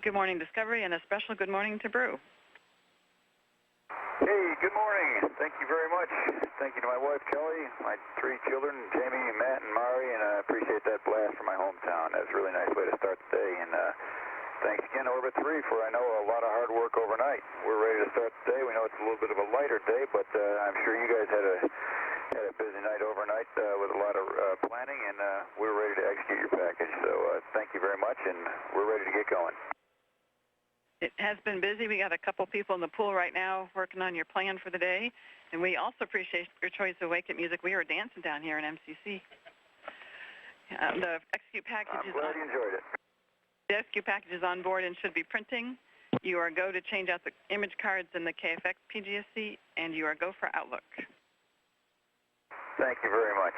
Good morning, Discovery, and a special good morning to Brew. Hey, good morning. Thank you very much. Thank you to my wife, Kelly, my 3 children, Jamie, Matt, and Mari, and I appreciate that blast from my hometown. That's a really nice way to start the day. And thanks again to Orbit 3 for, I know, a lot of hard work overnight. We're ready to start the day. We know it's a little bit of a lighter day, but I'm sure you guys had a busy night overnight with a lot of planning, and we're ready to execute your package. So thank you very much, and we're ready to get going. It has been busy. We got a couple people in the pool right now working on your plan for the day. And we also appreciate your choice of Wake Up music. We are dancing down here in MCC. The execute package I'm glad you enjoyed it. The execute package is on board and should be printing. You are go to change out the image cards in the KFX PGSC, and you are go for Outlook. Thank you very much.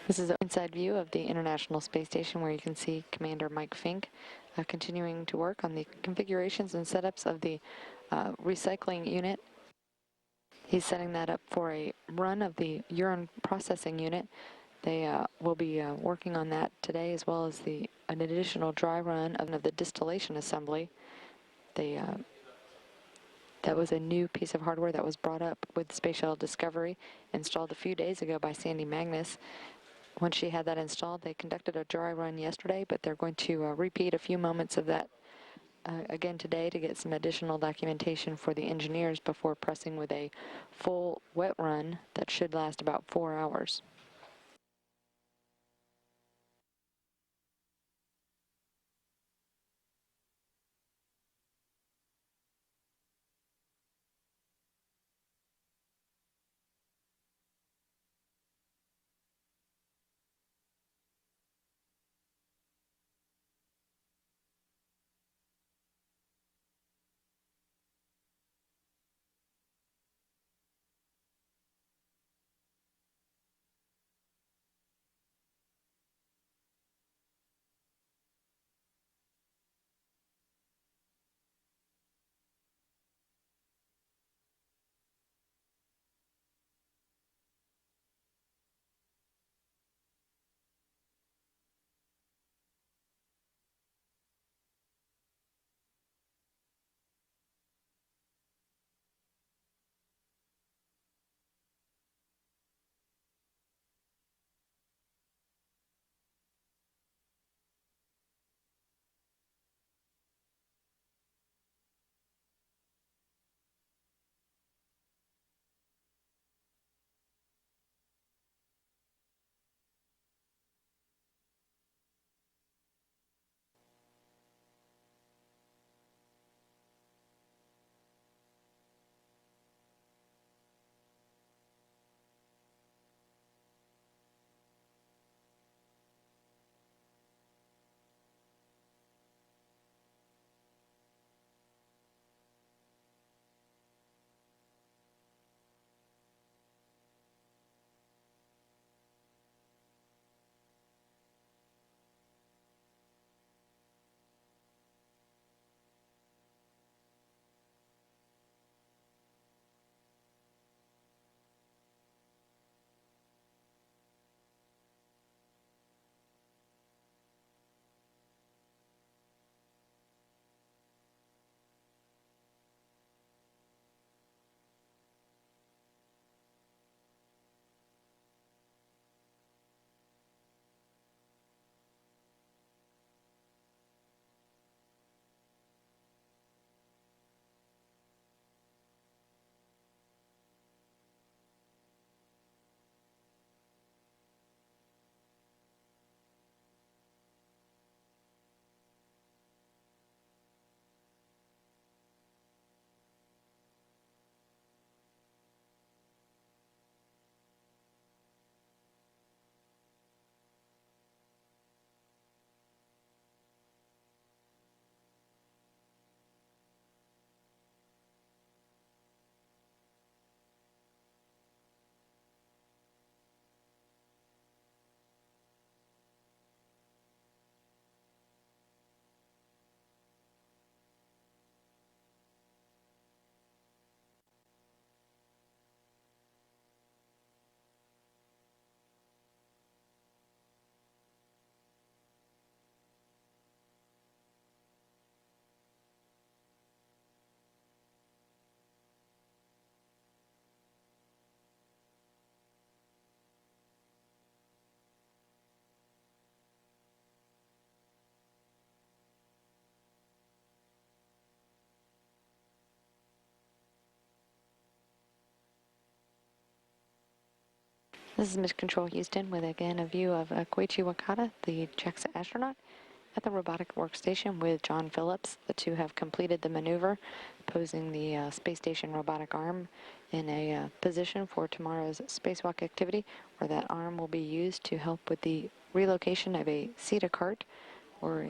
This is an inside view of the International Space Station where you can see Commander Mike Fink continuing to work on the configurations and setups of the recycling unit. He's setting that up for a run of the urine processing unit. They will be working on that today, as well as an additional dry run of the distillation assembly. That was a new piece of hardware that was brought up with Space Shuttle Discovery, installed a few days ago by Sandy Magnus. Once she had that installed, they conducted a dry run yesterday, but they're going to repeat a few moments of that again today to get some additional documentation for the engineers before pressing with a full wet run that should last about 4 hours. This is Mission Control Houston with, again, a view of Koichi Wakata, the JAXA astronaut, at the robotic workstation with John Phillips. The two have completed the maneuver, posing the space station robotic arm in a position for tomorrow's spacewalk activity, where that arm will be used to help with the relocation of a SETA cart, or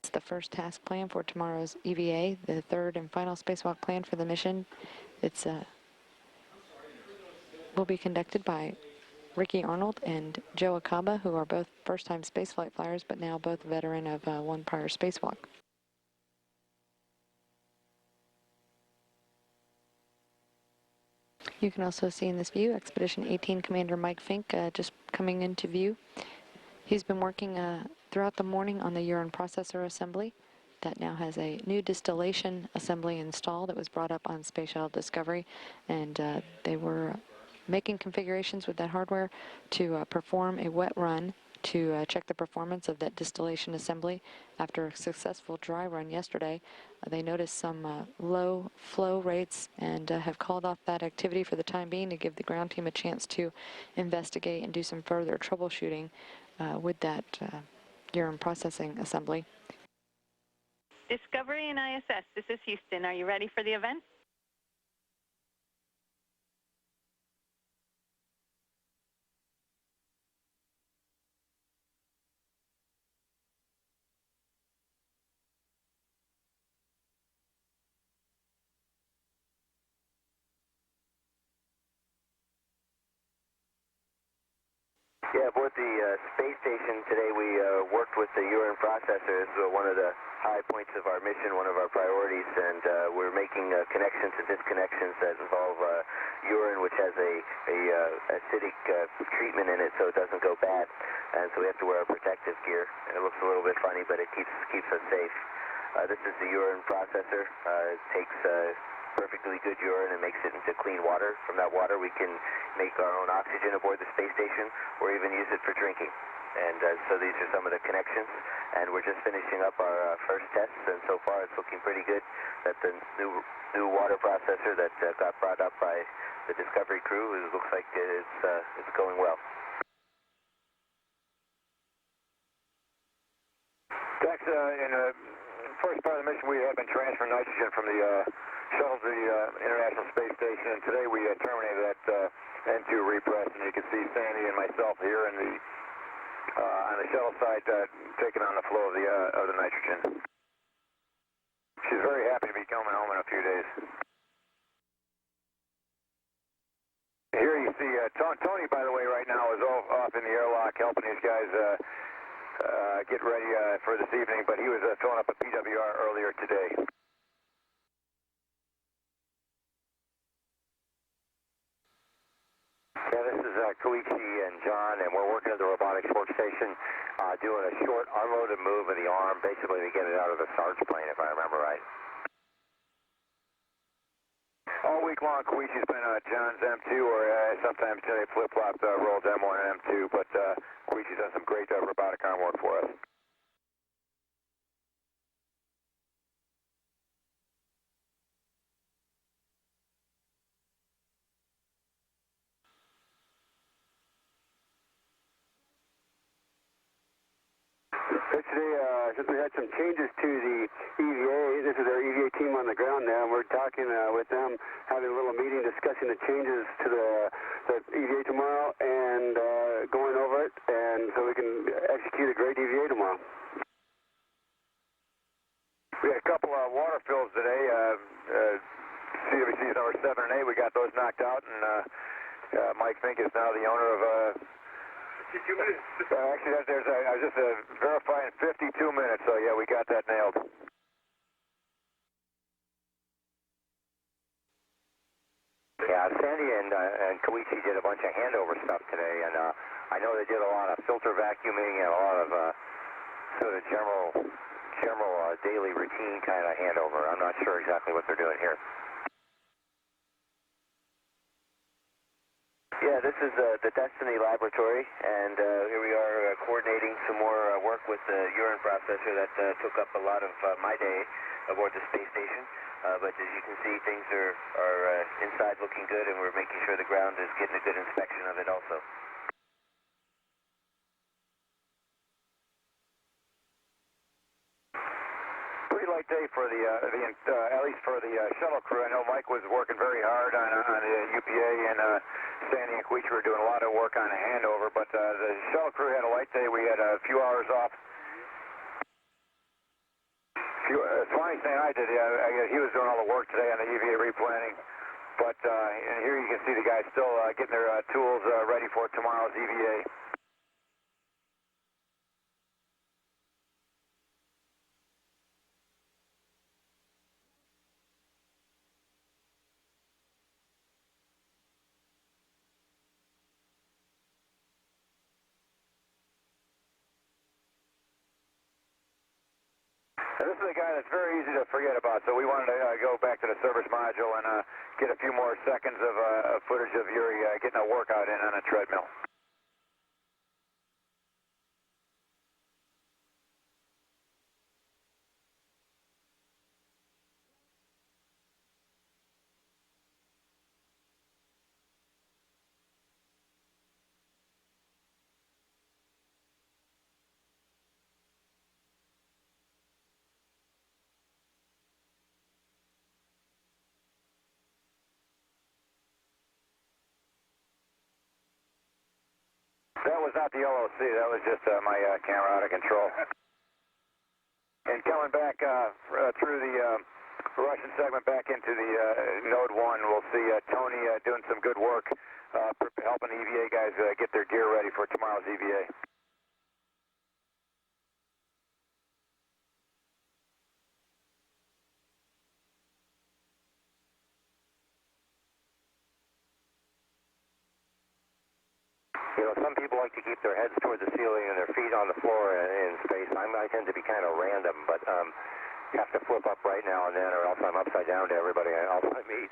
it's the first task plan for tomorrow's EVA, the third and final spacewalk plan for the mission. It's will be conducted by Ricky Arnold and Joe Akaba, who are both first-time spaceflight flyers, but now both veteran of one prior spacewalk. You can also see in this view Expedition 18 Commander Mike Fink just coming into view. He's been working throughout the morning on the urine processor assembly that now has a new distillation assembly installed that was brought up on Space Shuttle Discovery, and they were making configurations with that hardware to perform a wet run to check the performance of that distillation assembly. After a successful dry run yesterday, they noticed some low flow rates and have called off that activity for the time being to give the ground team a chance to investigate and do some further troubleshooting with that urine processing assembly. Discovery and ISS, this is Houston. Are you ready for the event? Yeah, aboard the space station today we worked with the urine processors, one of the high points of our mission, one of our priorities, and we're making connections and disconnections that involve urine, which has a acidic treatment in it so it doesn't go bad, and so we have to wear our protective gear. It looks a little bit funny, but it keeps us safe. This is the urine processor. It takes perfectly good urine and makes it into clean water. From that water we can make our own oxygen aboard the space station or even use it for drinking. And so these are some of the connections, and we're just finishing up our first tests, and so far it's looking pretty good. That the new water processor that got brought up by the Discovery crew, it looks like it's going well. Thanks. In the first part of the mission we have been transferring nitrogen from the shuttle to the International Space Station, and today we terminated that N2 repress, and you can see Sandy and myself here in the on the shuttle side taking on the flow of the nitrogen. She's very happy to be coming home in a few days. Here you see Tony, by the way, right now is off in the airlock helping these guys get ready for this evening, but he was filling up a PWR earlier today. Yeah, this is Koichi and John, and we're working at the robotics workstation, doing a short unloaded move of the arm, basically to get it out of the Sarge plane, if I remember right. All week long, Koichi's been John's M2, or sometimes they flip-flopped rolled M1 and M2, but Koichi's done some great robotic arm work for us. Today, since we had some changes to the EVA, this is our EVA team on the ground now, and we're talking with them, having a little meeting discussing the changes to the EVA tomorrow and going over it, and so we can execute a great EVA tomorrow. We had a couple of water fills today, CWC's number 7 and 8, we got those knocked out, and Mike Fink is now the owner of actually, I was just verifying 52 minutes, so yeah, we got that nailed. Yeah, Sandy and Koichi did a bunch of handover stuff today, and I know they did a lot of filter vacuuming and a lot of sort of general daily routine kind of handover. I'm not sure exactly what they're doing here. Yeah, this is the Destiny Laboratory, and here we are coordinating some more work with the urine processor that took up a lot of my day aboard the space station. But as you can see, things are inside looking good, and we're making sure the ground is getting a good inspection of it also. Pretty light day for at least for the shuttle crew. I know Mike was working very hard on the UPA, and Sandy and Queech were doing a lot of work on a handover, but the shuttle crew had a light day. We had a few hours off. Swanee saying I did. He was doing all the work today on the EVA replanning. But and here you can see the guys still getting their tools ready for tomorrow's EVA. This is a guy that's very easy to forget about, so we wanted to go back to the service module and get a few more seconds of footage of Yuri getting a workout in on a treadmill. That was not the LOC, that was just my camera out of control. And coming back through the Russian segment back into the Node 1, we'll see Tony doing some good work, helping the EVA guys get their gear ready for tomorrow's EVA. You know, some people like to keep their heads towards the ceiling and their feet on the floor in space. I tend to be kind of random, but you have to flip up right now and then, or else I'm upside down to everybody else I meet.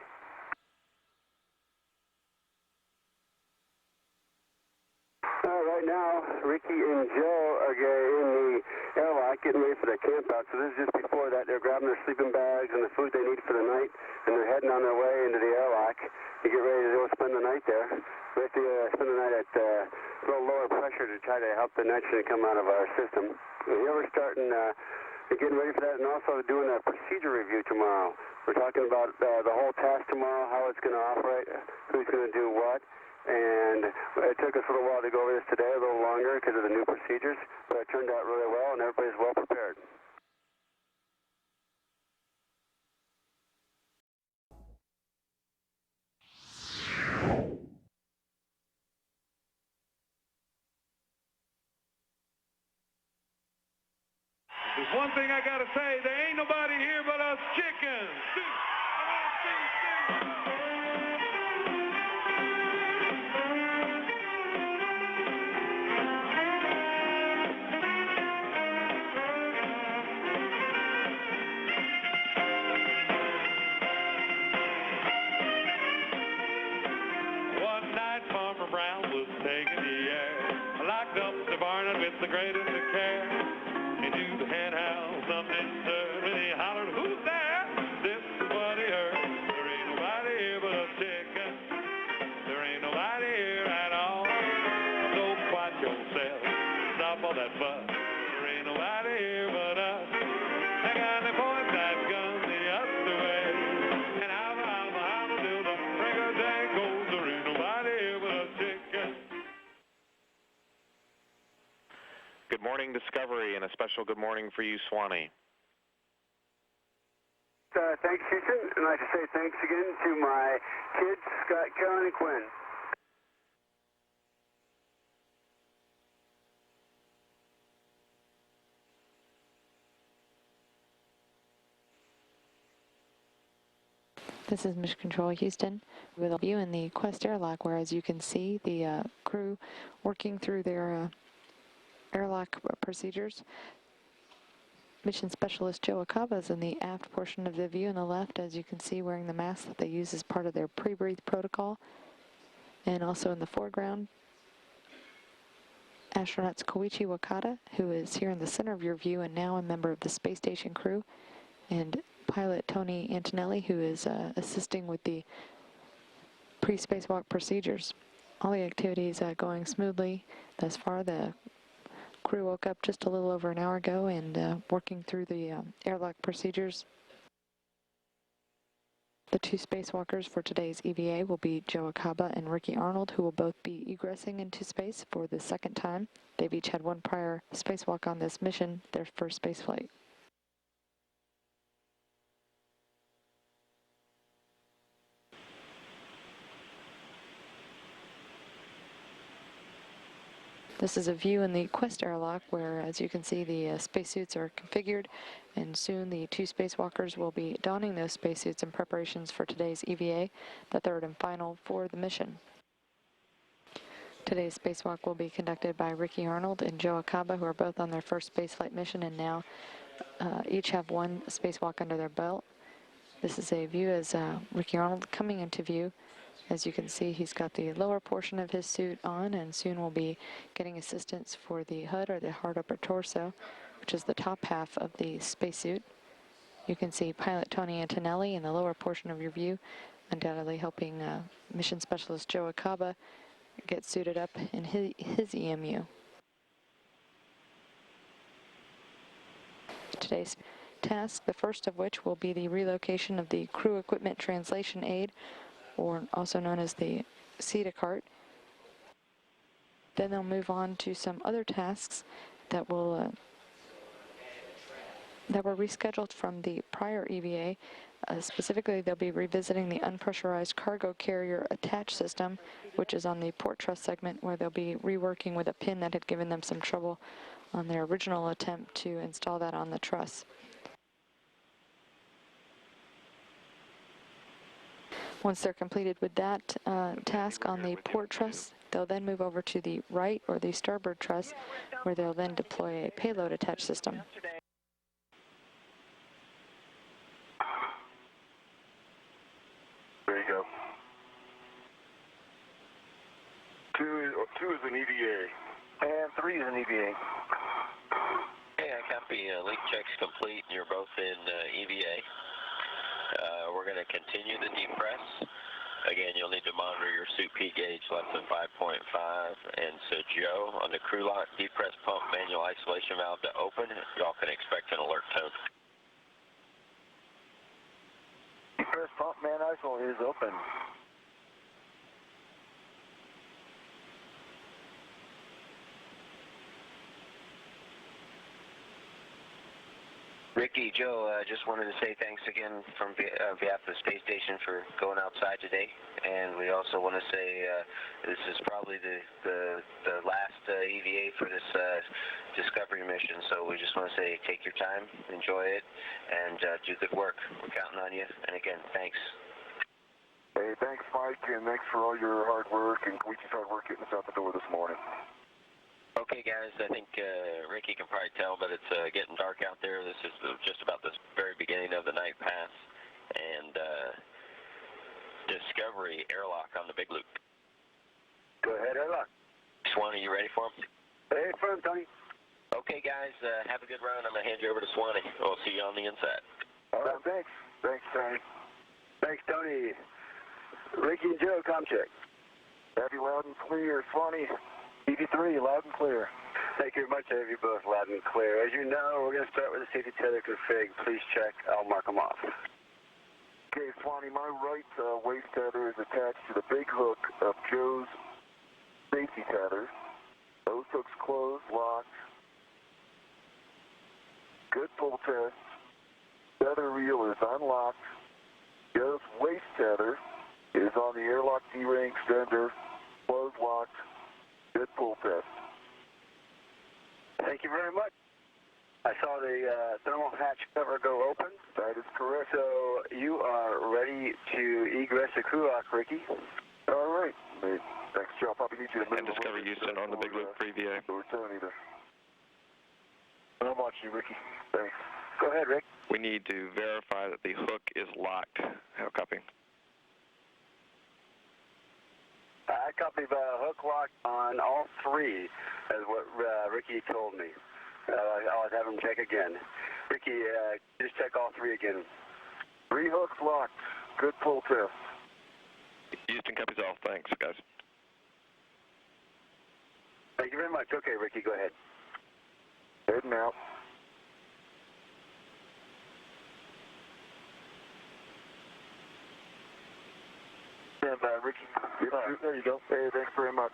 Right now, Ricky and Joe are in the airlock getting ready for their camp out. So this is just before that. They're grabbing their sleeping bags and the food they need for the night, and they're heading on their way into the airlock to get ready to go spend the night there. We have to spend the night at a little lower pressure to try to help the nitrogen come out of our system. And here we're starting getting ready for that, and also doing a procedure review tomorrow. We're talking about the whole task tomorrow, how it's going to operate, who's going to do what. And it took us a little while to go over this today, a little longer because of the new procedures, but it turned out really well, and everybody's well prepared. There's one thing I gotta say, there ain't nobody here but us chickens. One night Farmer Brown was taking the air, locked up the barn with the greatest of care. Into the hen house, something stirred, and he hollered, "Who's there?" This is what he heard. There ain't nobody here but a chicken. There ain't nobody here at all. So quiet yourself, stop all that fuss. There ain't nobody here but us. They got the point that gun the other way. And holla till the break of day goes. There ain't nobody here but a chicken. Good morning, Discovery, and a special good morning for you, Swanee. Thanks, Houston. I'd like to say thanks again to my kids, Scott, Caroline, and Quinn. This is Mission Control Houston with a view in the Quest airlock, where as you can see the crew working through their airlock procedures. Mission Specialist Joe Acaba is in the aft portion of the view on the left, as you can see, wearing the mask that they use as part of their pre-breathe protocol. And also in the foreground, astronauts Koichi Wakata, who is here in the center of your view and now a member of the space station crew, and pilot Tony Antonelli, who is assisting with the pre-spacewalk procedures. All the activities going smoothly thus far. The crew woke up just a little over an hour ago and working through the airlock procedures. The two spacewalkers for today's EVA will be Joe Acaba and Ricky Arnold, who will both be egressing into space for the second time. They've each had one prior spacewalk on this mission, their first spaceflight. This is a view in the Quest airlock where, as you can see, the spacesuits are configured, and soon the two spacewalkers will be donning those spacesuits in preparations for today's EVA, the third and final for the mission. Today's spacewalk will be conducted by Ricky Arnold and Joe Acaba, who are both on their first spaceflight mission and now each have one spacewalk under their belt. This is a view as Ricky Arnold coming into view. As you can see, he's got the lower portion of his suit on and soon will be getting assistance for the HUD, or the hard upper torso, which is the top half of the spacesuit. You can see pilot Tony Antonelli in the lower portion of your view, undoubtedly helping mission specialist Joe Acaba get suited up in his EMU. Today's task, the first of which will be the relocation of the crew equipment translation aid, or also known as the CETA cart. Then they'll move on to some other tasks that were rescheduled from the prior EVA. Specifically, they'll be revisiting the unpressurized cargo carrier attach system, which is on the port truss segment, where they'll be reworking with a pin that had given them some trouble on their original attempt to install that on the truss. Once they're completed with that task on the port truss, they'll then move over to the right, or the starboard truss, where they'll then deploy a payload attach system. There you go. Two is an EVA. And 3 is an EVA. Hey, I copy. Link checks complete. You're both in EVA. We're going to continue the depress. Again, you'll need to monitor your suit P gauge less than 5.5. And so, Joe, on the crew lock depress pump manual isolation valve to open, y'all can expect an alert tone. Depress pump man ISO is open. Ricky, Joe, just wanted to say thanks again from behalf of the space station for going outside today, and we also want to say this is probably the last EVA for this Discovery mission, so we just want to say take your time, enjoy it, and do good work. We're counting on you, and again, thanks. Hey, thanks, Mike, and thanks for all your hard work and Koichi's hard work getting us out the door this morning. Okay, guys, I think Ricky can probably tell, but it's getting dark out there. This is just about the very beginning of the night pass, and Discovery airlock on the big loop. Go ahead, airlock. Swanee, you ready for him? Hey, firm, Tony. Okay, guys, have a good run. I'm going to hand you over to Swanee. We'll see you on the inside. All right, thanks. Thanks, Tony. Thanks, Tony. Ricky and Joe, comm check. Have you loud and clear, Swanee. EV3, loud and clear. Thank you very much. I have you both loud and clear. As you know, we're going to start with the safety tether config. Please check. I'll mark them off. Okay, Swanee, my right waist tether is attached to the big hook of Joe's safety tether. Those hooks closed, locked. Good pull test. Tether reel is unlocked. Joe's waist tether is on the airlock D-ring extender, closed, locked. Good pull test. Thank you very much. I saw the thermal hatch cover go open. That is correct. So you are ready to egress the crew lock, Ricky. All right. Hey, thanks, Joe. I'll probably need you to move And Discovery Houston on the big loop for EVA. The return either. I'm watching you, Ricky. Thanks. Go ahead, Rick. We need to verify that the hook is locked. How copy? I copied hook lock on all three, is what Ricky told me. I'll have him check again. Ricky, just check all three again. 3 hooks locked. Good pull test. Houston copies all. Thanks, guys. Thank you very much. Okay, Ricky, go ahead. Heading out. Stand by, Ricky. There you go. Hey, thanks very much.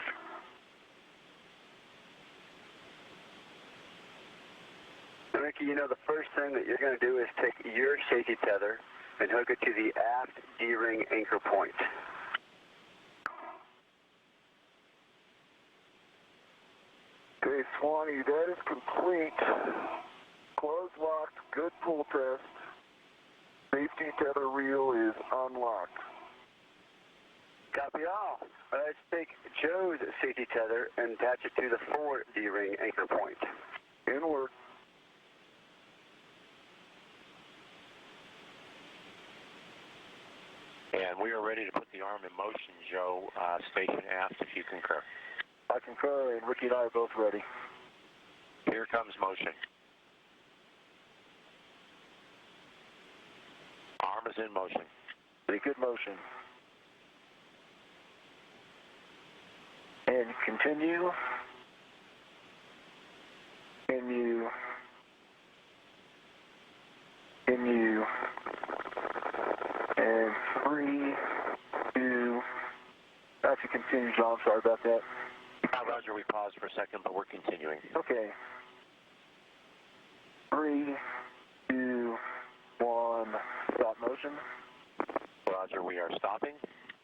Ricky, you know the first thing that you're going to do is take your safety tether and hook it to the aft D-ring anchor point. Okay, Swanee, that is complete. Close locked, good pull test. Safety tether reel is unlocked. Copy all. Let's take Joe's safety tether and attach it to the forward D-ring anchor point. Inward. And we are ready to put the arm in motion, Joe. Station aft, if you concur. I concur, and Ricky and I are both ready. Here comes motion. Arm is in motion. Pretty good motion. And continue. Continue. Continue. And 3, 2. Actually, continue, John. Sorry about that. Roger, we paused for a second, but we're continuing. Okay. 3, 2, 1. Stop motion. Roger, we are stopping.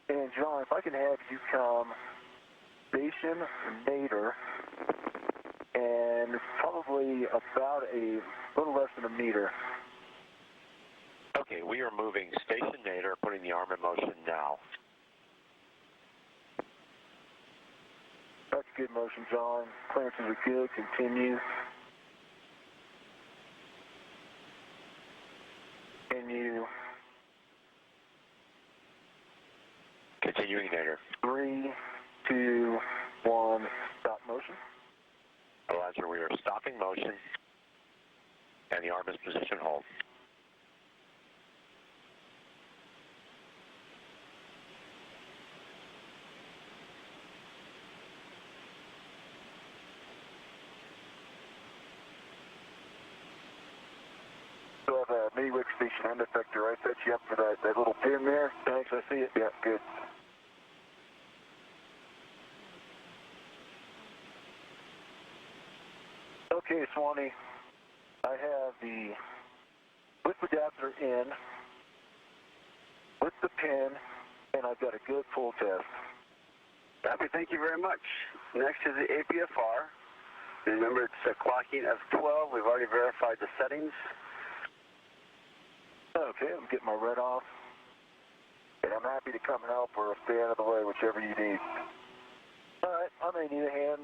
And John, if I can have you come station nadir, and it's probably about a little less than a meter. Okay, we are moving station nadir, putting the arm in motion now. That's good motion, John. Clearances are good. Continue. Continue. Continuing nadir. 3, 2, 1. Stop motion. Roger, we are stopping motion, and the arm is position hold. So I have a mini wick station end effector. I set you up for that little pin there. Thanks, I see it. Yeah, good. Okay, Swanee, I have the whip adapter in with the pin, and I've got a good pull test. Copy, thank you very much. Next is the APFR. Remember, it's a clocking of 12. We've already verified the settings. Okay, I'm getting my red off. And I'm happy to come help or stay out of the way, whichever you need. All right, I may need a hand.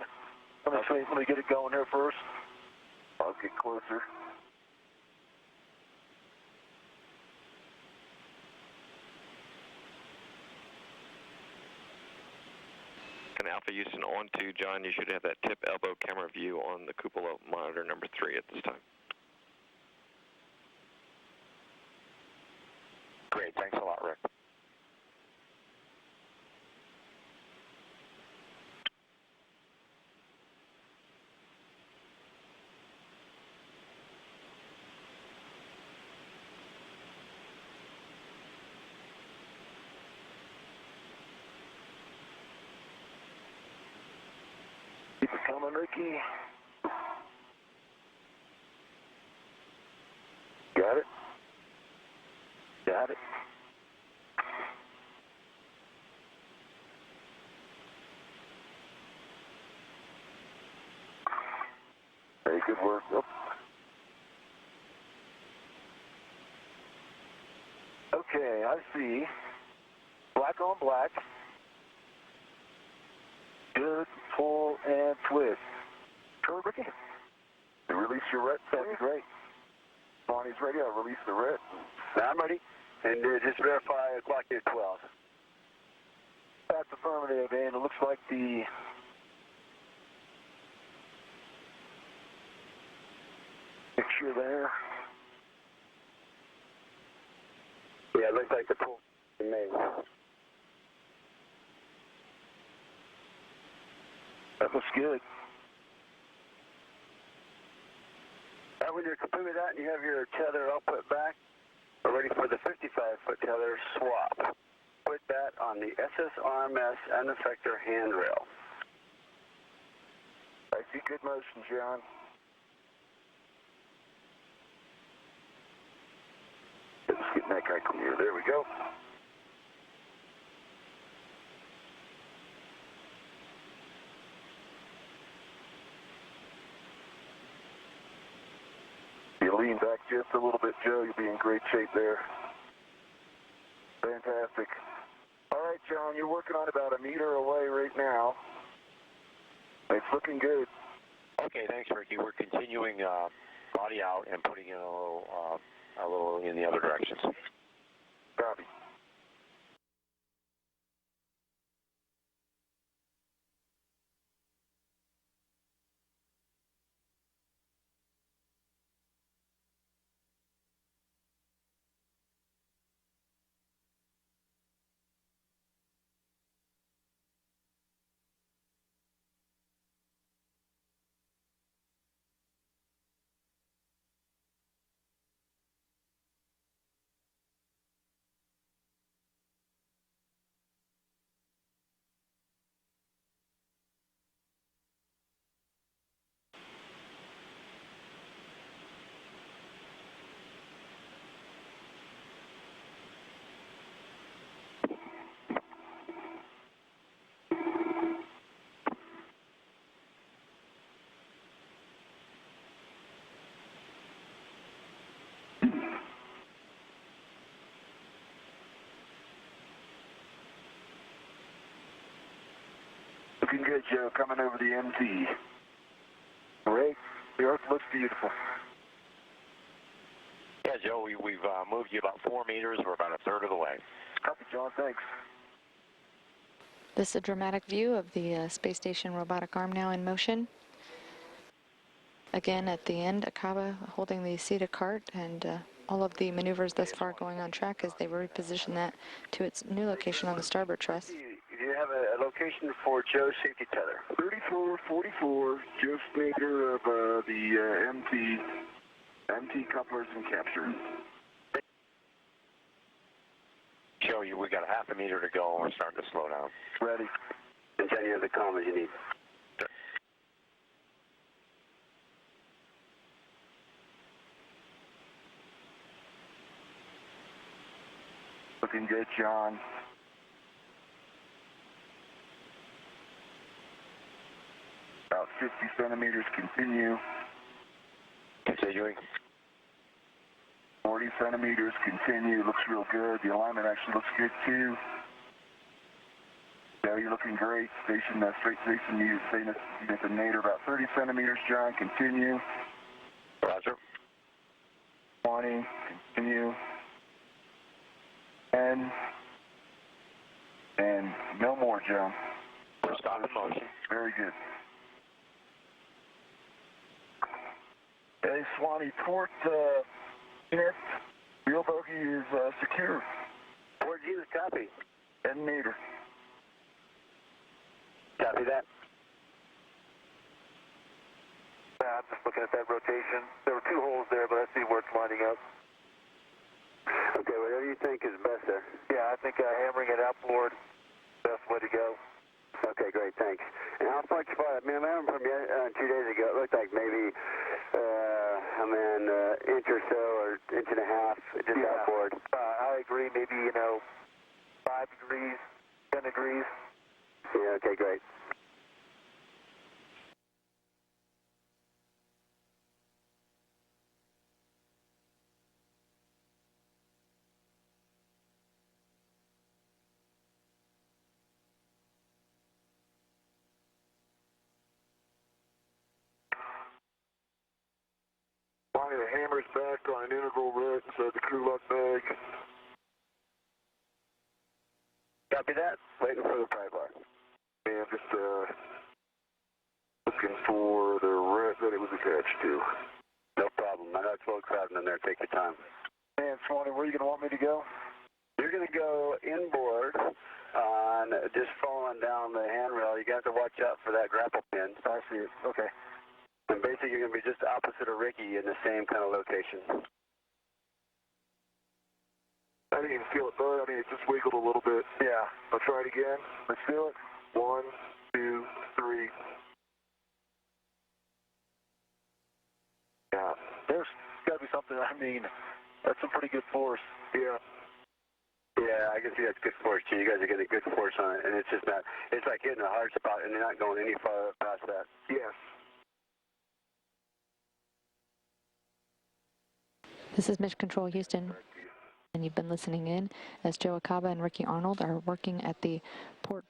Let me get it going here first. I'll get closer. And Alpha Houston on to John. You should have that tip elbow camera view on the cupola monitor number 3 at this time. Great, thanks a lot, Rick. Keep it coming, Ricky. Got it? Got it. Very good work. Oh. Okay, I see. Black on black. Good pull and twist. Sure, Ricky. You release your red. That'd be great. Bonnie's ready. I'll release the red. I'm ready. And just verify clock at 12. That's affirmative, and it looks like the picture there. looks like the pull is made. That looks good. Now when you're complete with that and you have your tether output back, we're ready for the 55-foot tether swap. Put that on the SSRMS and effector handrail. I see good motion, John. Let's get that guy clear. There we go. You lean back just a little bit, Joe. You'll be in great shape there. Fantastic. All right, John, you're working on about 1 meter away right now. It's looking good. Okay, thanks, Ricky. We're continuing body out and putting in a little in the other directions. Copy. Looking good, Joe. Coming over the MT. Great. The Earth looks beautiful. Yeah, Joe, we've moved you about 4 meters. We're about a third of the way. Copy, John. Thanks. This is a dramatic view of the space station robotic arm now in motion. Again, at the end, Akaba holding the SETA cart and all of the maneuvers thus far going on track as they reposition that to its new location on the starboard truss. Do you have a location for Joe's safety tether? 3444, just major of the MT couplers and capture. Joe, we got a half a meter to go and we're starting to slow down. Ready. And Jen, you have the commas you need. Looking good, John. About 50 centimeters, continue. Continuing. 40 centimeters, continue. Looks real good. The alignment actually looks good too. Yeah, you're looking great. Station, straight station, you say at the nadir about 30 centimeters, John. Continue. Roger. 20, continue. 10. And no more, John. We're stopping motion. Very good. Hey, Swanee, port unit, wheel bogey is secure. Port unit, copy. And nadir. Copy that. I'm just looking at that rotation. There were 2 holes there, but I see where it's lining up. Okay, whatever you think is best there. Yeah, I think hammering it outboard, best way to go. Okay, great, thanks. And how much far? I mean, I remember from 2 days ago, it looked like maybe, inch or so, or inch and a half, just outboard. I agree, maybe, 5 degrees, 10 degrees. Yeah, okay, great. Finally, the hammer's back on an integral right inside the crew lock bag. Copy that. Waiting for the pry bar. And just looking for the rat that it was attached to. No problem. I know it's a little crowded in there. Take your time. And Swanee, where are you going to want me to go? You're going to go inboard on just following down the handrail. You got to watch out for that grapple pin. I see it. Okay. And basically, you're going to be just opposite of Ricky in the same kind of location. I didn't even feel it, bud. I mean, it just wiggled a little bit. Yeah. I'll try it again. Let's feel it. 1, 2, 3. Yeah. There's got to be something. I mean, that's some pretty good force. Yeah. Yeah, I can see that's good force, too. You guys are getting good force on it, and it's just not, it's like hitting a hard spot, and you're not going any farther past that. Yes. This is Mission Control Houston, and you've been listening in as Joe Acaba and Ricky Arnold are working at the port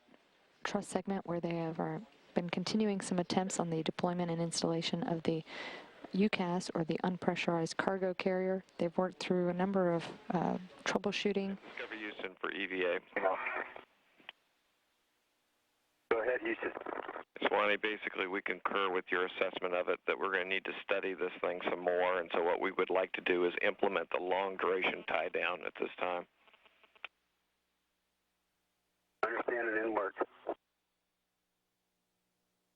truss segment where they have been continuing some attempts on the deployment and installation of the UCAS, or the unpressurized cargo carrier. They've worked through a number of troubleshooting. Discover Houston for EVA. Go ahead, Houston. Swanee, basically we concur with your assessment of it that we're going to need to study this thing some more, and so what we would like to do is implement the long duration tie down at this time. Understand and in work.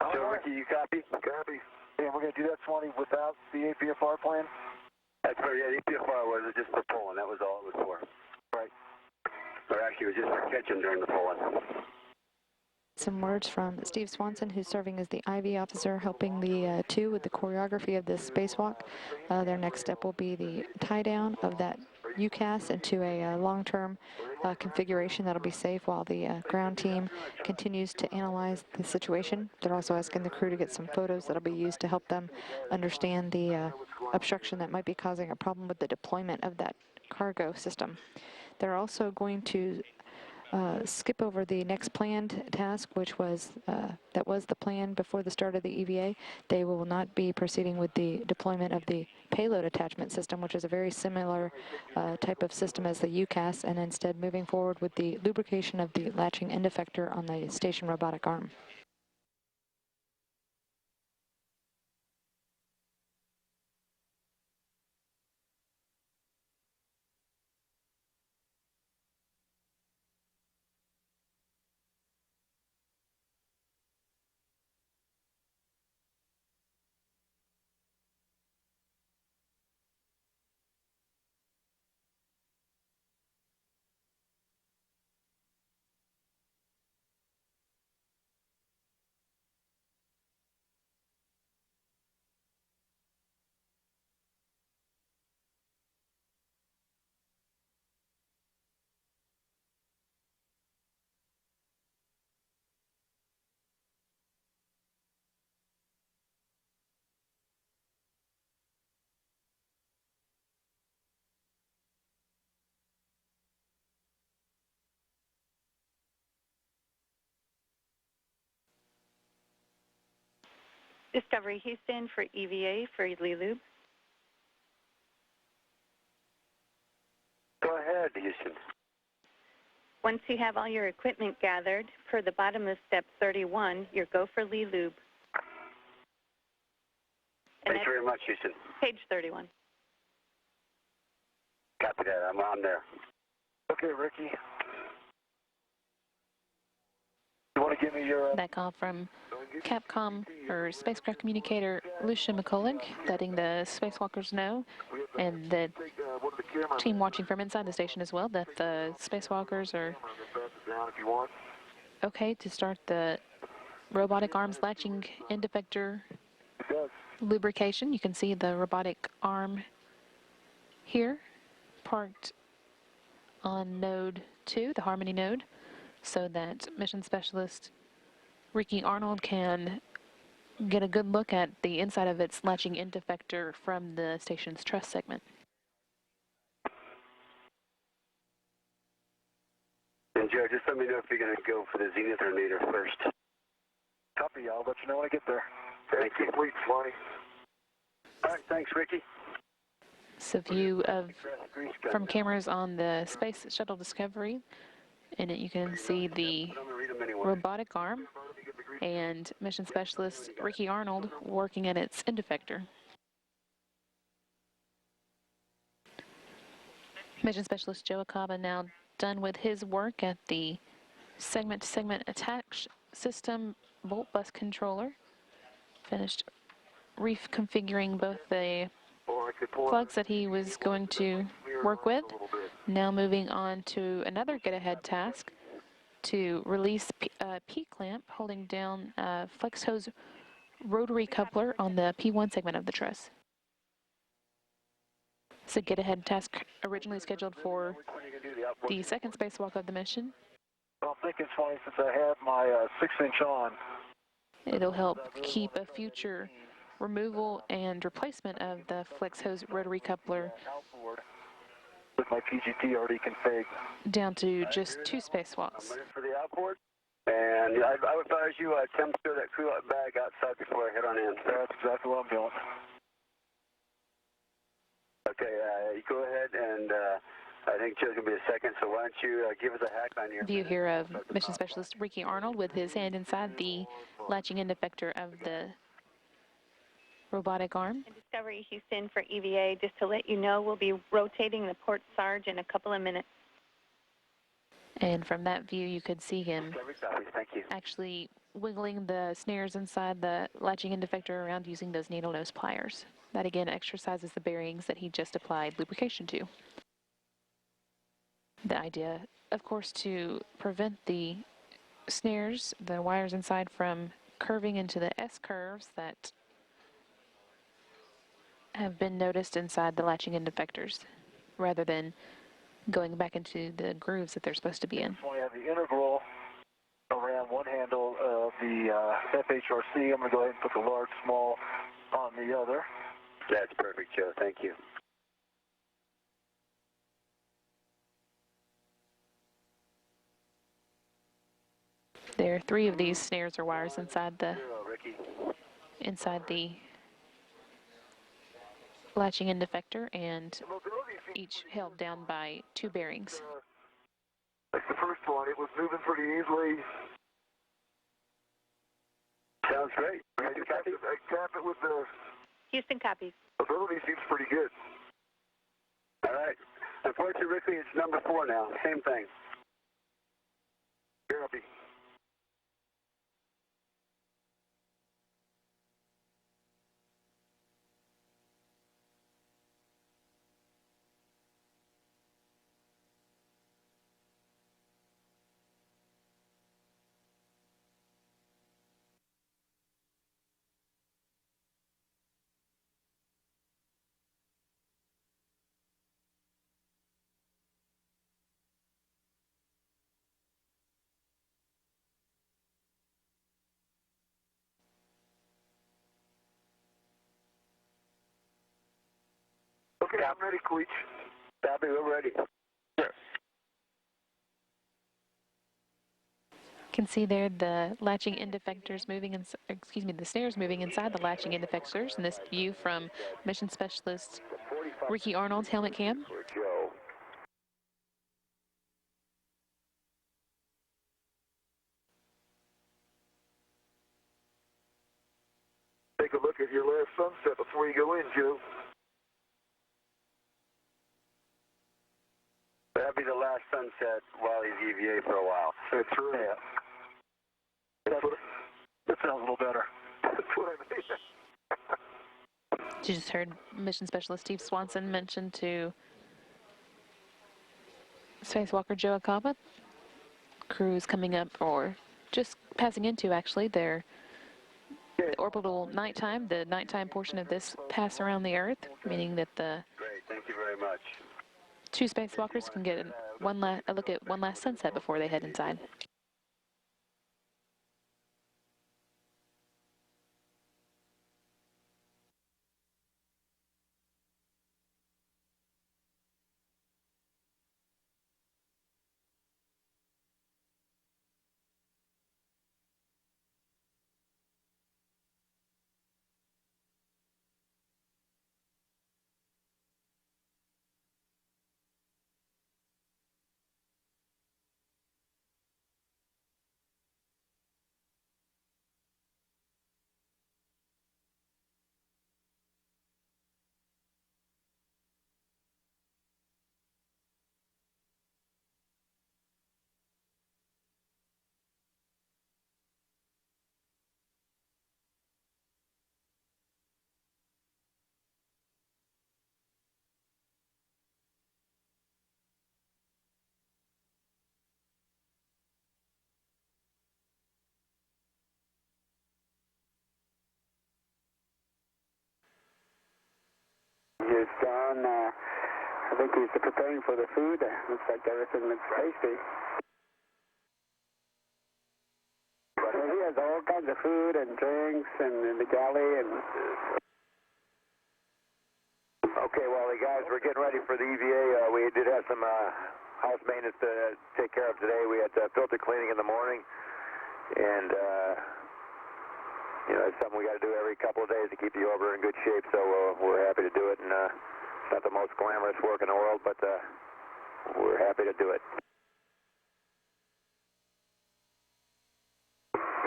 So, Ricky, you copy? Copy. And we're going to do that, Swanee, without the APFR plan? That's right, yeah, the APFR was just for pulling. That was all it was for. Right. Or actually, it was just for catching during the pulling. Some words from Steve Swanson, who's serving as the IV officer, helping the two with the choreography of this spacewalk. Their next step will be the tie down of that UCAS into a long-term configuration that'll be safe while the ground team continues to analyze the situation. They're also asking the crew to get some photos that'll be used to help them understand the obstruction that might be causing a problem with the deployment of that cargo system. They're also going to skip over the next planned task, which was that was the plan before the start of the EVA. They will not be proceeding with the deployment of the payload attachment system, which is a very similar type of system as the UCAS, and instead moving forward with the lubrication of the latching end effector on the station robotic arm. Discovery Houston for EVA for Lee Lube. Go ahead, Houston. Once you have all your equipment gathered, per the bottom of step 31, your go for Lee Lube. And Thank you very much, Houston. Page 31. Copy that. I'm on there. Okay, Ricky. You want to give me your... That call from Capcom, or spacecraft communicator Lucia McCulloch, letting the spacewalkers know, and the team watching from inside the station as well, that the spacewalkers are okay to start the robotic arms latching end effector lubrication. You can see the robotic arm here, parked on node 2, the Harmony node, so that mission specialist Ricky Arnold can get a good look at the inside of its latching end effector from the station's truss segment. And Joe, just let me know if you're going to go for the zenith or nadir first. Copy, I'll let you know when I get there. Thank you. Complete, Swanee. All right, thanks, Ricky. It's a view of from cameras on the Space Shuttle Discovery. In it, you can see the robotic arm and mission specialist Ricky Arnold working at its end effector. Mission specialist Joe Acaba now done with his work at the segment-to-segment attach system bolt bus controller. Finished reconfiguring both the plugs that he was going to work with. Now moving on to another get-ahead task to release a P-clamp holding down a flex hose rotary coupler on the P1 segment of the truss. It's a get-ahead task originally scheduled for the second spacewalk of the mission. Well, I'm thinking, Swanee, since I have my 6-inch on. It'll help keep a future removal and replacement of the flex hose rotary coupler With my PGT already configured. Down to just 2 spacewalks. For the outboard. And I would advise you temperature that coolant bag outside before I head on in. That's exactly what I'm doing. Okay, you go ahead, and I think Joe's going to be a second, so why don't you give us a hack on your... View here of Mission Specialist Ricky Arnold with his hand inside the latching end effector of the robotic arm. And Discovery Houston for EVA, just to let you know, we'll be rotating the port sarge in a couple of minutes. And from that view, you could see him Thank you. actually wiggling the snares inside the latching end effector around using those needle nose pliers. That again exercises the bearings that he just applied lubrication to. The idea, of course, to prevent the snares, the wires inside, from curving into the S-curves that have been noticed inside the latching end effectors, rather than going back into the grooves that they're supposed to be in. So I have the integral around one handle of the FHRC. I'm going to go ahead and put the large, small on the other. That's perfect, Joe. Thank you. There are 3 of these snares or wires inside the latching end effector, and each held down by 2 bearings. Like the first one, it was moving pretty easily. Sounds great. I cap it with the... Houston copies. Ability seems pretty good. All right. Unfortunately, Ricky, it's number 4 now. Same thing. Therapy. Okay, I'm ready, Queech. Bobby, we're ready. Yes. You can see there the latching end effectors moving, the snares moving inside the latching end effectors in this view from Mission Specialist Ricky Arnold's helmet cam. Joe. Take a look at your last sunset before you go in, Joe. That'll be the last sunset while he's EVA for a while. That's right. Yeah. That sounds a little better. That's what I mean. You just heard Mission Specialist Steve Swanson mention to Spacewalker Joe Acaba. Crews coming up, or just passing into, actually, their orbital nighttime, the nighttime portion of this pass around the Earth, meaning that the Great, thank you very much. 2 spacewalkers can get a look at one last sunset before they head inside. think he's preparing for the food. Looks like everything looks tasty. He has all kinds of food and drinks and in the galley and... Okay, well, the guys, we're getting ready for the EVA. We did have some house maintenance to take care of today. We had filter cleaning in the morning, and you know, it's something we got to do every couple of days to keep the orbiter in good shape. So we're happy to do it, and it's not the most glamorous work in the world, but we're happy to do it.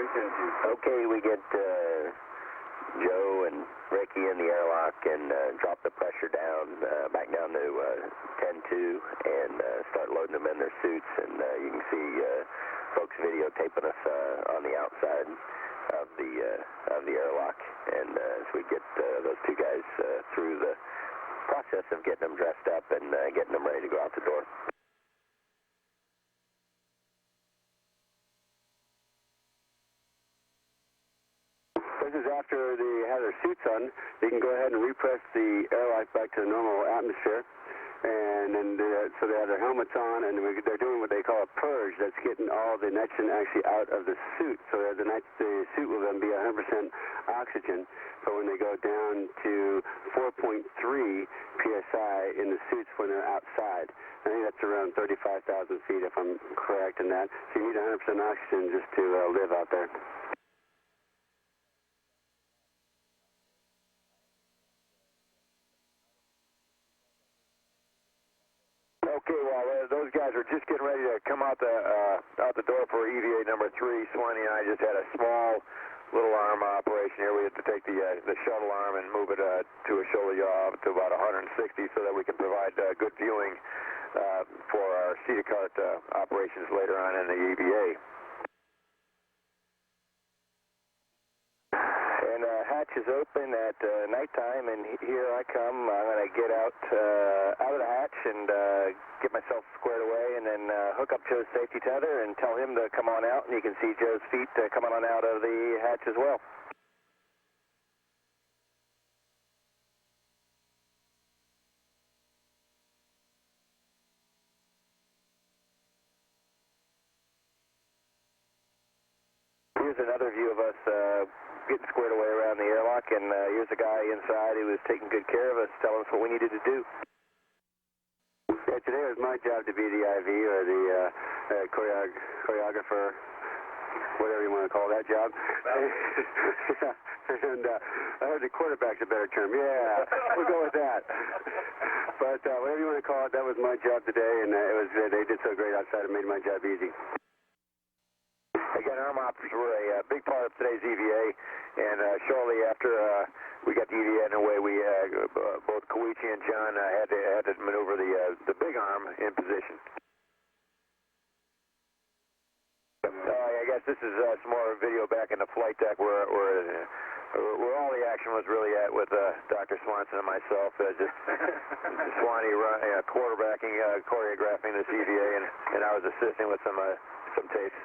Okay, we get Joe and Ricky in the airlock and drop the pressure down, back down to 10-2 and start loading them in their suits. And you can see folks videotaping us on the outside of the airlock. And as we get those two guys through the process of getting them dressed up and getting them ready to go out the door. This is after they have their suits on. They can go ahead and repress the airlock back to the normal atmosphere. And then so they have their helmets on, and they're doing what they call a purge. That's getting all the nitrogen actually out of the suit. So the suit will then be 100% oxygen. So when they go down to 4.3 psi in the suits when they're outside, I think that's around 35,000 feet if I'm correct in that. So you need 100% oxygen just to live out there. Okay, well, those guys are just getting ready to come out the door for EVA number 3. Swanee and I just had a small little arm operation here. We had to take the shuttle arm and move it to a shoulder yaw to about 160 so that we can provide good viewing for our seated cart operations later on in the EVA. And hatch is open at nighttime, and here I come. I'm going to get out of the hatch and get myself squared away, and then hook up Joe's safety tether and tell him to come on out. And you can see Joe's feet coming on out of the hatch as well. Here's another view of us getting squared away around the airlock, and here's a guy inside who was taking good care of us, telling us what we needed to do. Yeah, today was my job to be the IV or the choreographer, whatever you want to call that job. And I heard the quarterback's a better term. Yeah, we'll go with that. But whatever you want to call it, that was my job today, and they did so great outside. It made my job easy. Again, arm ops were a big part of today's EVA, and shortly after we got the EVA underway, we both Koichi and John had to maneuver the big arm in position. I guess this is some more video back in the flight deck where all the action was really at with Dr. Swanson and myself, just Swanee quarterbacking, choreographing this EVA, and I was assisting with some tapes.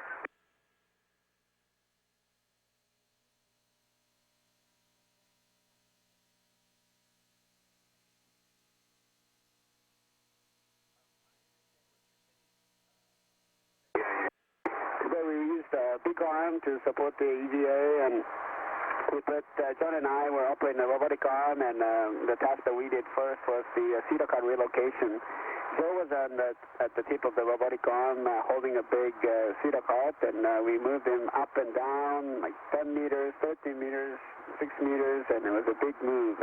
We used a big arm to support the EVA, and we put, John and I were operating a robotic arm, and the task that we did first was the seater cart relocation. Joe was at the tip of the robotic arm holding a big seater cart, and we moved him up and down like 10 meters, 13 meters, 6 meters, and it was a big move.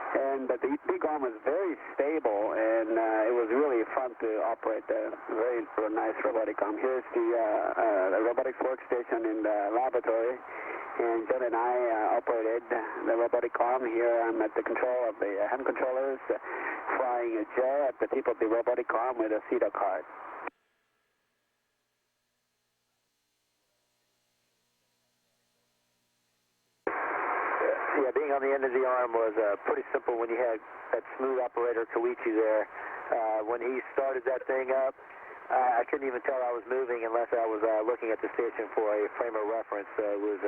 And the big arm was very stable, and it was really fun to operate a very nice robotic arm. Here's the robotics workstation in the laboratory, and John and I operated the robotic arm. Here I'm at the control of the hand controllers, flying Joe at the tip of the robotic arm with a seater cart. Yeah, being on the end of the arm was pretty simple when you had that smooth operator Koichi there. When he started that thing up, I couldn't even tell I was moving unless I was looking at the station for a frame of reference. It was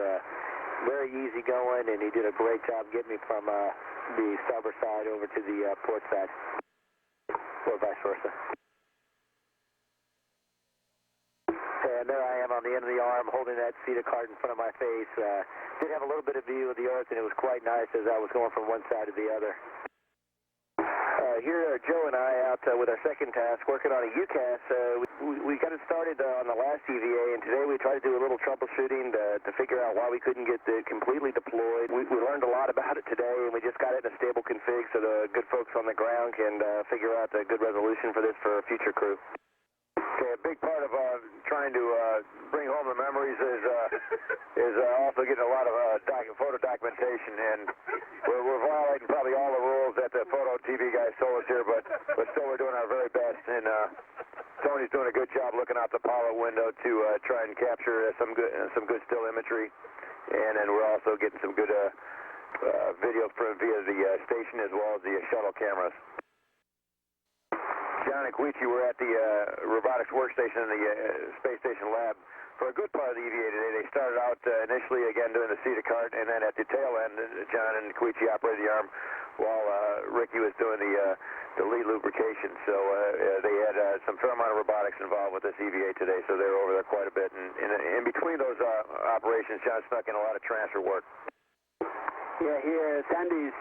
very easy going, and he did a great job getting me from the starboard side over to the port side. or vice versa. And there I am on the end of the arm holding that CETA cart in front of my face. Did have a little bit of view of the Earth, and it was quite nice as I was going from one side to the other. Here are Joe and I out with our second task, working on a UCAS. We got it started on the last EVA, and today we tried to do a little troubleshooting to figure out why we couldn't get it completely deployed. We learned a lot about it today, and we just got it in a stable config so the good folks on the ground can figure out a good resolution for this for a future crew. Okay, a big part of trying to bring home the memories is also getting a lot of photo documentation, and we're violating probably all the rules that the photo TV guys told us here, but still we're doing our very best, and Tony's doing a good job looking out the pilot window to try and capture some good still imagery, and then we're also getting some good video via the station as well as the shuttle cameras. John and Koichi were at the robotics workstation in the space station lab for a good part of the EVA today. They started out initially again doing the CETA cart, and then at the tail end, John and Koichi operated the arm while Ricky was doing the lead lubrication. So they had some fair amount of robotics involved with this EVA today, so they were over there quite a bit. And in between those operations, John snuck in a lot of transfer work. Yeah, here Sandy's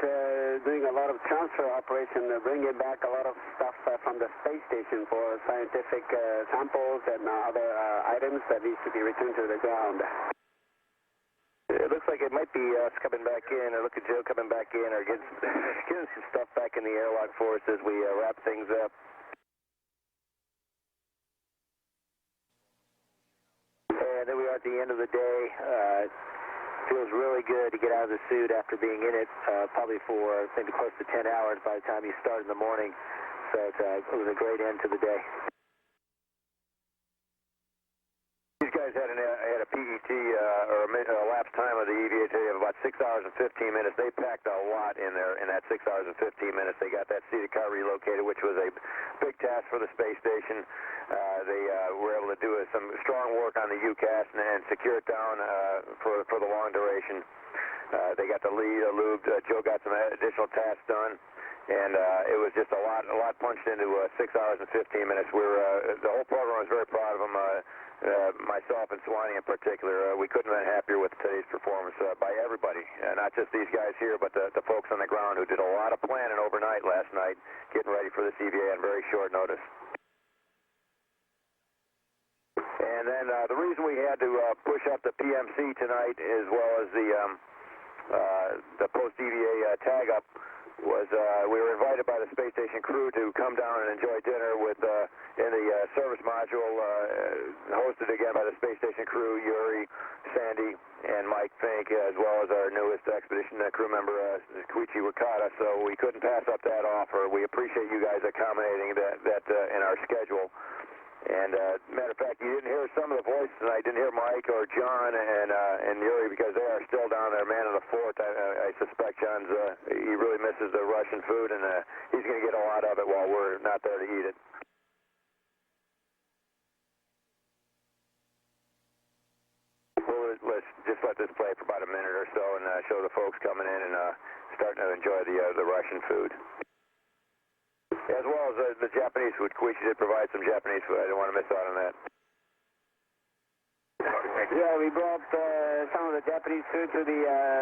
doing a lot of transfer operation, bringing back a lot of stuff from the space station for scientific samples and other items that needs to be returned to the ground. It looks like it might be us coming back in, or look at Joe coming back in, or getting some stuff back in the airlock for us as we wrap things up. And then we are at the end of the day. Feels really good to get out of the suit after being in it probably for maybe close to 10 hours by the time you start in the morning. So it was a great end to the day. These guys had a PET or a lapse time of the EVA today of about 6 hours and 15 minutes. They packed a lot in there in that 6 hours and 15 minutes. They got that CETA car relocated, which was a big task for the space station. They were able to do some strong work on the UCAS and secure it down for the long duration. They got the lead lubed. Joe got some additional tasks done, and it was just a lot punched into 6 hours and 15 minutes. The whole program was very proud of them. Myself and Swanee in particular, we couldn't have been happier with today's performance by everybody, not just these guys here, but the folks on the ground who did a lot of planning overnight last night, getting ready for this EVA on very short notice. And then the reason we had to push up the PMC tonight, as well as the post-EVA tag-up, was we were invited by the space station crew to come down and enjoy dinner in the service module, hosted again by the space station crew, Yuri, Sandy, and Mike Fink, as well as our newest expedition crew member, Koichi Wakata. So we couldn't pass up that offer. We appreciate you guys accommodating that in our schedule. And matter of fact, you didn't hear some of the voices tonight. Didn't hear Mike or John and Yuri because they are still down there manning the fort. I suspect John's he really misses the Russian food, and he's going to get a lot of it while we're not there to eat it. Let's just let this play for about a minute or so and show the folks coming in and starting to enjoy the Russian food. As well as the Japanese food. Koichi did provide some Japanese food. I didn't want to miss out on that. Yeah, we brought some of the Japanese food to the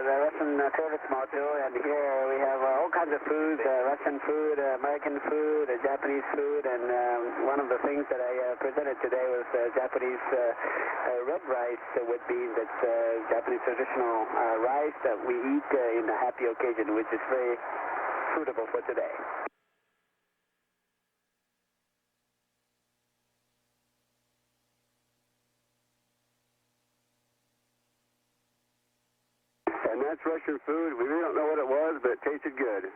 Russian service module, and here we have all kinds of food, Russian food, American food, Japanese food, and one of the things that I presented today was Japanese red rice with beans. That's Japanese traditional rice that we eat in a happy occasion, which is very suitable for today. And that's Russian food. We really don't know what it was, but it tasted good.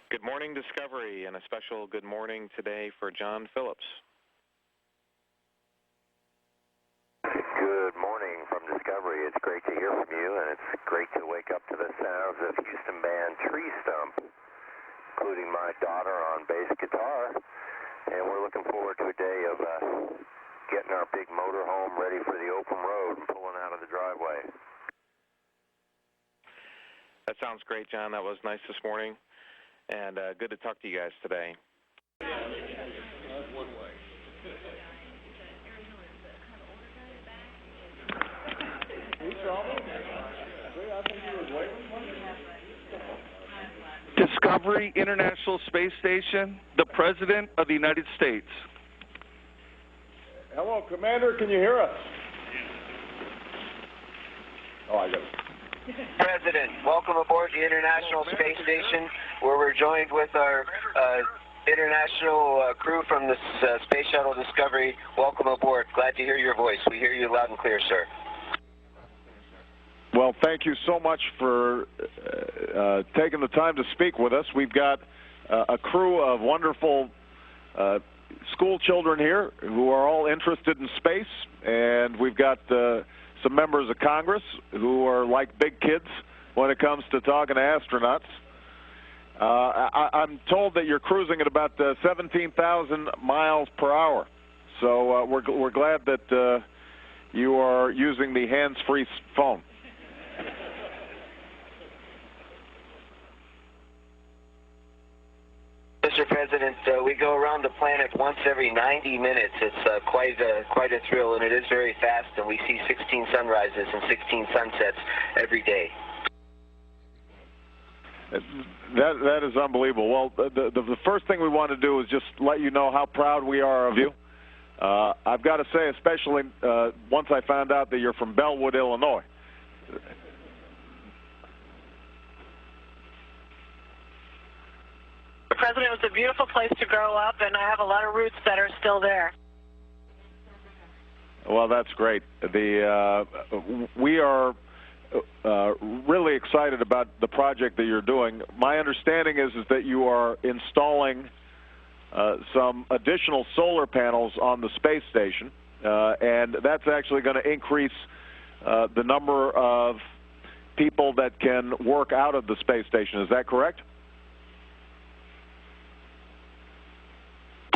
Good morning, Discovery, and a special good morning today for John Phillips. Good morning from Discovery. It's great to hear from you, and it's great to wake up to the sounds of Houston Band Tree Stump, including my daughter on bass guitar. And we're looking forward to a day of getting our big motorhome ready for the open road and pulling out of the driveway. That sounds great, John. That was nice this morning, and good to talk to you guys today. Discovery International Space Station, the President of the United States. Hello, Commander. Can you hear us? Oh, I got it. President, welcome aboard the International Space Station, where we're joined with our international crew from the Space Shuttle Discovery. Welcome aboard. Glad to hear your voice. We hear you loud and clear, sir. Well, thank you so much for taking the time to speak with us. We've got a crew of wonderful school children here who are all interested in space, and we've got some members of Congress who are like big kids when it comes to talking to astronauts. I'm told that you're cruising at about 17,000 miles per hour, so we're glad that you are using the hands-free phone. Mr. President, we go around the planet once every 90 minutes. It's quite a thrill, and it is very fast, and we see 16 sunrises and 16 sunsets every day. That is unbelievable. Well, the first thing we want to do is just let you know how proud we are of you. I've got to say, especially once I found out that you're from Bellwood, Illinois. President, it was a beautiful place to grow up, and I have a lot of roots that are still there. Well, that's great. We are really excited about the project that you're doing. My understanding is that you are installing some additional solar panels on the space station, and that's actually going to increase the number of people that can work out of the space station. Is that correct?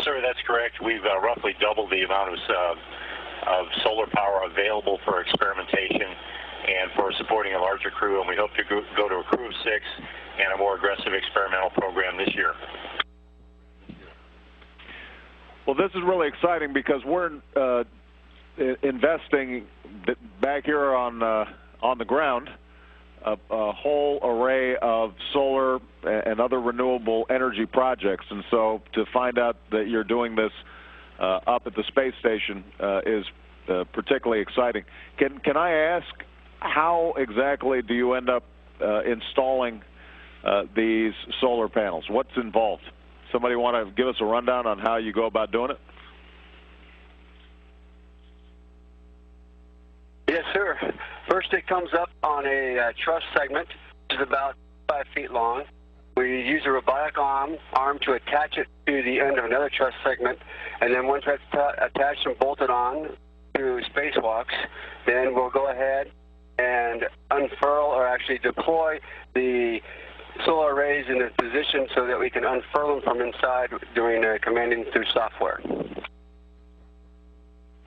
Sir, that's correct. We've roughly doubled the amount of solar power available for experimentation and for supporting a larger crew, and we hope to go to a crew of 6 and a more aggressive experimental program this year. Well, this is really exciting because we're investing back here on the ground a whole array of solar and other renewable energy projects, and so to find out that you're doing this up at the space station is particularly exciting. Can I ask, how exactly do you end up installing these solar panels? What's involved? Somebody want to give us a rundown on how you go about doing it? Yes, sir. First, it comes up on a truss segment, which is about 5 feet long. We use a robotic arm to attach it to the end of another truss segment, and then once that's attached and bolted on to spacewalks, then we'll go ahead and unfurl, or actually deploy, the solar arrays in a position so that we can unfurl them from inside doing commanding through software.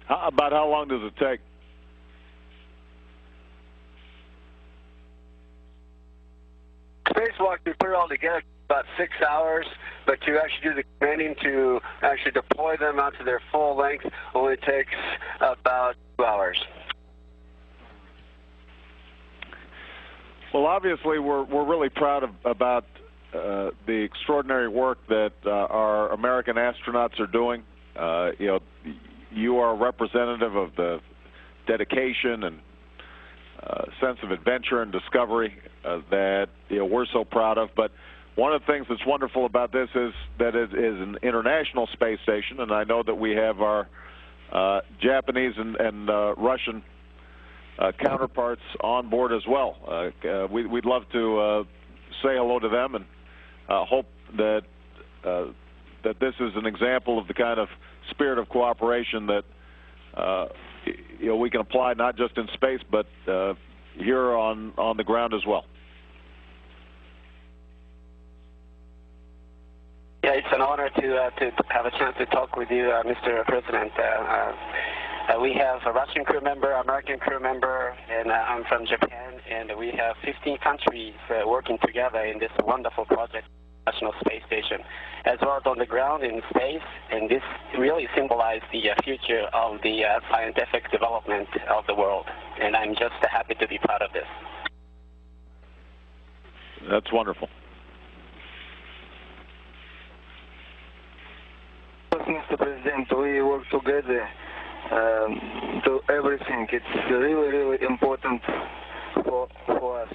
About how long does it take? Spacewalk, we put it all together about 6 hours, but to actually do the commanding to actually deploy them out to their full length only takes about 2 hours. Well, obviously, we're really proud about the extraordinary work that our American astronauts are doing. You are a representative of the dedication and sense of adventure and discovery that we're so proud of. But one of the things that's wonderful about this is that it is an international space station, and I know that we have our Japanese and Russian counterparts on board as well. We'd love to say hello to them and hope that that this is an example of the kind of spirit of cooperation that we can apply not just in space but here on the ground as well. Yeah, it's an honor to have a chance to talk with you, Mr. President. We have a Russian crew member, American crew member, and I'm from Japan, and we have 15 countries working together in this wonderful project, National Space Station, as well as on the ground in space, and this really symbolizes the future of the scientific development of the world, and I'm just happy to be part of this. That's wonderful. Mr. President, we work together to everything. It's really, really important for us.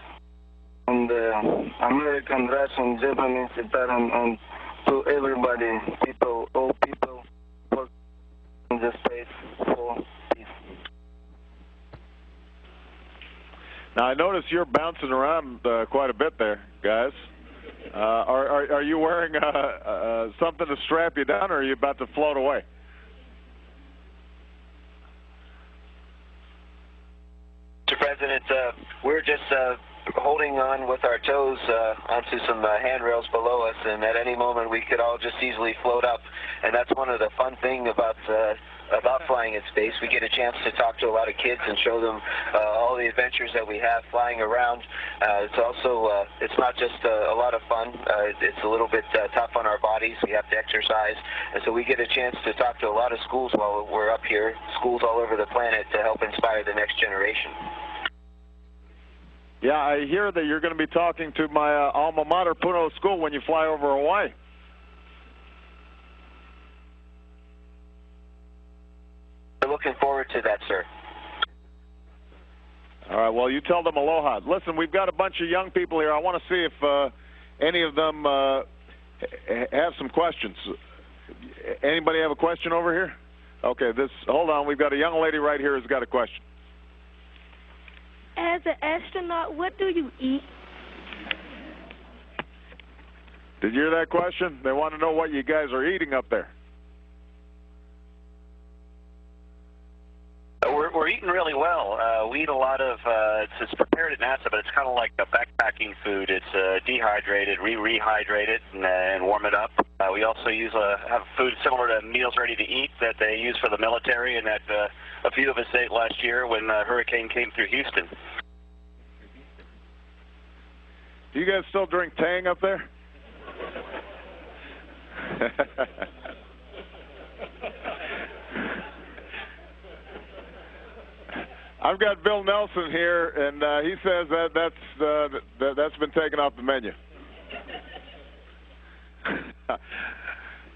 And American, Russian, Japanese, Italian, and to everybody, all people work in the space for peace. Now, I notice you're bouncing around quite a bit there, guys. Are you wearing something to strap you down, or are you about to float away? Mr. President, we're just holding on with our toes onto some handrails below us, and at any moment we could all just easily float up. And that's one of the fun things about flying in space. We get a chance to talk to a lot of kids and show them all the adventures that we have flying around. It's also, it's not just a lot of fun. It's a little bit tough on our bodies. We have to exercise. And so we get a chance to talk to a lot of schools while we're up here, schools all over the planet, to help inspire the next generation. Yeah, I hear that you're going to be talking to my alma mater, Puno School, when you fly over Hawaii. We're looking forward to that, sir. All right, well, you tell them aloha. Listen, we've got a bunch of young people here. I want to see if any of them have some questions. Anybody have a question over here? Okay, hold on. We've got a young lady right here who's got a question. As an astronaut, what do you eat? Did you hear that question? They want to know what you guys are eating up there. We're eating really well. We eat a lot of, it's prepared at NASA, but it's kind of like a backpacking food. It's dehydrated, rehydrate it, and warm it up. We also have food similar to meals ready to eat that they use for the military, and that a few of us ate last year when a hurricane came through Houston. Do you guys still drink Tang up there? I've got Bill Nelson here, and he says that's been taken off the menu.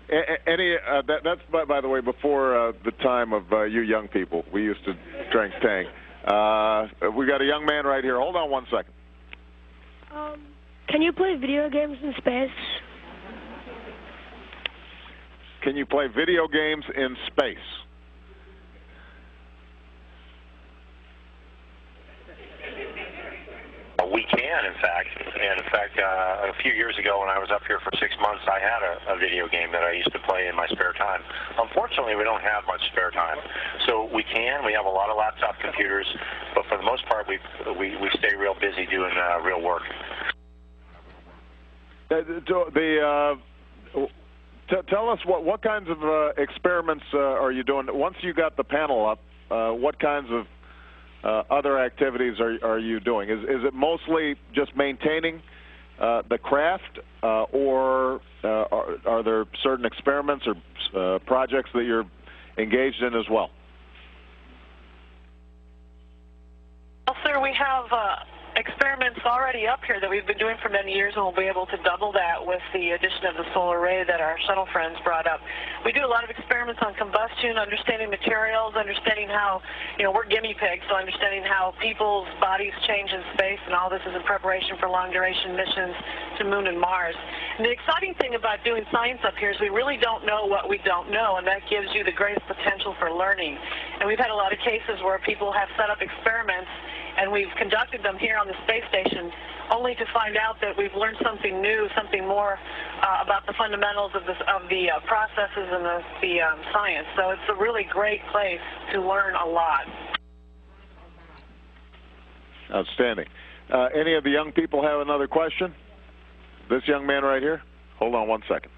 That's by the way before the time of you young people. We used to drink Tang. We got a young man right here. Hold on one second. Can you play video games in space? Can you play video games in space? We can, in fact. And in fact, a few years ago when I was up here for 6 months, I had a video game that I used to play in my spare time. Unfortunately, we don't have much spare time. So we can. We have a lot of laptop computers, but for the most part, we stay real busy doing real work. Tell us what kinds of experiments are you doing? Once you got the panel up, what kinds of other activities are you doing? Is it mostly just maintaining the craft, or are there certain experiments or projects that you're engaged in as well? Well, sir, we have experiments already up here that we've been doing for many years, and we'll be able to double that with the addition of the solar array that our shuttle friends brought up. We do a lot of experiments on combustion, understanding materials, understanding how, we're guinea pigs, so understanding how people's bodies change in space, and all this is in preparation for long-duration missions to Moon and Mars. And the exciting thing about doing science up here is we really don't know what we don't know, and that gives you the greatest potential for learning. And we've had a lot of cases where people have set up experiments, and we've conducted them here on the space station only to find out that we've learned something new, something more about the fundamentals of the processes and the science. So it's a really great place to learn a lot. Outstanding. Any of the young people have another question? This young man right here? Hold on 1 second.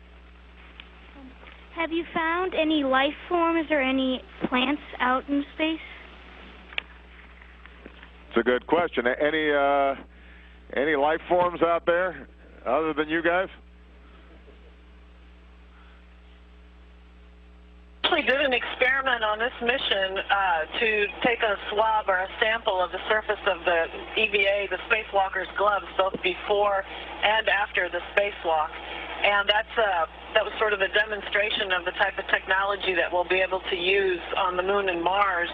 Have you found any life forms or any plants out in space? It's a good question. Any life forms out there other than you guys? We did an experiment on this mission to take a swab or a sample of the surface of the EVA, the spacewalker's gloves, both before and after the spacewalk. And that was sort of a demonstration of the type of technology that we'll be able to use on the Moon and Mars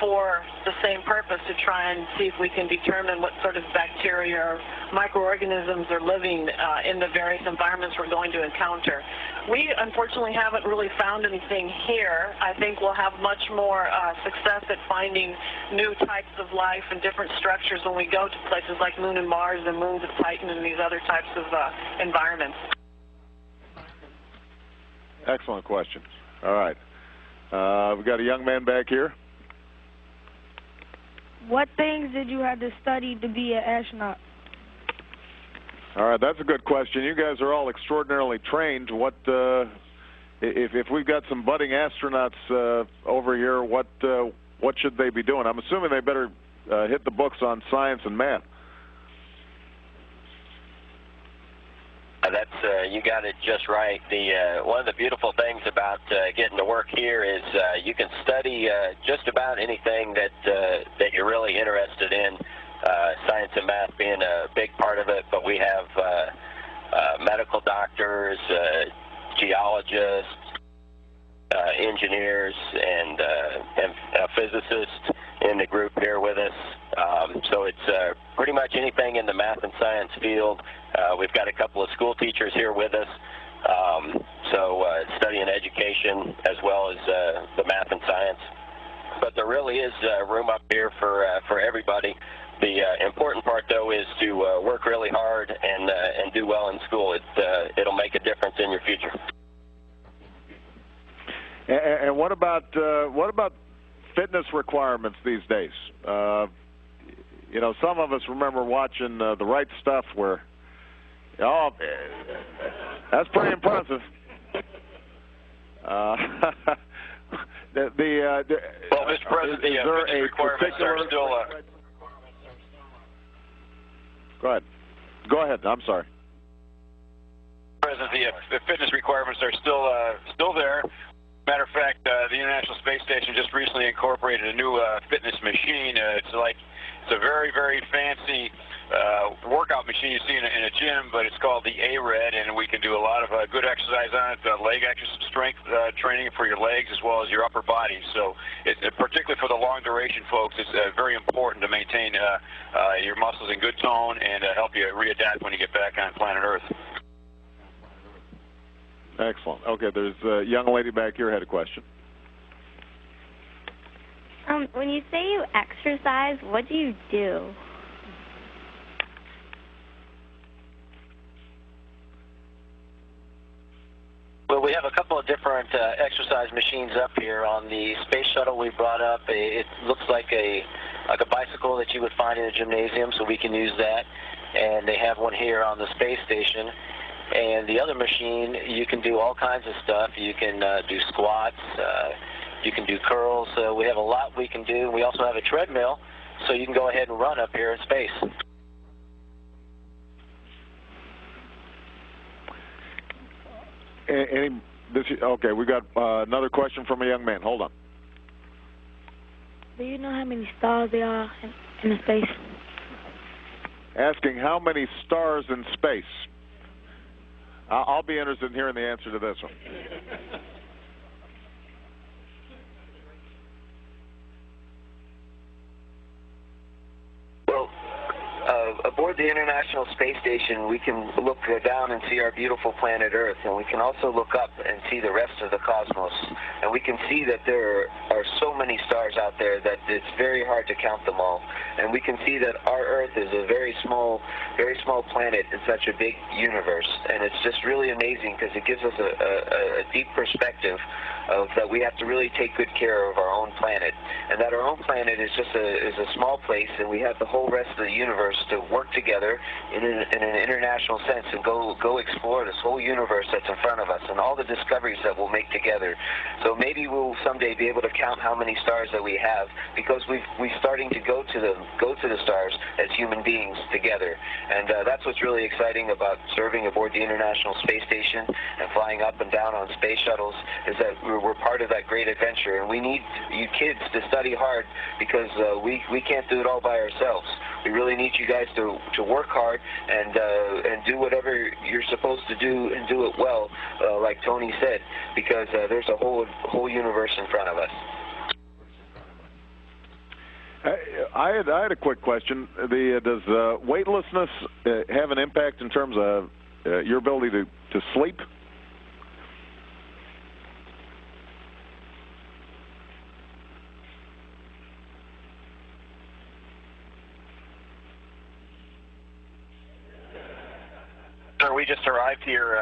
for the same purpose, to try and see if we can determine what sort of bacteria or microorganisms are living in the various environments we're going to encounter. We unfortunately haven't really found anything here. I think we'll have much more success at finding new types of life and different structures when we go to places like Moon and Mars and moons of Titan and these other types of environments. Excellent question. All right. We've got a young man back here. What things did you have to study to be an astronaut? All right, that's a good question. You guys are all extraordinarily trained. What if we've got some budding astronauts over here? What should they be doing? I'm assuming they better hit the books on science and math. You got it just right. One of the beautiful things about getting to work here is you can study just about anything that you're really interested in. Science and math being a big part of it, but we have medical doctors, geologists, engineers, and physicists in the group here with us. So it's pretty much anything in the math and science field. We've got a couple of school teachers here with us, so studying education as well as the math and science. But there really is room up here for everybody. The important part, though, is to work really hard and do well in school. It'll make a difference in your future. And what about fitness requirements these days? You know, some of us remember watching The Right Stuff, where, oh, that's pretty impressive. Well, Mr. President, the fitness requirements are still... Go ahead. I'm sorry. President, the fitness requirements are still there. Matter of fact, the International Space Station just recently incorporated a new fitness machine. It's a very, very fancy workout machine you see in a gym, but it's called the A-Red, and we can do a lot of good exercise on it, leg exercise, strength training for your legs as well as your upper body. So, particularly for the long duration folks, it's very important to maintain your muscles in good tone and help you readapt when you get back on planet Earth. Excellent. Okay, there's a young lady back here had a question. When you say you exercise, what do you do? Well, we have a couple of different exercise machines up here. On the space shuttle we brought up, it looks like a bicycle that you would find in a gymnasium, so we can use that. And they have one here on the space station. And the other machine, you can do all kinds of stuff. You can do squats, you can do curls. We have a lot we can do. We also have a treadmill, so you can go ahead and run up here in space. Okay, we got another question from a young man. Hold on. Do you know how many stars there are in space? Asking how many stars in space. I'll be interested in hearing the answer to this one. Well, aboard the International Space Station, we can look down and see our beautiful planet Earth, and we can also look up and see the rest of the cosmos. And we can see that there are so many stars out there that it's very hard to count them all. And we can see that our Earth is a very small planet in such a big universe. And it's just really amazing because it gives us a deep perspective of that we have to really take good care of our own planet, and that our own planet is just a small place, and we have the whole rest of the universe to work together in an international sense and go explore this whole universe that's in front of us and all the discoveries that we'll make together. So maybe we'll someday be able to count how many stars that we have, because we're starting to go to the stars as human beings together. And that's what's really exciting about serving aboard the International Space Station and flying up and down on space shuttles, is that we're part of that great adventure. And we need you kids to study hard, because we can't do it all by ourselves. We really need you guys to work hard and do whatever you're supposed to do, and do it well, like Tony said, because there's a whole universe in front of us. I had a quick question. Does weightlessness have an impact in terms of your ability to sleep? Sir, we just arrived here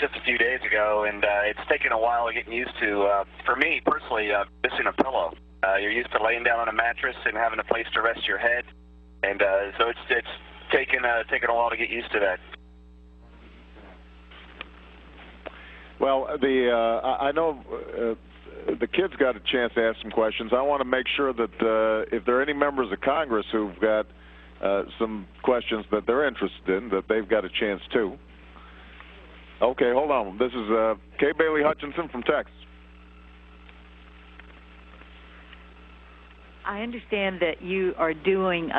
just a few days ago, and it's taken a while getting used to, for me personally, missing a pillow. You're used to laying down on a mattress and having a place to rest your head, and so it's taken a while to get used to that. Well, I know the kids got a chance to ask some questions. I want to make sure that if there are any members of Congress who've got some questions that they're interested in, that they've got a chance too. Okay, hold on. This is Kay Bailey Hutchinson from Texas. I understand that you are doing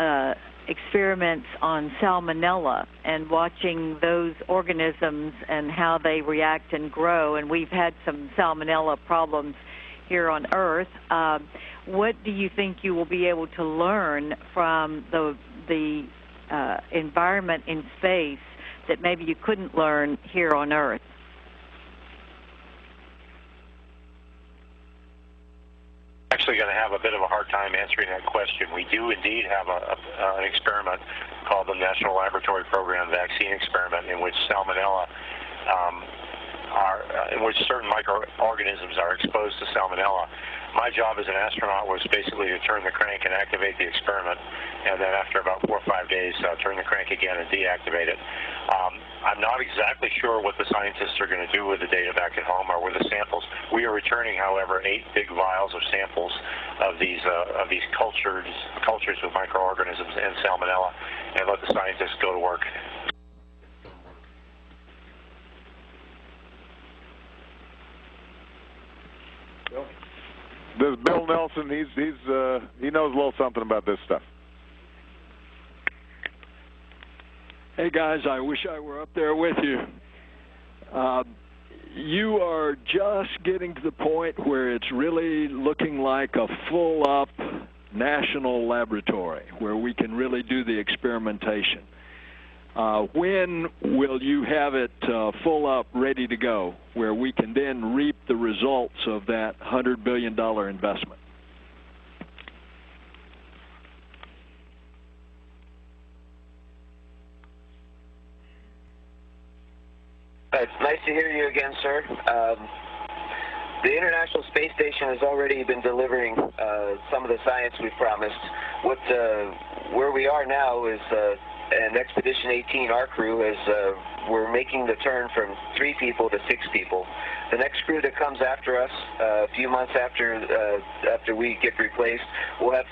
experiments on salmonella and watching those organisms and how they react and grow, and we've had some salmonella problems here on Earth. What do you think you will be able to learn from the environment in space that maybe you couldn't learn here on Earth? Actually going to have a bit of a hard time answering that question. We do indeed have an experiment called the National Laboratory Program Vaccine Experiment, in which salmonella in which certain microorganisms are exposed to salmonella. My job as an astronaut was basically to turn the crank and activate the experiment, and then after about 4 or 5 days, turn the crank again and deactivate it. I'm not exactly sure what the scientists are going to do with the data back at home or with the samples. We are returning, however, 8 big vials of samples of these cultures with microorganisms and salmonella, and let the scientists go to work. This is Bill Nelson. He knows a little something about this stuff. Hey guys, I wish I were up there with you. You are just getting to the point where it's really looking like a full-up national laboratory where we can really do the experimentation. When will you have it full up, ready to go, where we can then reap the results of that $100 billion investment? It's nice to hear you again, sir. The International Space Station has already been delivering some of the science we promised. Where we are now is and Expedition 18, our crew, we're making the turn from 3 people to 6 people. The next crew that comes after us, a few months after we get replaced, we'll have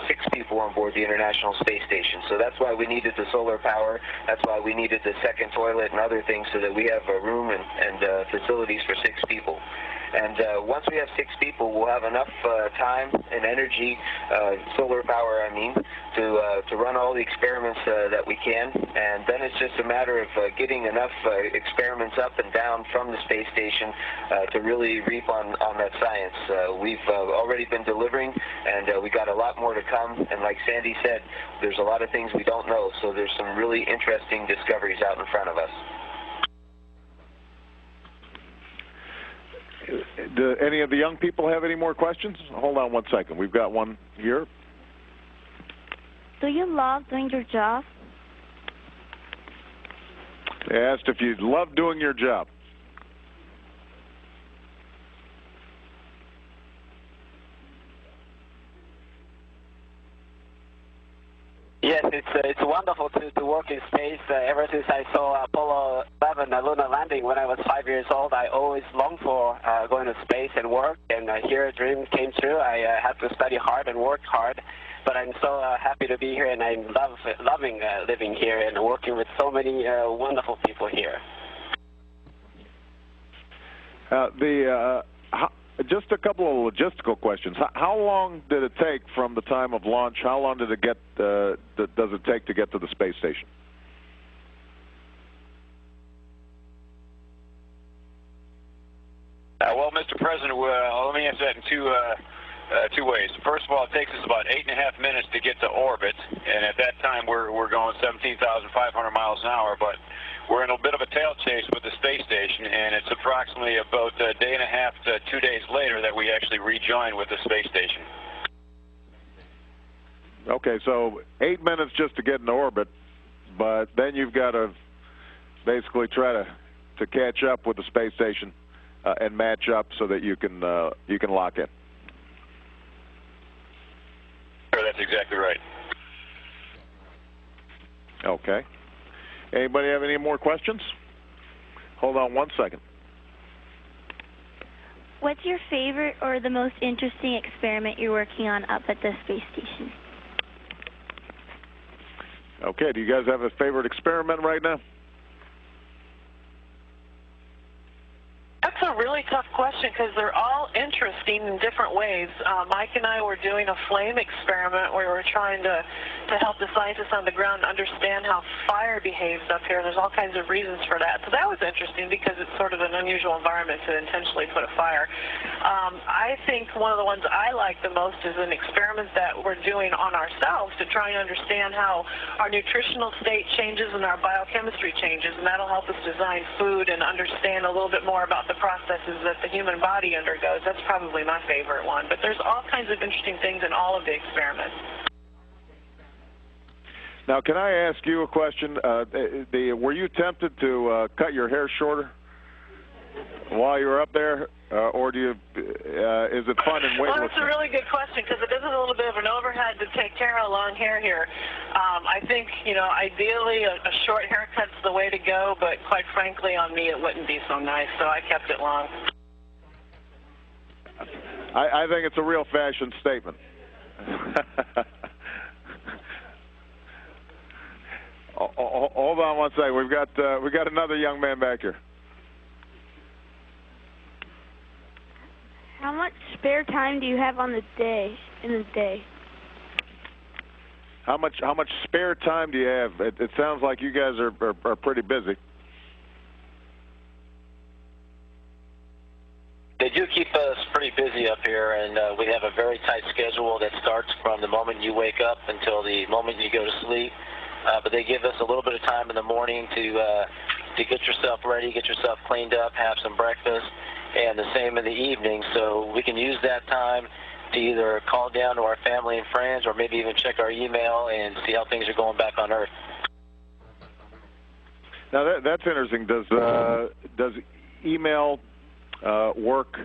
6 people on board the International Space Station. So that's why we needed the solar power. That's why we needed the second toilet and other things, so that we have a room and facilities for 6 people. And once we have 6 people, we'll have enough time and energy, solar power, I mean, to run all the experiments that we can. And then it's just a matter of getting enough experiments up and down from the space station to really reap on that science. We've already been delivering, and we got a lot more to come. And like Sandy said, there's a lot of things we don't know, so there's some really interesting discoveries out in front of us. Do any of the young people have any more questions? Hold on one second. We've got one here. Do you love doing your job? They asked if you love doing your job. Yes, it's wonderful to work in space. Ever since I saw Apollo 11 lunar landing when I was 5 years old, I always longed for going to space and work. And here a dream came true. I had to study hard and work hard. But I'm so happy to be here, and I'm loving living here and working with so many wonderful people here. Just a couple of logistical questions. How long did it take from the time of launch? How long did it does it take to get to the space station? Well, Mr. President, let me answer that in two ways. First of all, it takes us about 8.5 minutes to get to orbit, and at that time we're going 17,500 miles an hour, but we're in a bit of a tail chase with the space station, and it's approximately about a day and a half to 2 days later that we actually rejoin with the space station. Okay, so 8 minutes just to get into orbit, but then you've got to basically try to catch up with the space station and match up so that you can lock in. Sure, that's exactly right. Okay. Anybody have any more questions? Hold on one second. What's your favorite or the most interesting experiment you're working on up at the space station? Okay, do you guys have a favorite experiment right now? That's a really tough question because they're all interesting in different ways. Mike and I were doing a flame experiment where we were trying to help the scientists on the ground understand how fire behaves up here. There's all kinds of reasons for that. So that was interesting because it's sort of an unusual environment to intentionally put a fire. I think one of the ones I like the most is an experiment that we're doing on ourselves to try and understand how our nutritional state changes and our biochemistry changes, and that'll help us design food and understand a little bit more about the processes that the human body undergoes. That's probably my favorite one. But there's all kinds of interesting things in all of the experiments. Now, can I ask you a question? Were you tempted to cut your hair shorter while you were up there, or do you? Is it fun and weightlifting? Well, that's a really good question because it is a little bit of an overhead to take care of long hair here. I think, ideally a short haircut's the way to go, but quite frankly, on me, it wouldn't be so nice, so I kept it long. I think it's a real fashion statement. Hold on one second. We got another young man back here. How much spare time do you have in the day? How much spare time do you have? It sounds like you guys are pretty busy. They do keep us pretty busy up here, and we have a very tight schedule that starts from the moment you wake up until the moment you go to sleep. But they give us a little bit of time in the morning to get yourself ready, get yourself cleaned up, have some breakfast, and the same in the evening. So we can use that time to either call down to our family and friends or maybe even check our email and see how things are going back on Earth. Now, that's interesting. Does email work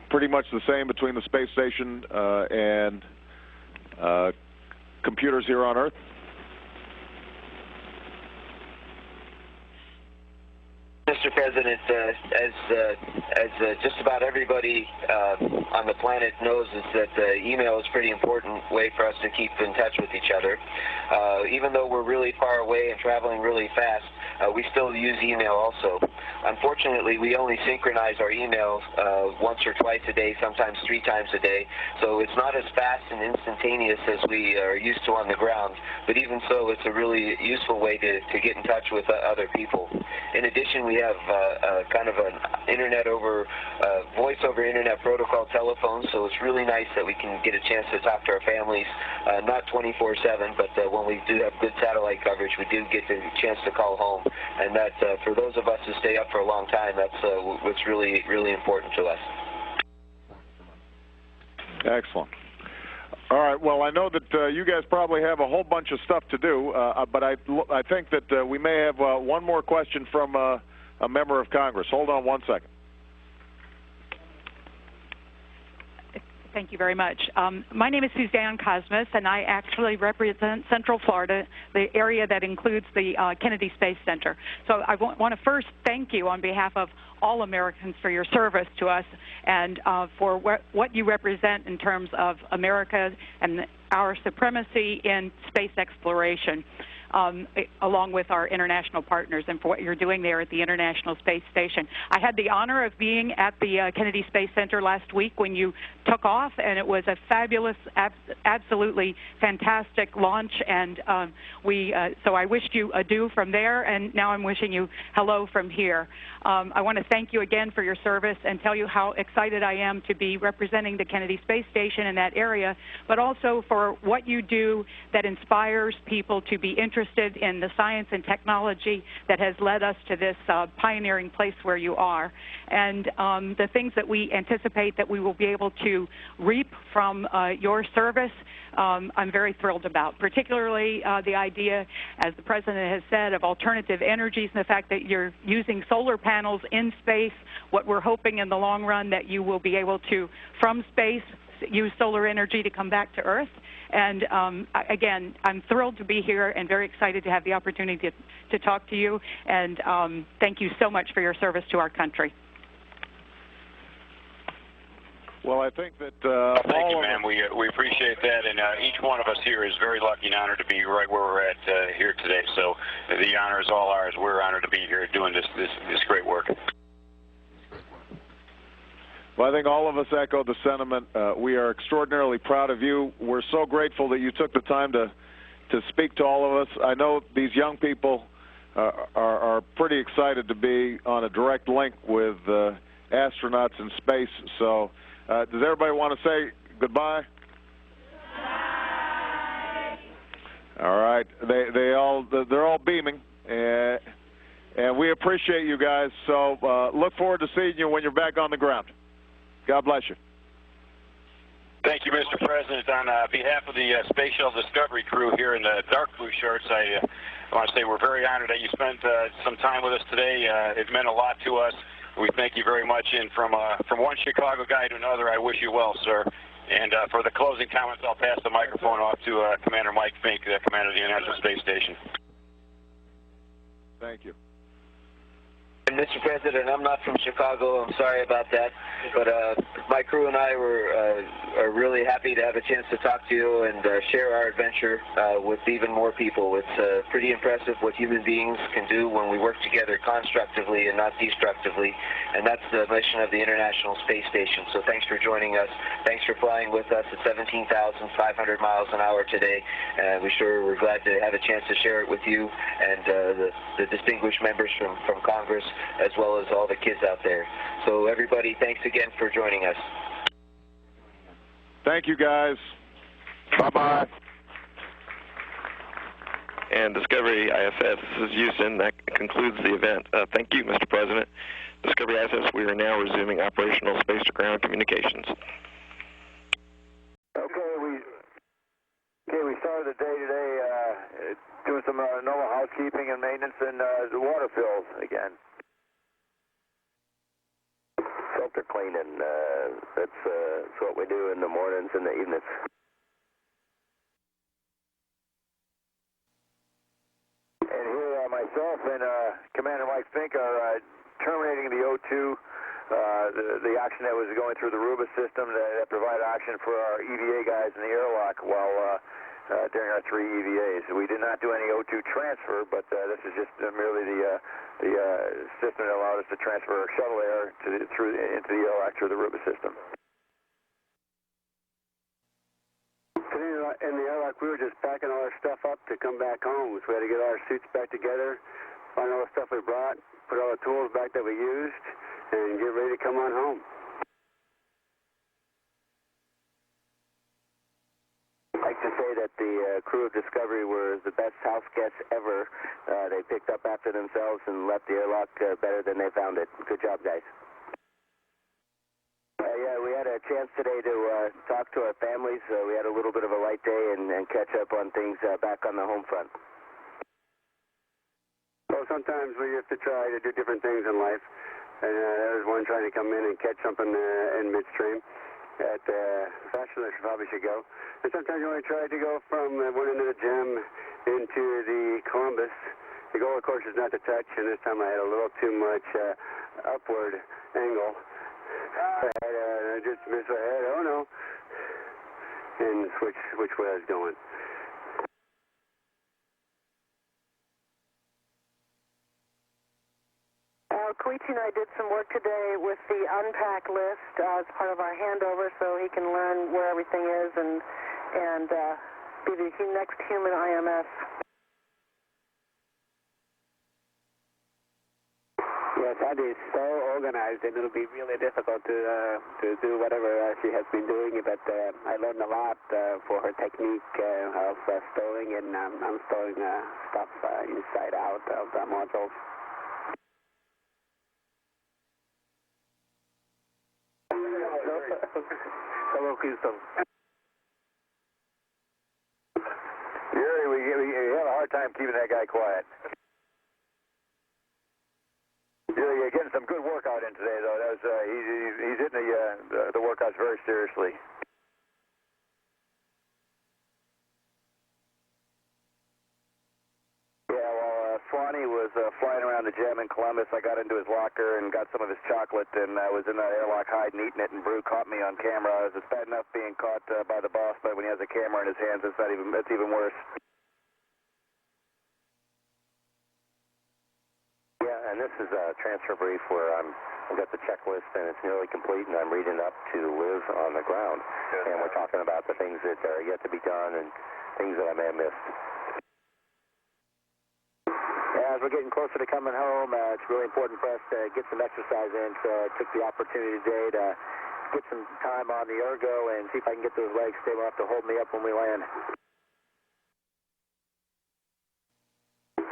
pretty much the same between the space station and computers here on Earth? Mr. President, as just about everybody on the planet knows, is that email is a pretty important way for us to keep in touch with each other. Even though we're really far away and traveling really fast, we still use email also. Unfortunately, we only synchronize our emails once or twice a day, sometimes 3 times a day, so it's not as fast and instantaneous as we are used to on the ground, but even so, it's a really useful way to get in touch with other people. In addition, we have kind of an voice over internet protocol telephone, so it's really nice that we can get a chance to talk to our families, not 24/7, but when we do have good satellite coverage, we do get the chance to call home, and that for those of us who stay up for a long time, that's what's really, really important to us. Excellent. All right. Well, I know that you guys probably have a whole bunch of stuff to do, but I think that we may have one more question from a member of Congress. Hold on one second. Thank you very much. My name is Suzanne Cosmas, and I actually represent Central Florida, the area that includes the Kennedy Space Center. So I want to first thank you on behalf of all Americans for your service to us and for what you represent in terms of America and our supremacy in space exploration, along with our international partners, and for what you're doing there at the International Space Station. I had the honor of being at the Kennedy Space Center last week when you took off, and it was a fabulous, absolutely fantastic launch, and so I wished you adieu from there, and now I'm wishing you hello from here. I want to thank you again for your service and tell you how excited I am to be representing the Kennedy Space Station in that area, but also for what you do that inspires people to be interested in the science and technology that has led us to this pioneering place where you are, and the things that we anticipate that we will be able to reap from your service. I'm very thrilled about, particularly the idea, as the President has said, of alternative energies and the fact that you're using solar panels in space. What we're hoping in the long run that you will be able to, from space, use solar energy to come back to Earth. And again, I'm thrilled to be here and very excited to have the opportunity to talk to you. And thank you so much for your service to our country. Well, I think that thank you, ma'am. We appreciate that, and each one of us here is very lucky and honored to be right where we're at here today. So the honor is all ours. We're honored to be here doing this great work. Well, I think all of us echo the sentiment. We are extraordinarily proud of you. We're so grateful that you took the time to speak to all of us. I know these young people are pretty excited to be on a direct link with astronauts in space. So does everybody want to say goodbye? Goodbye. All right. They're all beaming, and we appreciate you guys. So look forward to seeing you when you're back on the ground. God bless you. Thank you, Mr. President. On behalf of the Space Shuttle Discovery crew here in the dark blue shirts, I want to say we're very honored that you spent some time with us today. It meant a lot to us. We thank you very much. And from one Chicago guy to another, I wish you well, sir. And for the closing comments, I'll pass the microphone off to Commander Mike Fink, the commander of the International Space Station. Thank you. And Mr. President, I'm not from Chicago. I'm sorry about that. But my crew and I are really happy to have a chance to talk to you and share our adventure with even more people. It's pretty impressive what human beings can do when we work together constructively and not destructively. And that's the mission of the International Space Station. So thanks for joining us. Thanks for flying with us at 17,500 miles an hour today. We're glad to have a chance to share it with you and the distinguished members from Congress, as well as all the kids out there. So everybody, thanks again for joining us. Thank you, guys. Bye-bye. And Discovery ISS, this is Houston. That concludes the event. Thank you, Mr. President. Discovery ISS, we are now resuming operational space-to-ground communications. Okay, we started the day today doing some normal housekeeping and maintenance and the water fills again. Filter cleaning, that's what we do in the mornings and the evenings. And here myself and Commander Mike Fink are terminating the O2, the oxygen that was going through the Ruba system that provided oxygen for our EVA guys in the airlock while during our 3 EVAs. We did not do any O2 transfer, but this is just merely the system that allowed us to transfer shuttle air into the airlock through the Ruba system. Today in the airlock, we were just packing all our stuff up to come back home. So we had to get all our suits back together, find all the stuff we brought, put all the tools back that we used, and get ready to come on home. I'd like to say that the crew of Discovery were the best house guests ever. They picked up after themselves and left the airlock better than they found it. Good job, guys. Yeah, we had a chance today to talk to our families. We had a little bit of a light day and catch up on things back on the home front. Well, sometimes we have to try to do different things in life. And there's one trying to come in and catch something in midstream. At faster than probably should go. And sometimes you want to try to go from one end of the gym into the Columbus. The goal, of course, is not to touch, and this time I had a little too much upward angle. I just missed my head, oh no, and switch way I was going. Koichi and I did some work today with the unpack list as part of our handover, so he can learn where everything is and be the next human IMS. Yes, Andy is so organized, and it'll be really difficult to do whatever she has been doing. But I learned a lot for her technique of stowing and unstowing stuff inside out of the modules. Hello, Houston. Jerry, we had a hard time keeping that guy quiet. Jerry, you're getting some good workout in today, though. That was, he's hitting the workouts very seriously. Yeah, while Swanee was flying around the gym in Columbus, I got into his locker and got some of his chocolate, and I was in that airlock hiding, eating it, and Brew caught me on camera. It's bad enough being caught by the boss, but when he has a camera in his hands, it's even worse. Yeah, and this is a transfer brief where I've got the checklist and it's nearly complete, and I'm reading up to Liz on the ground. And we're talking about the things that are yet to be done and things that I may have missed. As we're getting closer to coming home, it's really important for us to get some exercise in. So I took the opportunity today to get some time on the ergo and see if I can get those legs stable enough to hold me up when we land.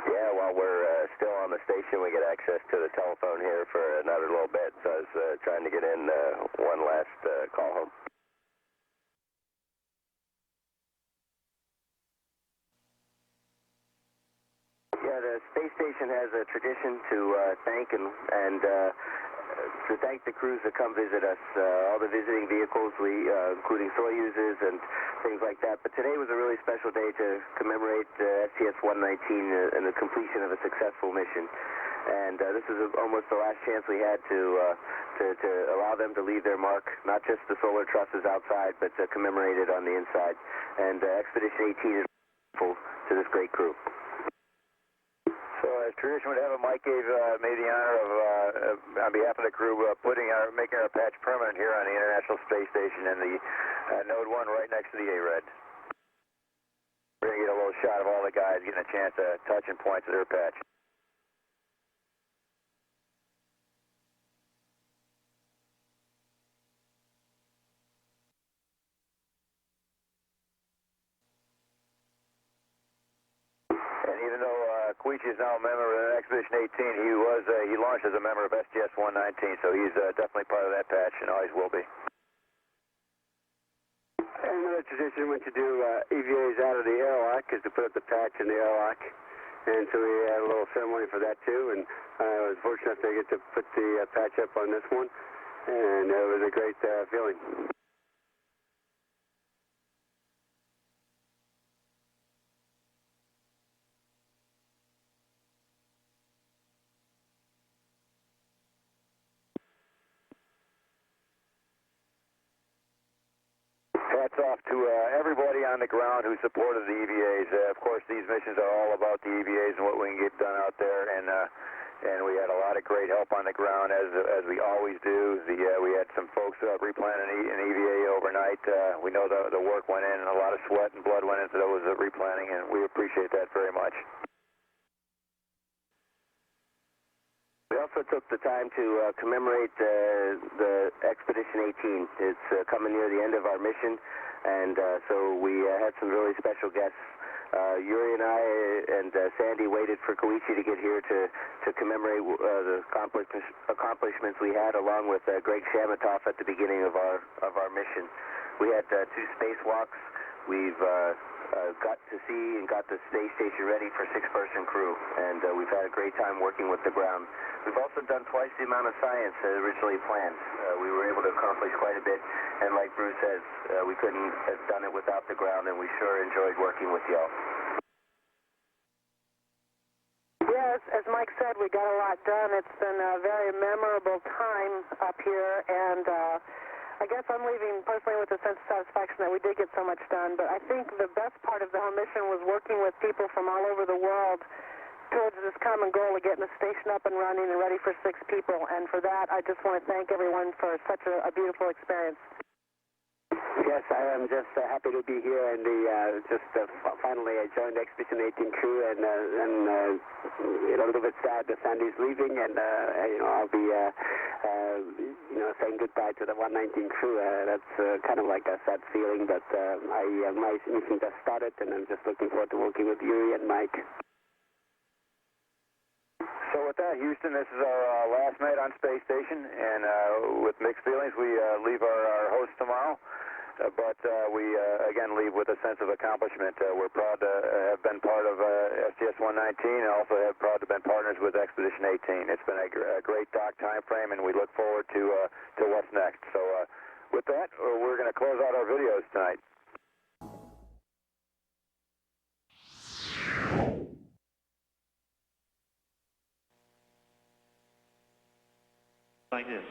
Yeah, while we're still on the station, we get access to the telephone here for another little bit. So I was trying to get in one last call home. Yeah, the space station has a tradition to thank and to thank the crews that come visit us, all the visiting vehicles, including Soyuzes and things like that. But today was a really special day to commemorate STS-119 and the completion of a successful mission. And this is almost the last chance we had to allow them to leave their mark, not just the solar trusses outside, but to commemorate it on the inside. And Expedition 18 is grateful to this great crew. So as tradition would have it, Mike made the honor of, on behalf of the crew, making our patch permanent here on the International Space Station in the Node 1 right next to the A-Red. We're going to get a little shot of all the guys getting a chance to touch and point to their patch. And even though Koichi is now a member of Expedition 18, he launched as a member of STS-119, so he's definitely part of that patch and always will be. And another tradition when you do EVAs out of the airlock is to put up the patch in the airlock. And so we had a little ceremony for that too, and I was fortunate to get to put the patch up on this one, and it was a great feeling. Patch hats off to everybody on the ground who supported the EVAs. Of course, these missions are all about the EVAs and what we can get done out there, and we had a lot of great help on the ground, as we always do. We had some folks replanning an EVA overnight. We know the work went in, and a lot of sweat and blood went into those replanning, and we appreciate that very much. We also took the time to commemorate the Expedition 18. It's coming near the end of our mission, and so we had some really special guests. Yuri and I and Sandy waited for Koichi to get here to commemorate the accomplishments we had, along with Greg Shamatov at the beginning of our mission. We had 2 spacewalks. We've got to see and got the space station ready for 6-person crew, and we've had a great time working with the ground. We've also done twice the amount of science originally planned. We were able to accomplish quite a bit, and like Bruce says, we couldn't have done it without the ground, and we sure enjoyed working with y'all. Yes, as Mike said, we got a lot done. It's been a very memorable time up here, and I guess I'm leaving personally with a sense of satisfaction that we did get so much done, but I think the best part of the whole mission was working with people from all over the world towards this common goal of getting the station up and running and ready for 6 people, and for that I just want to thank everyone for such a beautiful experience. Yes, I am just happy to be here, and finally I joined the Expedition 18 crew, and a little bit sad that Sandy's leaving, and I'll be saying goodbye to the 119 crew. That's kind of like a sad feeling, but my mission just started, and I'm just looking forward to working with Yuri and Mike. So with that, Houston, this is our last night on Space Station, and with mixed feelings, we leave our host tomorrow. But we, again, leave with a sense of accomplishment. We're proud to have been part of STS-119, and also have proud to have been partners with Expedition 18. It's been a great dock time frame, and we look forward to what's next. So with that, we're going to close out our videos tonight. Like this.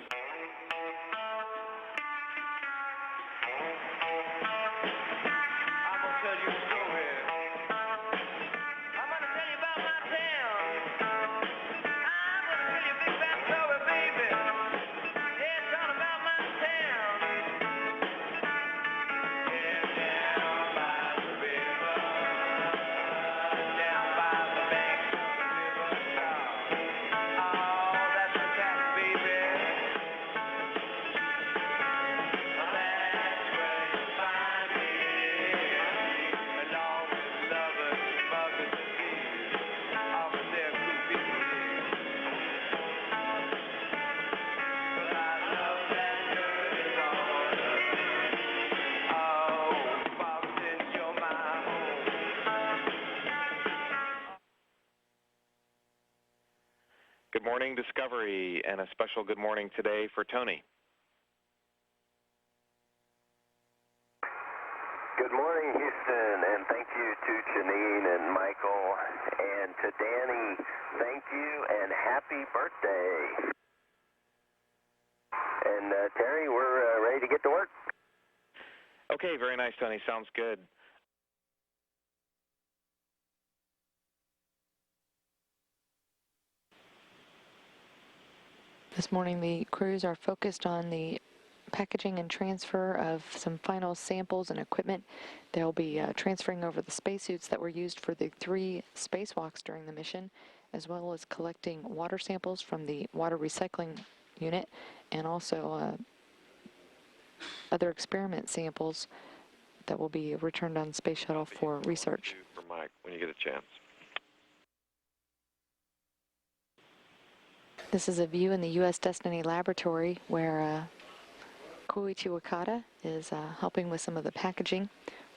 Good morning, Discovery, and a special good morning today for Tony. Good morning, Houston, and thank you to Janine and Michael, and to Danny, thank you, and happy birthday. And Terry, we're ready to get to work. Okay, very nice, Tony. Sounds good. This morning, the crews are focused on the packaging and transfer of some final samples and equipment. They'll be transferring over the spacesuits that were used for the 3 spacewalks during the mission, as well as collecting water samples from the water recycling unit, and also other experiment samples that will be returned on Space Shuttle for research. For Mike, when you get a chance. This is a view in the U.S. Destiny Laboratory where Koichi Wakata is helping with some of the packaging.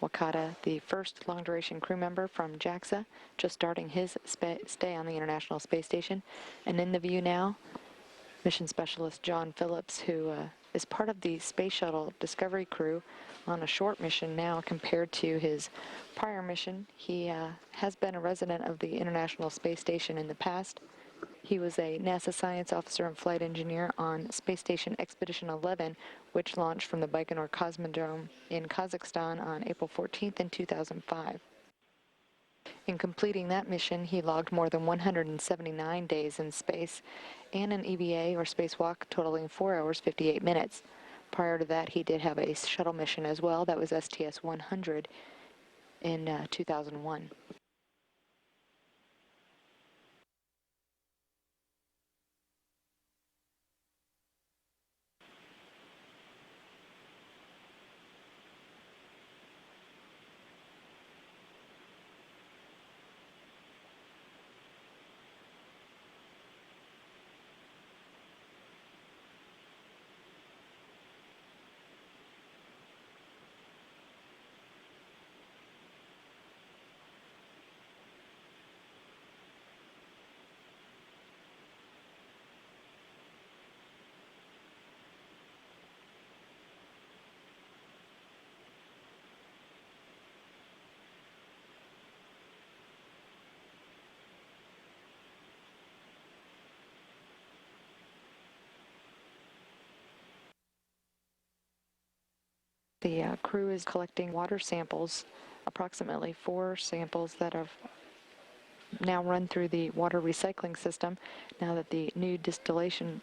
Wakata, the first long-duration crew member from JAXA, just starting his stay on the International Space Station. And in the view now, mission specialist John Phillips, who is part of the Space Shuttle Discovery crew on a short mission now compared to his prior mission. He has been a resident of the International Space Station in the past, He was a NASA science officer and flight engineer on Space Station Expedition 11, which launched from the Baikonur Cosmodrome in Kazakhstan on April 14th in 2005. In completing that mission, he logged more than 179 days in space and an EVA or spacewalk totaling 4 hours 58 minutes. Prior to that, he did have a shuttle mission as well. That was STS-119 in 2001. The crew is collecting water samples, approximately 4 samples that have now run through the water recycling system now that the new distillation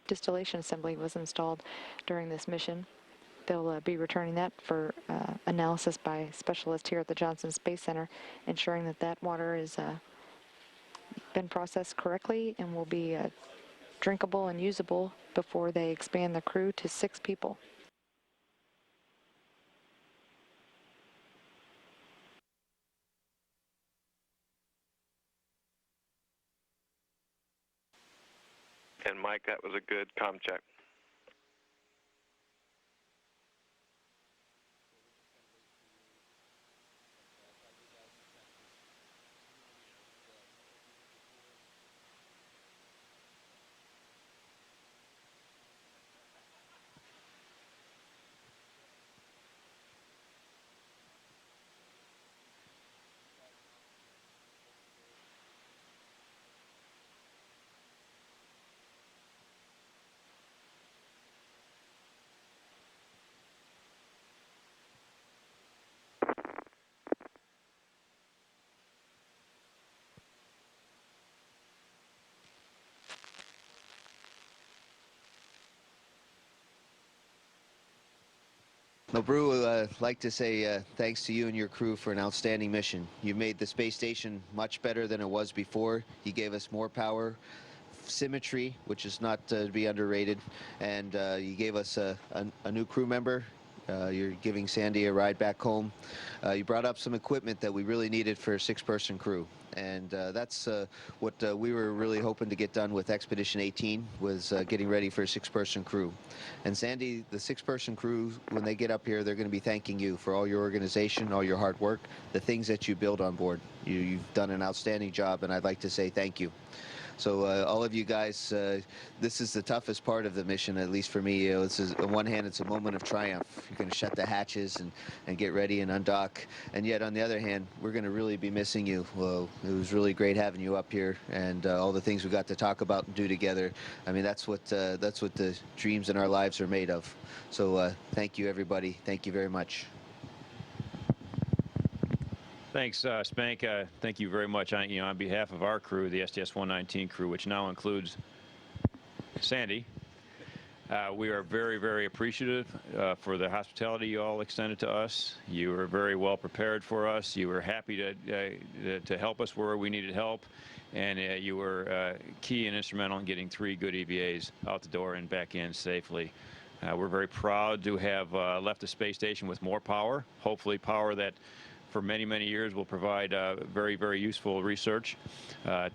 assembly was installed during this mission. They'll be returning that for analysis by specialists here at the Johnson Space Center, ensuring that that water is been processed correctly and will be drinkable and usable before they expand the crew to 6 people. And Mike, that was a good comm check. Well, Brew, I'd like to say thanks to you and your crew for an outstanding mission. You made the space station much better than it was before. You gave us more power, symmetry, which is not to be underrated, and you gave us a new crew member. You're giving Sandy a ride back home. You brought up some equipment that we really needed for a 6-person crew. And that's what we were really hoping to get done with Expedition 18, was getting ready for a 6-person crew. And Sandy, the 6-person crew, when they get up here, they're going to be thanking you for all your organization, all your hard work, the things that you build on board. You've done an outstanding job, and I'd like to say thank you. So all of you guys, this is the toughest part of the mission, at least for me. This is, on one hand, it's a moment of triumph. You're going to shut the hatches and get ready and undock. And yet, on the other hand, we're going to really be missing you. Well, it was really great having you up here, and all the things we got to talk about and do together. I mean, that's what the dreams in our lives are made of. So thank you, everybody. Thank you very much. Thanks, Spank. Thank you very much. On behalf of our crew, the STS-119 crew, which now includes Sandy, we are very, very appreciative for the hospitality you all extended to us. You were very well prepared for us. You were happy to help us where we needed help, and you were key and instrumental in getting 3 good EVAs out the door and back in safely. We're very proud to have left the space station with more power, hopefully power that for many, many years will provide very, very useful research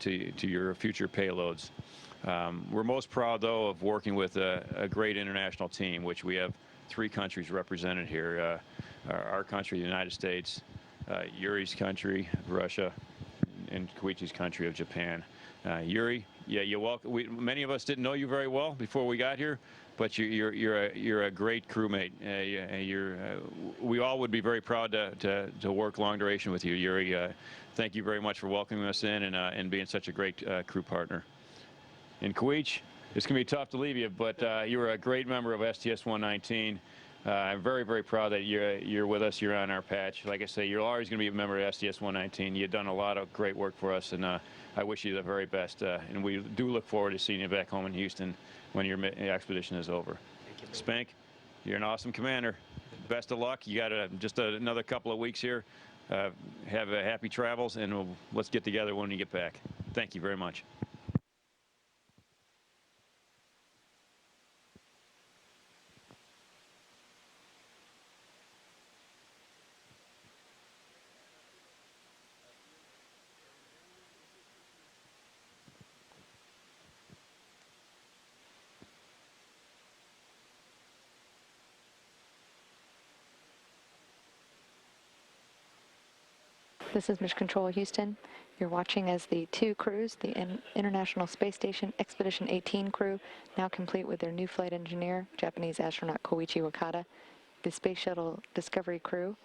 to your future payloads. We're most proud, though, of working with a great international team, which we have 3 countries represented here. Our country, the United States, Yuri's country, Russia, and Koichi's country of Japan. Yuri, yeah, you're welcome. Many of us didn't know you very well before we got here, but you're a great crewmate. We all would be very proud to work long duration with you. Thank you very much for welcoming us in and being such a great crew partner. And Koich, it's going to be tough to leave you, but you're a great member of STS-119. I'm very, very proud that you're with us. You're on our patch. Like I say, you're always going to be a member of STS-119. You've done a lot of great work for us, and I wish you the very best. And we do look forward to seeing you back home in Houston when your expedition is over. Spank, you're an awesome commander. Best of luck. You got just another couple of weeks here. Have happy travels, and let's get together when you get back. Thank you very much. This is Mission Control Houston. You're watching as the two crews, the International Space Station Expedition 18 crew, now complete with their new flight engineer, Japanese astronaut Koichi Wakata, the Space Shuttle Discovery crew,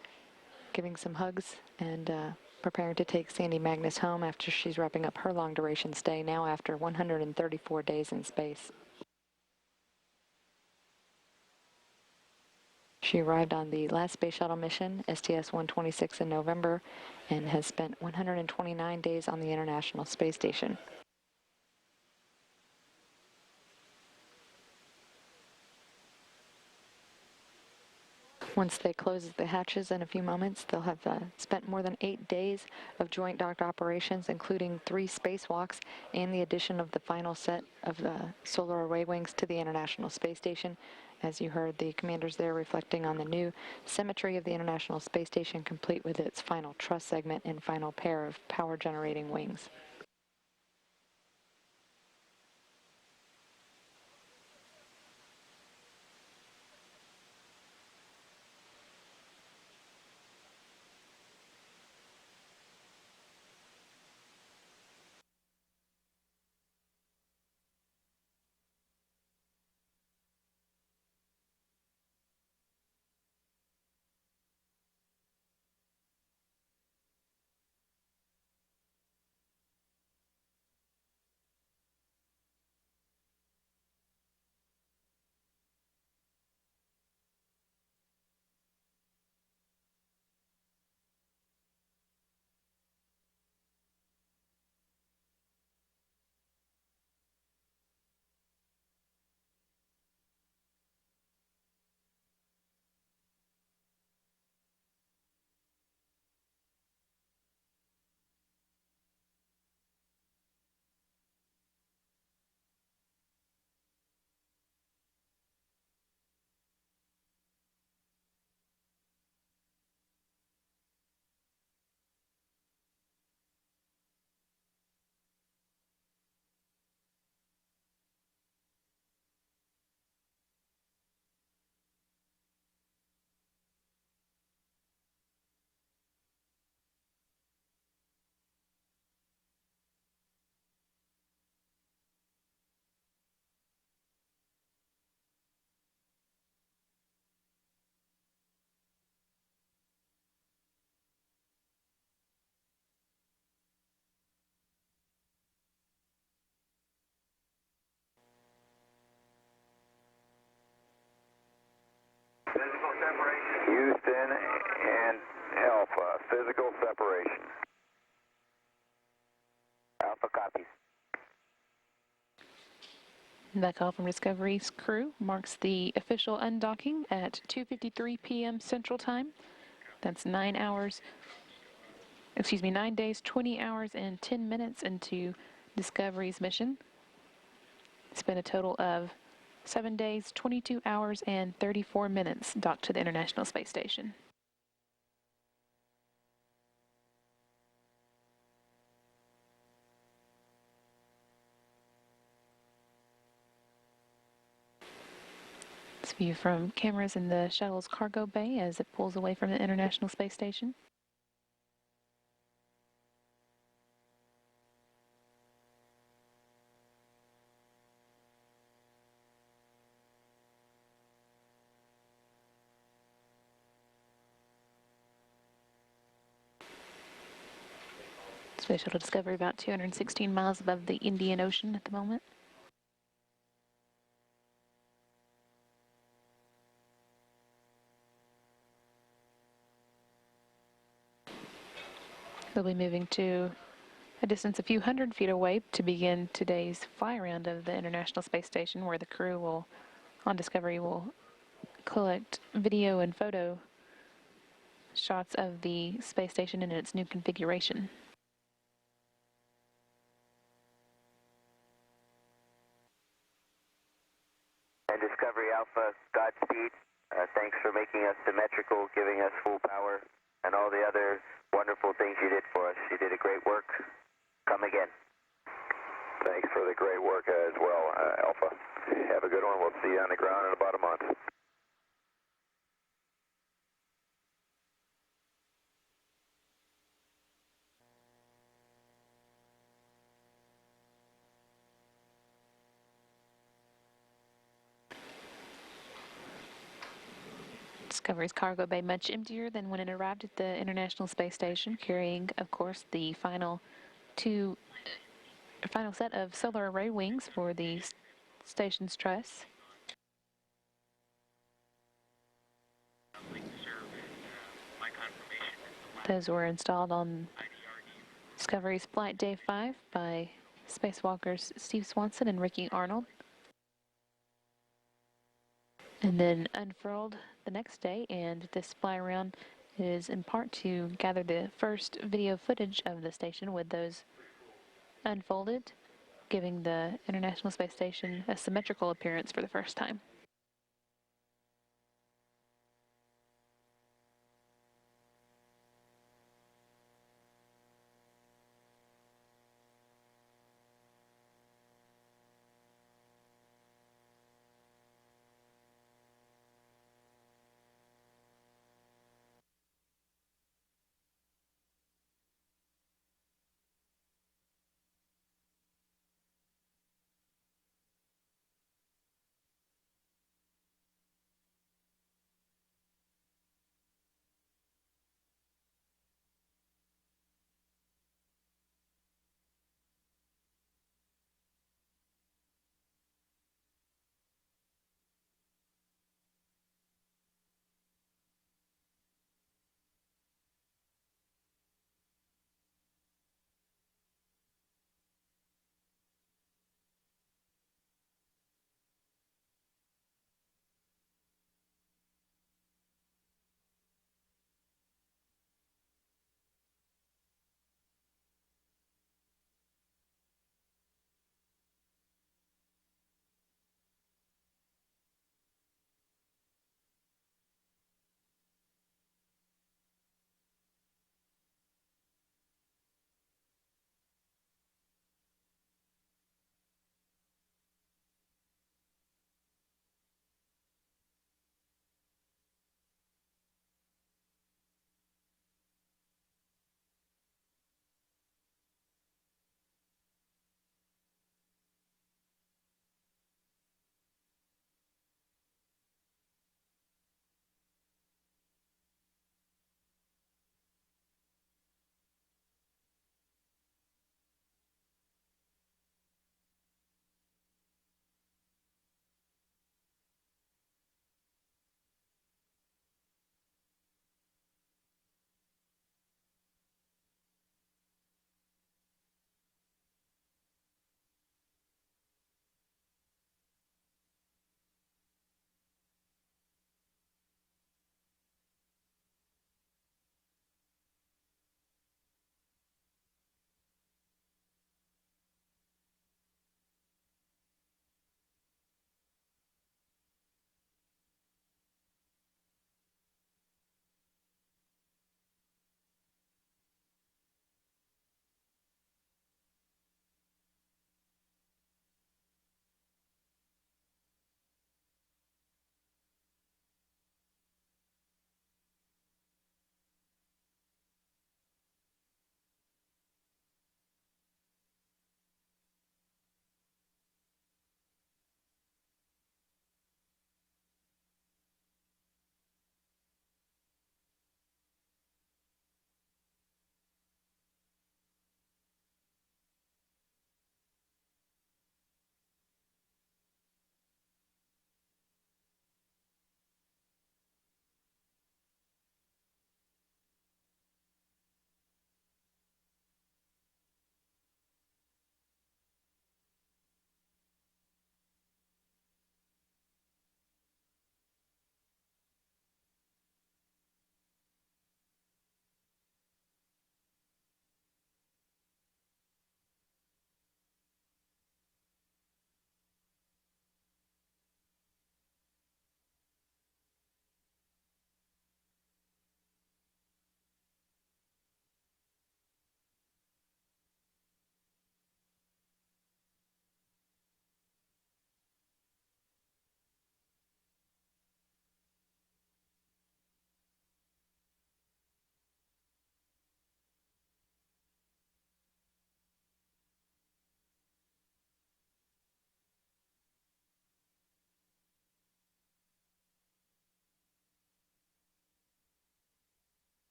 giving some hugs and preparing to take Sandy Magnus home after she's wrapping up her long-duration stay, now after 134 days in space. She arrived on the last Space Shuttle mission, STS-126, in November, and has spent 129 days on the International Space Station. Once they close the hatches in a few moments, they'll have spent more than 8 days of joint docked operations, including 3 spacewalks and the addition of the final set of the solar array wings to the International Space Station. As you heard, the commanders there reflecting on the new symmetry of the International Space Station, complete with its final truss segment and final pair of power-generating wings. Physical separation. Houston and Alpha, physical separation. Alpha copies. That call from Discovery's crew marks the official undocking at 2:53 p.m. Central Time. That's 9 days, 20 hours, and 10 minutes into Discovery's mission. It's been a total of 7 days, 22 hours, and 34 minutes docked to the International Space Station. This view from cameras in the shuttle's cargo bay as it pulls away from the International Space Station. Space Shuttle Discovery about 216 miles above the Indian Ocean at the moment. They'll be moving to a distance a few hundred feet away to begin today's fly around of the International Space Station, where the crew will, on Discovery, will collect video and photo shots of the space station in its new configuration. And Discovery Alpha, Godspeed. Thanks for making us symmetrical, giving us full power, and all the other wonderful things you did for us. You did a great work. Come again. Thanks for the great work as well, Alpha. Have a good one. We'll see you on the ground in about a month. Discovery's cargo bay much emptier than when it arrived at the International Space Station, carrying, of course, the final set of solar array wings for the station's truss. Those were installed on Discovery's Flight Day 5 by spacewalkers Steve Swanson and Ricky Arnold, and then unfurled the next day, and this fly around is in part to gather the first video footage of the station with those unfolded, giving the International Space Station a symmetrical appearance for the first time.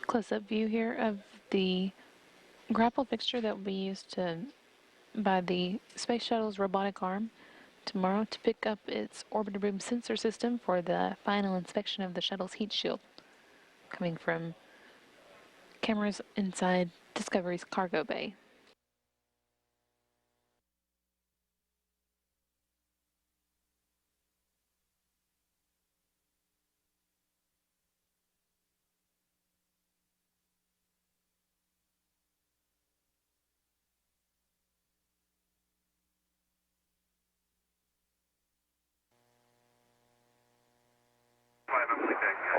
close-up view here of the grapple fixture that will be used by the Space Shuttle's robotic arm tomorrow to pick up its orbiter boom sensor system for the final inspection of the shuttle's heat shield, coming from cameras inside Discovery's cargo bay.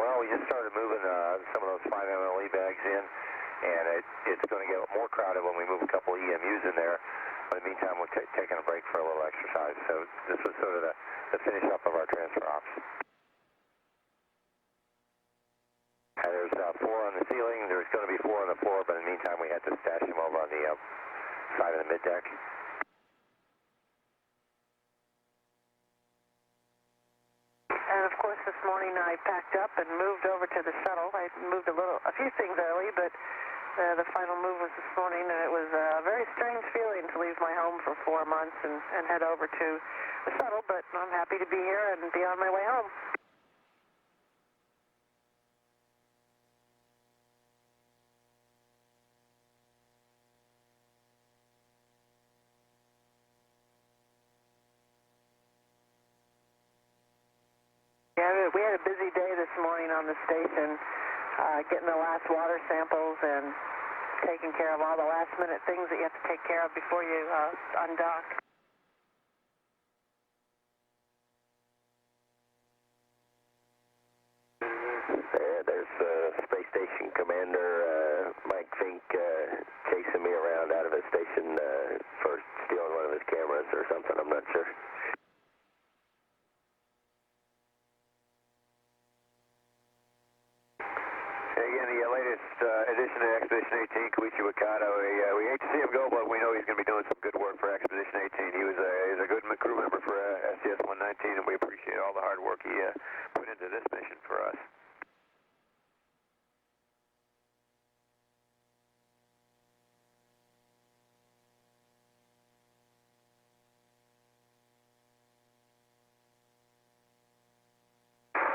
Well, we just started moving some of those 5 MLE bags in, and it's going to get more crowded when we move a couple EMUs in there. But in the meantime, we're taking a break for a little exercise. So this was sort of the finish up of our transfer ops. There's 4 on the ceiling. There's going to be 4 on the floor, but in the meantime, we had to stash them over on the side of the mid-deck. And of course, this morning I packed up and moved over to the shuttle. I moved a few things early, but the final move was this morning, and it was a very strange feeling to leave my home for 4 months and head over to the shuttle, but I'm happy to be here and be on my way home. Yeah, we had a busy day this morning on the station, getting the last water samples and taking care of all the last-minute things that you have to take care of before you undock. There's Space Station Commander Mike Fink chasing me around out of his station for stealing one of his cameras or something, I'm not sure. Again, the latest addition to Expedition 18, Koichi Wakata. We hate to see him go, but we know he's going to be doing some good work for Expedition 18. He was a good crew member for STS-119, and we appreciate all the hard work he put into this mission for us.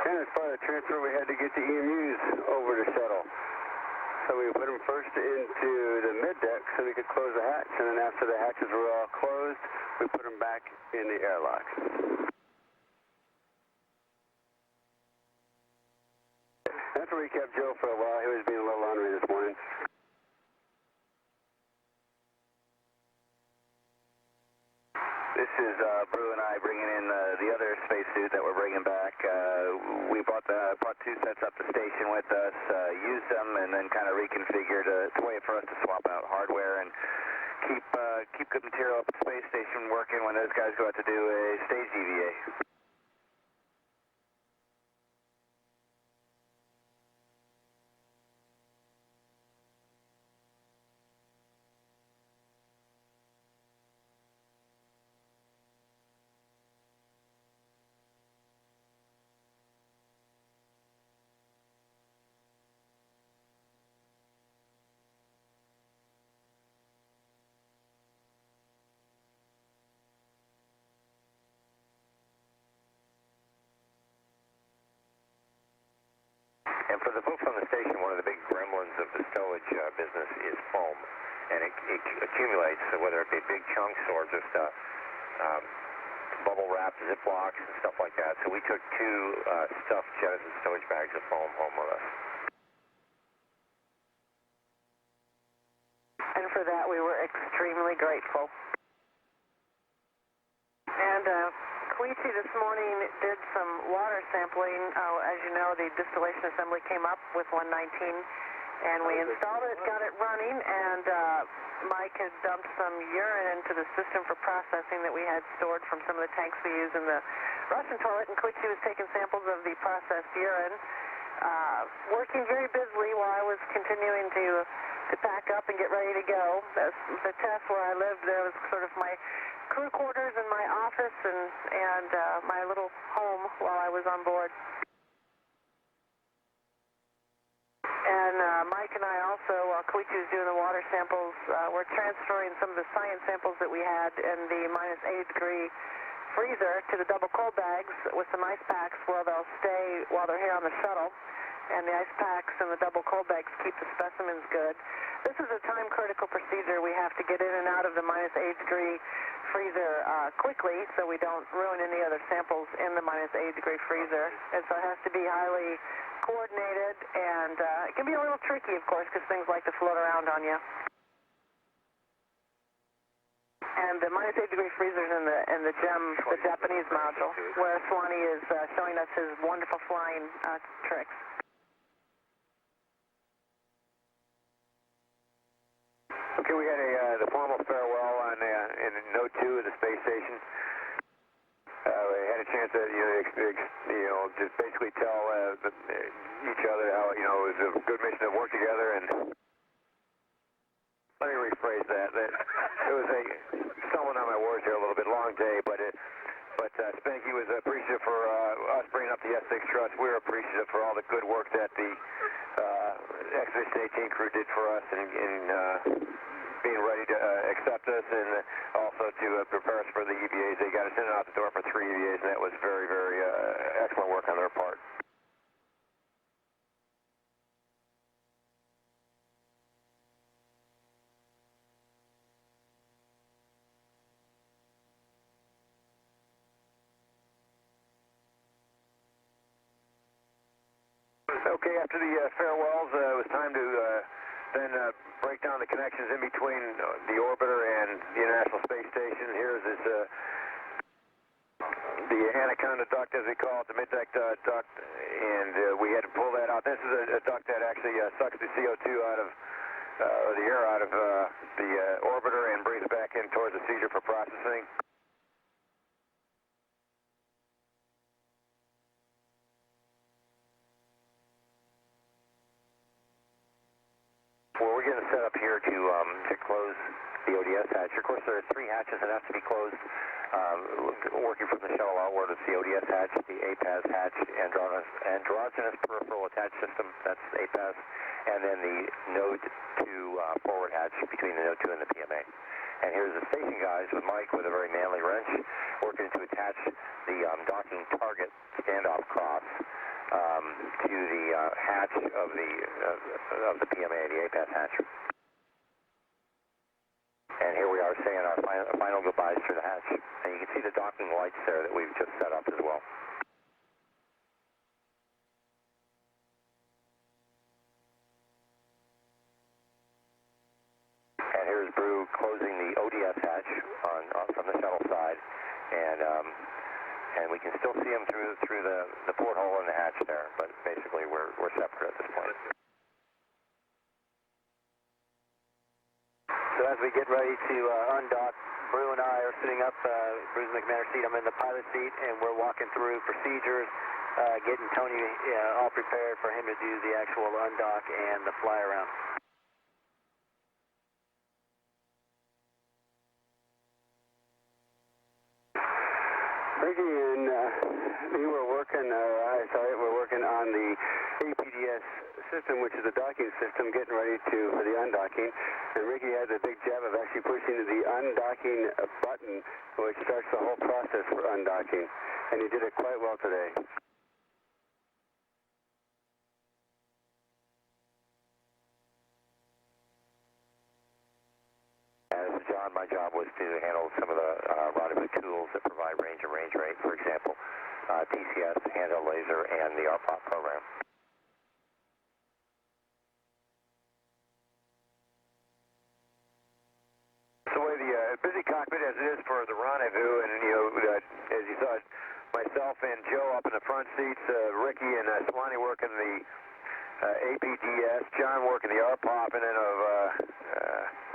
And as part of the transfer, we had to get the EMUs over to Shuttle. So we put them first into the mid-deck so we could close the hatch, and then after the hatches were all closed, we put them back in the airlock. That's where we kept Joe for a while. He was being a little ornery this morning. This is Brew and I bringing in the other spacesuit that we're bringing back. We brought 2 sets up the station with us, used them, and then kind of reconfigured a way for us to swap out hardware and keep good material up at the space station working when those guys go out to do a stage EVA. And for the folks on the station, one of the big gremlins of the stowage business is foam. And it accumulates, so whether it be big chunks or just bubble wrapped Ziplocs and stuff like that. So we took 2 stuffed Jettison stowage bags of foam home with us. And for that, we were extremely grateful. And Koichi this morning did some water sampling. As you know, the distillation assembly came up with 119, and we installed it, got it running, and Mike had dumped some urine into the system for processing that we had stored from some of the tanks we use in the Russian toilet, and Koichi was taking samples of the processed urine, working very busily while I was continuing to pack up and get ready to go. The test where I lived, there was sort of my crew quarters and my office and my little home while I was on board. And then Mike and I also, while Koichi was doing the water samples, we're transferring some of the science samples that we had in the minus 80-degree freezer to the double cold bags with some ice packs where they'll stay while they're here on the shuttle. And the ice packs and the double cold bags keep the specimens good. This is a time-critical procedure. We have to get in and out of the minus 80-degree freezer quickly so we don't ruin any other samples in the minus 80-degree freezer. And so it has to be highly coordinated, and it can be a little tricky, of course, because things like to float around on you. And the minus 80-degree freezer's in the GEM, the Japanese module, where Swanee is showing us his wonderful flying tricks. Okay, we had the formal farewell on in Note 2 of the space station. We had a chance to just basically tell each other how it was a good mission to work together. And let me rephrase that. It was stumbling on my words here a little bit, long day, but Spanky was appreciative for us bringing up the S6 truss. We were appreciative for all the good work that the Expedition 18 crew did for us in being ready to accept us, and also to prepare us for the EVAs. They got us in and out the door for 3 EVAs, and that was very, very excellent work on their part. Okay, after the farewells, it was time to then break down the connections in between the orbiter and the International Space Station. Here's the Anaconda duct, as we call it, the mid-deck duct, and we had to pull that out. This is a duct that actually sucks the CO2 out of, or the air out of the orbiter and brings it back in towards the seizure for processing. Well, we're getting set up here to close the ODS hatch. Of course, there are 3 hatches that have to be closed. Working from the shuttle outward, it's the ODS hatch, the APAS hatch, androgynous peripheral attach system, that's APAS, and then the Node 2 forward hatch between the Node 2 and the PMA. And here's the station guys with Mike with a very manly wrench working to attach the docking target standoff cross to the hatch of the PMA, the APAS hatch. And here we are saying our final goodbyes through the hatch. And you can see the docking lights there that we've just set up as well. And here's Brew closing the ODS hatch from the shuttle side. And we can still see them through the porthole in the hatch there, but basically we're separate at this point. So as we get ready to undock, Brew and I are sitting up. Brew's in the commander seat, I'm in the pilot seat, and we're walking through procedures, getting Tony all prepared for him to do the actual undock and the fly around. Ricky and we were working, we're working on the APDS system, which is the docking system, getting ready for the undocking. And Ricky has a big job of actually pushing the undocking button, which starts the whole process for undocking. And he did it quite well today. As John, my job was to handle some of the rendezvous tools that provide range and range rate, for example, TCS, handheld laser, and the RPOP program. So the busy cockpit as it is for the rendezvous, and as you saw, myself and Joe up in the front seats, Ricky and Swanee working the APDS, John working the RPOP, and then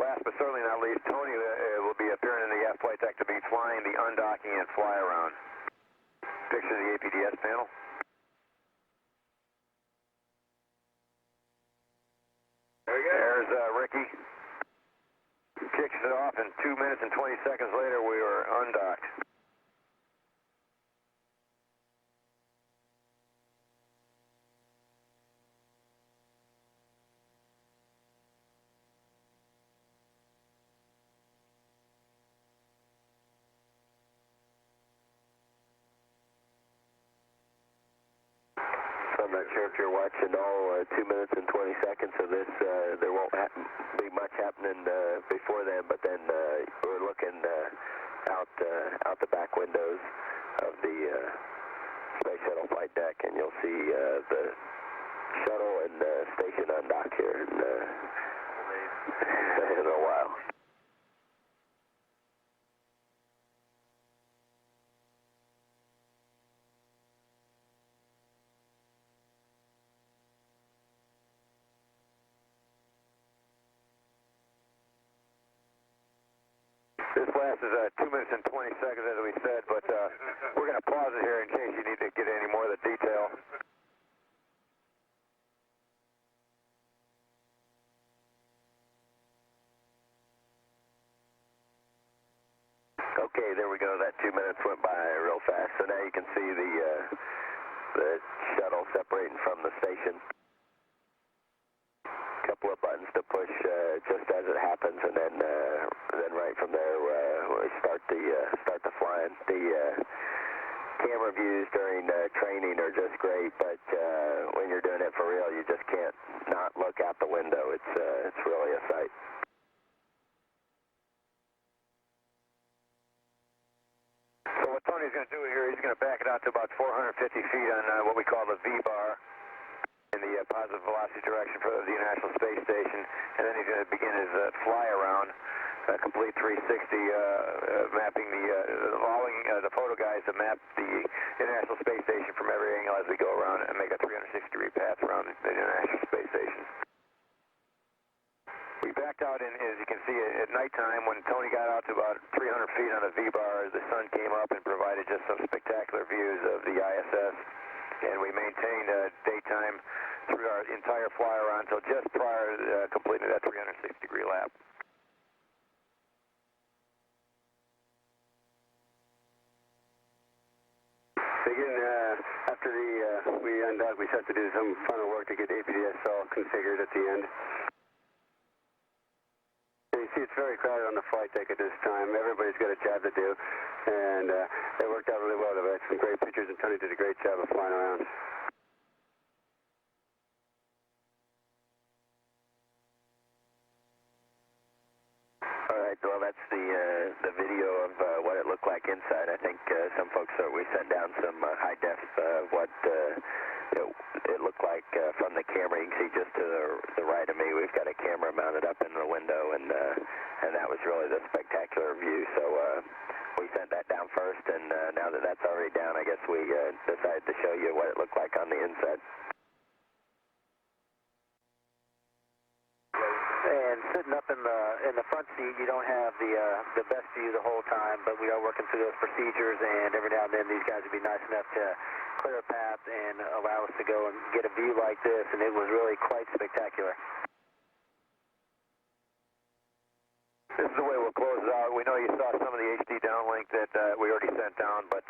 last but certainly not least, Tony will be appearing in the F-flight deck to be flying the undocking and fly around. Picture of the APDS panel. There's Ricky. Kicks it off, and 2 minutes and 20 seconds later we were undocked. not sure if you're watching all 2 minutes and 20 seconds of this. There won't be much happening before then, but then we're looking out the back windows of the Space Shuttle flight deck, and you'll see the shuttle and station undock here in a while. This last is 2 minutes and 20 seconds, as we said, but we're going to pause it here in case you need to get any more of the detail. Okay, there we go. That 2 minutes went by real fast. So now you can see the shuttle separating from the station. Couple of buttons to push just as it happens, and then right from there we start the flying. The camera views during training are just great, but when you're doing it for real, you just can't not look out the window. It's really a sight. So what Tony's going to do here, he's going to back it out to about 450 feet on what we call the V-bar in the positive velocity direction for the International Space Station, and then he's going to begin his fly around, complete 360, mapping allowing the photo guys to map the International Space Station from every angle as we go around and make a 360-degree path around the International Space Station. We backed out in, as you can see, at nighttime when Tony got out to about 300 feet on the V-bar. The sun came up and provided just some spectacular views of the ISS, and we maintained daytime through our entire fly around until just prior to completing that 360-degree lap. Again, after we undock, we have to do some final work to get APDS all configured at the end. You see it's very crowded on the flight deck at this time. Everybody's got a job to do, and it worked out really well. They had some great pictures, and Tony did a great job of flying around. All right, well, that's the video of what it looked like inside. I think some folks we sent down some high def what it looked like from the camera. You can see just to the right of me, we've got a camera mounted up in the window, and that was really the spectacular view. So we sent that down first, and now that that's already down, I guess we decided to show you what it looked like on the inside. And sitting up in the front seat, you don't have the best view the whole time, but we are working through those procedures, and every now and then these guys would be nice enough to clear a path and allow us to go and get a view like this, and it was really quite spectacular. This is the way we'll close it out. We know you saw some of the HD downlink that we already sent down, but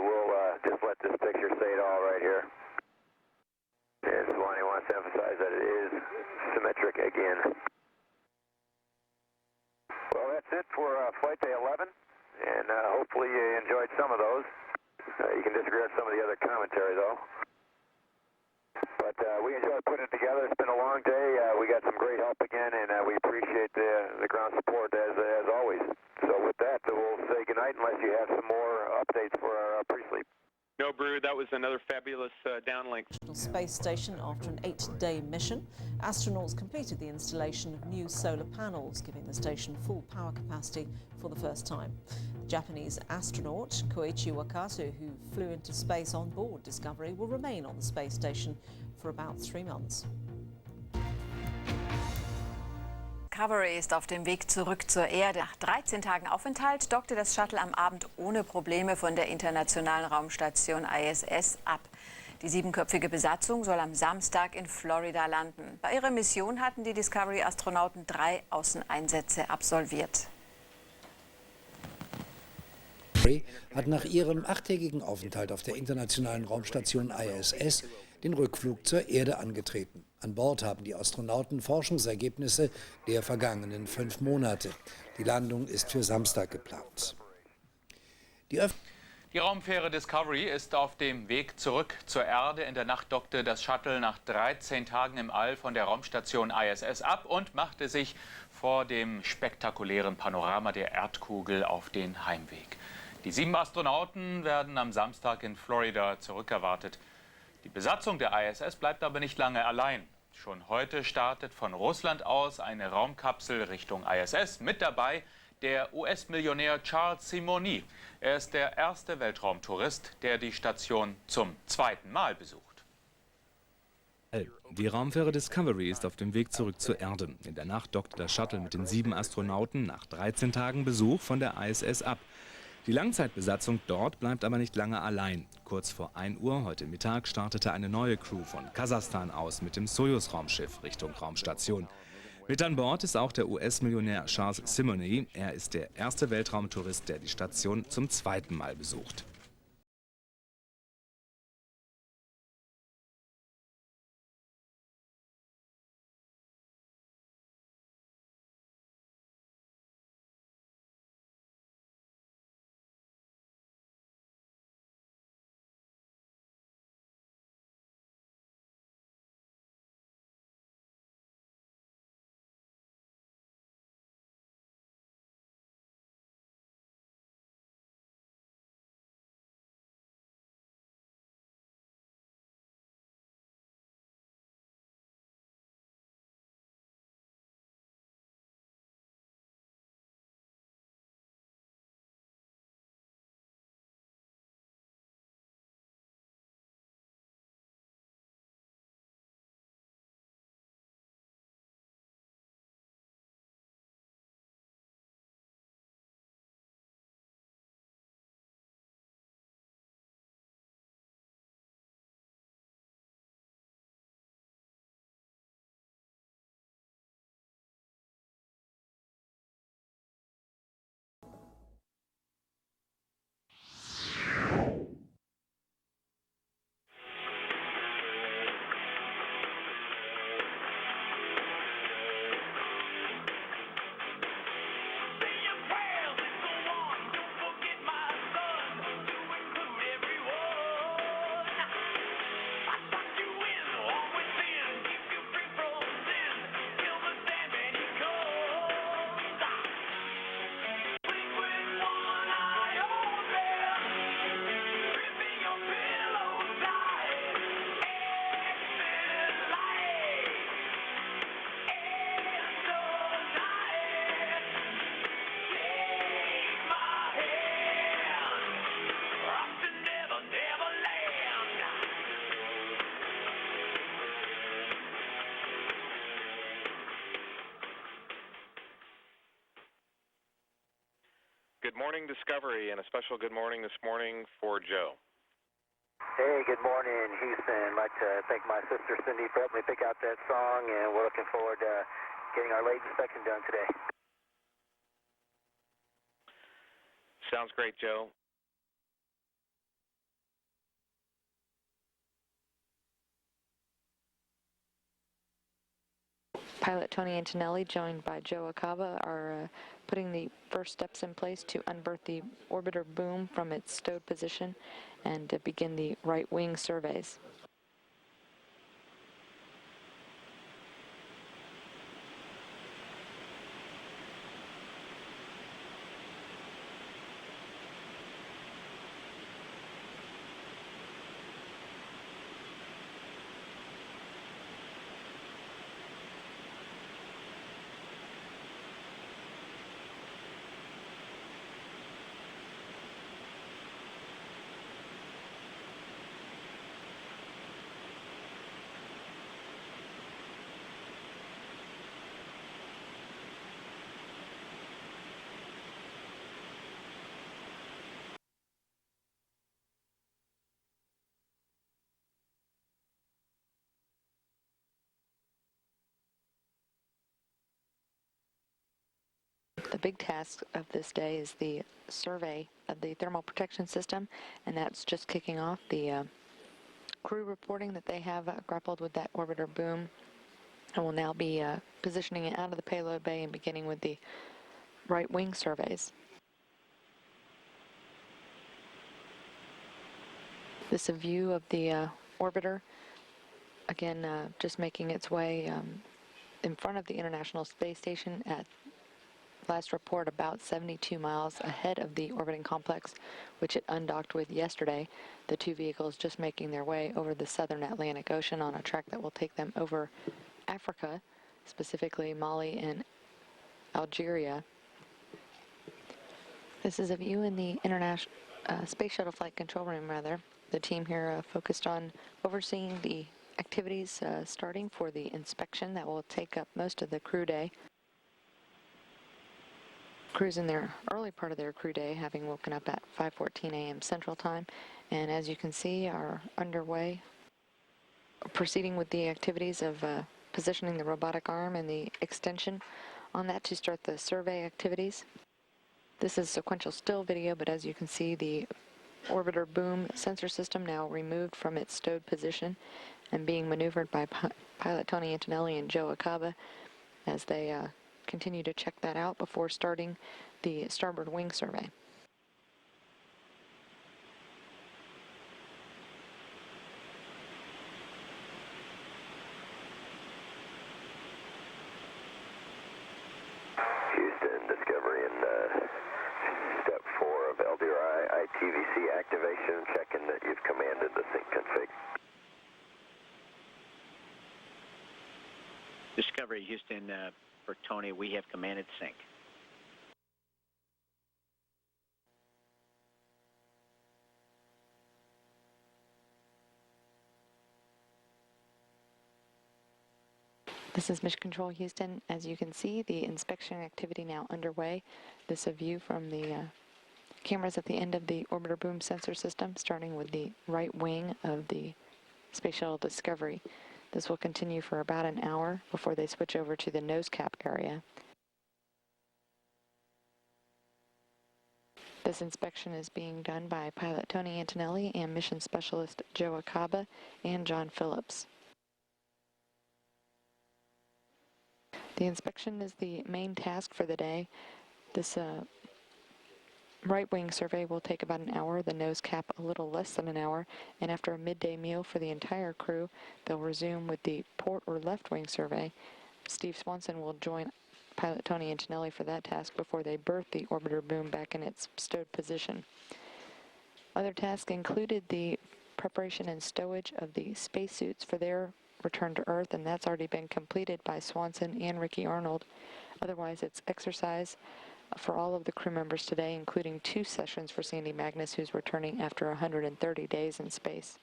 we'll just let this picture say it all right here. And Swanee wants to emphasize that it is symmetric again. Well, that's it for Flight Day 11, and hopefully you enjoyed some of those. You can disagree with some of the other commentary, though. But we enjoyed putting it together. It's been a long day. We got some great help again, and we appreciate the ground support as always. So with that, we'll say goodnight unless you have some more updates for our pre-sleep. No, Brew, that was another fabulous downlink. Space Station after an 8-day mission. Astronauts completed the installation of new solar panels, giving the station full power capacity for the first time. The Japanese astronaut Koichi Wakatu, who flew into space on board Discovery, will remain on the space station for about 3 months. Discovery ist auf dem Weg zurück zur Erde. Nach 13 Tagen Aufenthalt dockte das Shuttle am Abend ohne Probleme von der internationalen Raumstation ISS ab. Die 7-köpfige Besatzung soll am Samstag in Florida landen. Bei ihrer Mission hatten die Discovery-Astronauten 3 Außeneinsätze absolviert. Hat nach ihrem 8-tägigen Aufenthalt auf der internationalen Raumstation ISS den Rückflug zur Erde angetreten. An Bord haben die Astronauten Forschungsergebnisse der vergangenen 5 Monate. Die Landung ist für Samstag geplant. Die Raumfähre Discovery ist auf dem Weg zurück zur Erde. In der Nacht dockte das Shuttle nach 13 Tagen im All von der Raumstation ISS ab und machte sich vor dem spektakulären Panorama der Erdkugel auf den Heimweg. Die 7 Astronauten werden am Samstag in Florida zurückerwartet. Die Besatzung der ISS bleibt aber nicht lange allein. Schon heute startet von Russland aus eine Raumkapsel Richtung ISS. Mit dabei der US-Millionär Charles Simonyi. Er ist der erste Weltraumtourist, der die Station zum 2. Mal besucht. Die Raumfähre Discovery ist auf dem Weg zurück zur Erde. In der Nacht dockte das Shuttle mit den 7 Astronauten nach 13 Tagen Besuch von der ISS ab. Die Langzeitbesatzung dort bleibt aber nicht lange allein. Kurz vor 1 Uhr heute Mittag startete eine neue Crew von Kasachstan aus mit dem Sojus-Raumschiff Richtung Raumstation. Mit an Bord ist auch der US-Millionär Charles Simonyi. Er ist der erste Weltraumtourist, der die Station zum 2. Mal besucht. Good morning, Discovery, and a special good morning this morning for Joe. Hey, good morning, Houston. I'd like to thank my sister Cindy for helping me pick out that song, and we're looking forward to getting our late inspection done today. Sounds great, Joe. Pilot Tony Antonelli, joined by Joe Acaba, are putting the first steps in place to unberth the orbiter boom from its stowed position and begin the right wing surveys. The big task of this day is the survey of the thermal protection system, and that's just kicking off. The crew reporting that they have grappled with that orbiter boom and will now be positioning it out of the payload bay and beginning with the right wing surveys. This is a view of the orbiter, again just making its way in front of the International Space Station at last report about 72 miles ahead of the orbiting complex, which it undocked with yesterday. The two vehicles just making their way over the southern Atlantic Ocean on a track that will take them over Africa, specifically Mali and Algeria. This is a view in the International Space Shuttle Flight Control Room, rather. The team here focused on overseeing the activities starting for the inspection that will take up most of the crew day. Crews in their early part of their crew day, having woken up at 5:14 a.m. Central Time, and as you can see, are underway, proceeding with the activities of positioning the robotic arm and the extension on that to start the survey activities. This is sequential still video, but as you can see, the orbiter boom sensor system now removed from its stowed position and being maneuvered by pilot Tony Antonelli and Joe Acaba as they continue to check that out before starting the starboard wing survey. Houston, Discovery in step 4 of LDRI ITVC activation, checking that you've commanded the sync config. Discovery, Houston, for Tony, we have commanded sync. This is Mission Control Houston. As you can see, the inspection activity now underway. This is a view from the cameras at the end of the orbiter boom sensor system, starting with the right wing of the Space Shuttle Discovery. This will continue for about an hour before they switch over to the nose cap area. This inspection is being done by pilot Tony Antonelli and mission specialist Joe Acaba and John Phillips. The inspection is the main task for the day. This right wing survey will take about an hour, the nose cap a little less than an hour, and after a midday meal for the entire crew, they'll resume with the port or left wing survey. Steve Swanson will join pilot Tony Antonelli for that task before they berth the orbiter boom back in its stowed position. Other tasks included the preparation and stowage of the spacesuits for their return to Earth, and that's already been completed by Swanson and Ricky Arnold. Otherwise, it's exercise for all of the crew members today, including 2 sessions for Sandy Magnus, who's returning after 130 days in space.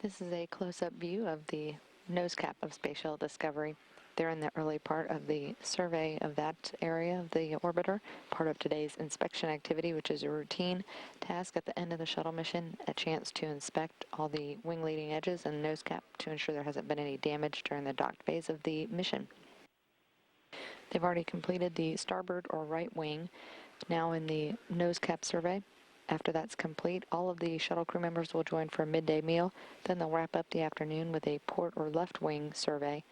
This is a close-up view of the nose cap of Space Shuttle Discovery. They're in the early part of the survey of that area of the orbiter, part of today's inspection activity, which is a routine task at the end of the shuttle mission, a chance to inspect all the wing leading edges and nose cap to ensure there hasn't been any damage during the docked phase of the mission. They've already completed the starboard or right wing, now in the nose cap survey. After that's complete, all of the shuttle crew members will join for a midday meal. Then they'll wrap up the afternoon with a port or left wing survey.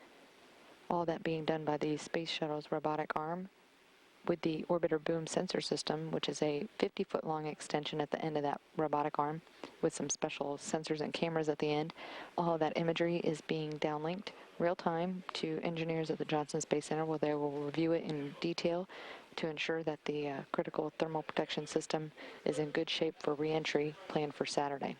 All that being done by the Space Shuttle's robotic arm with the orbiter boom sensor system, which is a 50-foot long extension at the end of that robotic arm with some special sensors and cameras at the end. All of that imagery is being downlinked real time to engineers at the Johnson Space Center, where they will review it in detail to ensure that the critical thermal protection system is in good shape for re-entry planned for Saturday.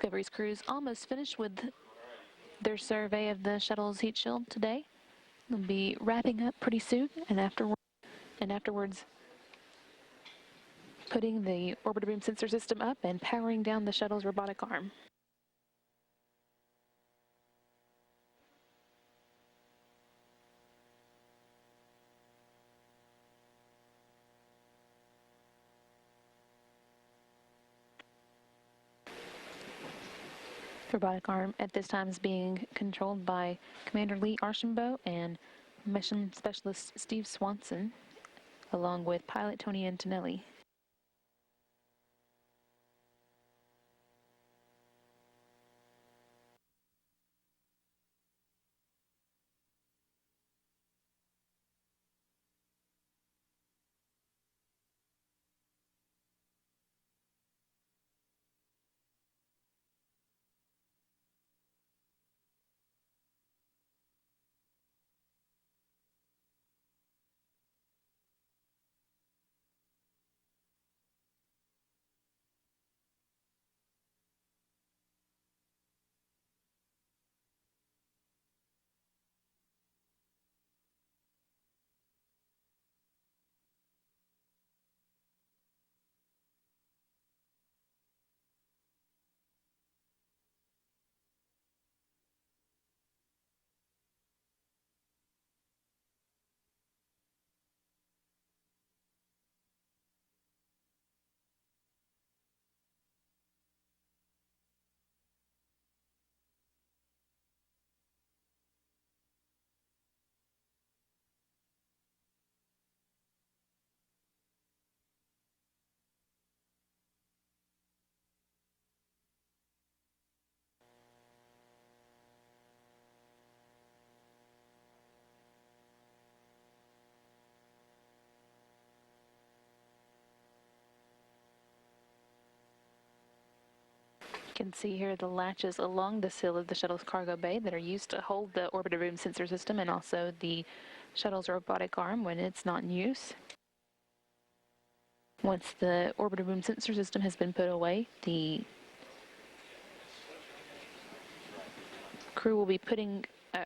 Discovery's crew is almost finished with their survey of the shuttle's heat shield today. They'll be wrapping up pretty soon, and afterwards putting the orbiter boom sensor system up and powering down the shuttle's robotic arm. The robotic arm at this time is being controlled by Commander Lee Archambault and Mission Specialist Steve Swanson, along with pilot Tony Antonelli. You can see here the latches along the sill of the shuttle's cargo bay that are used to hold the orbiter boom sensor system and also the shuttle's robotic arm when it's not in use. Once the orbiter boom sensor system has been put away, the crew will be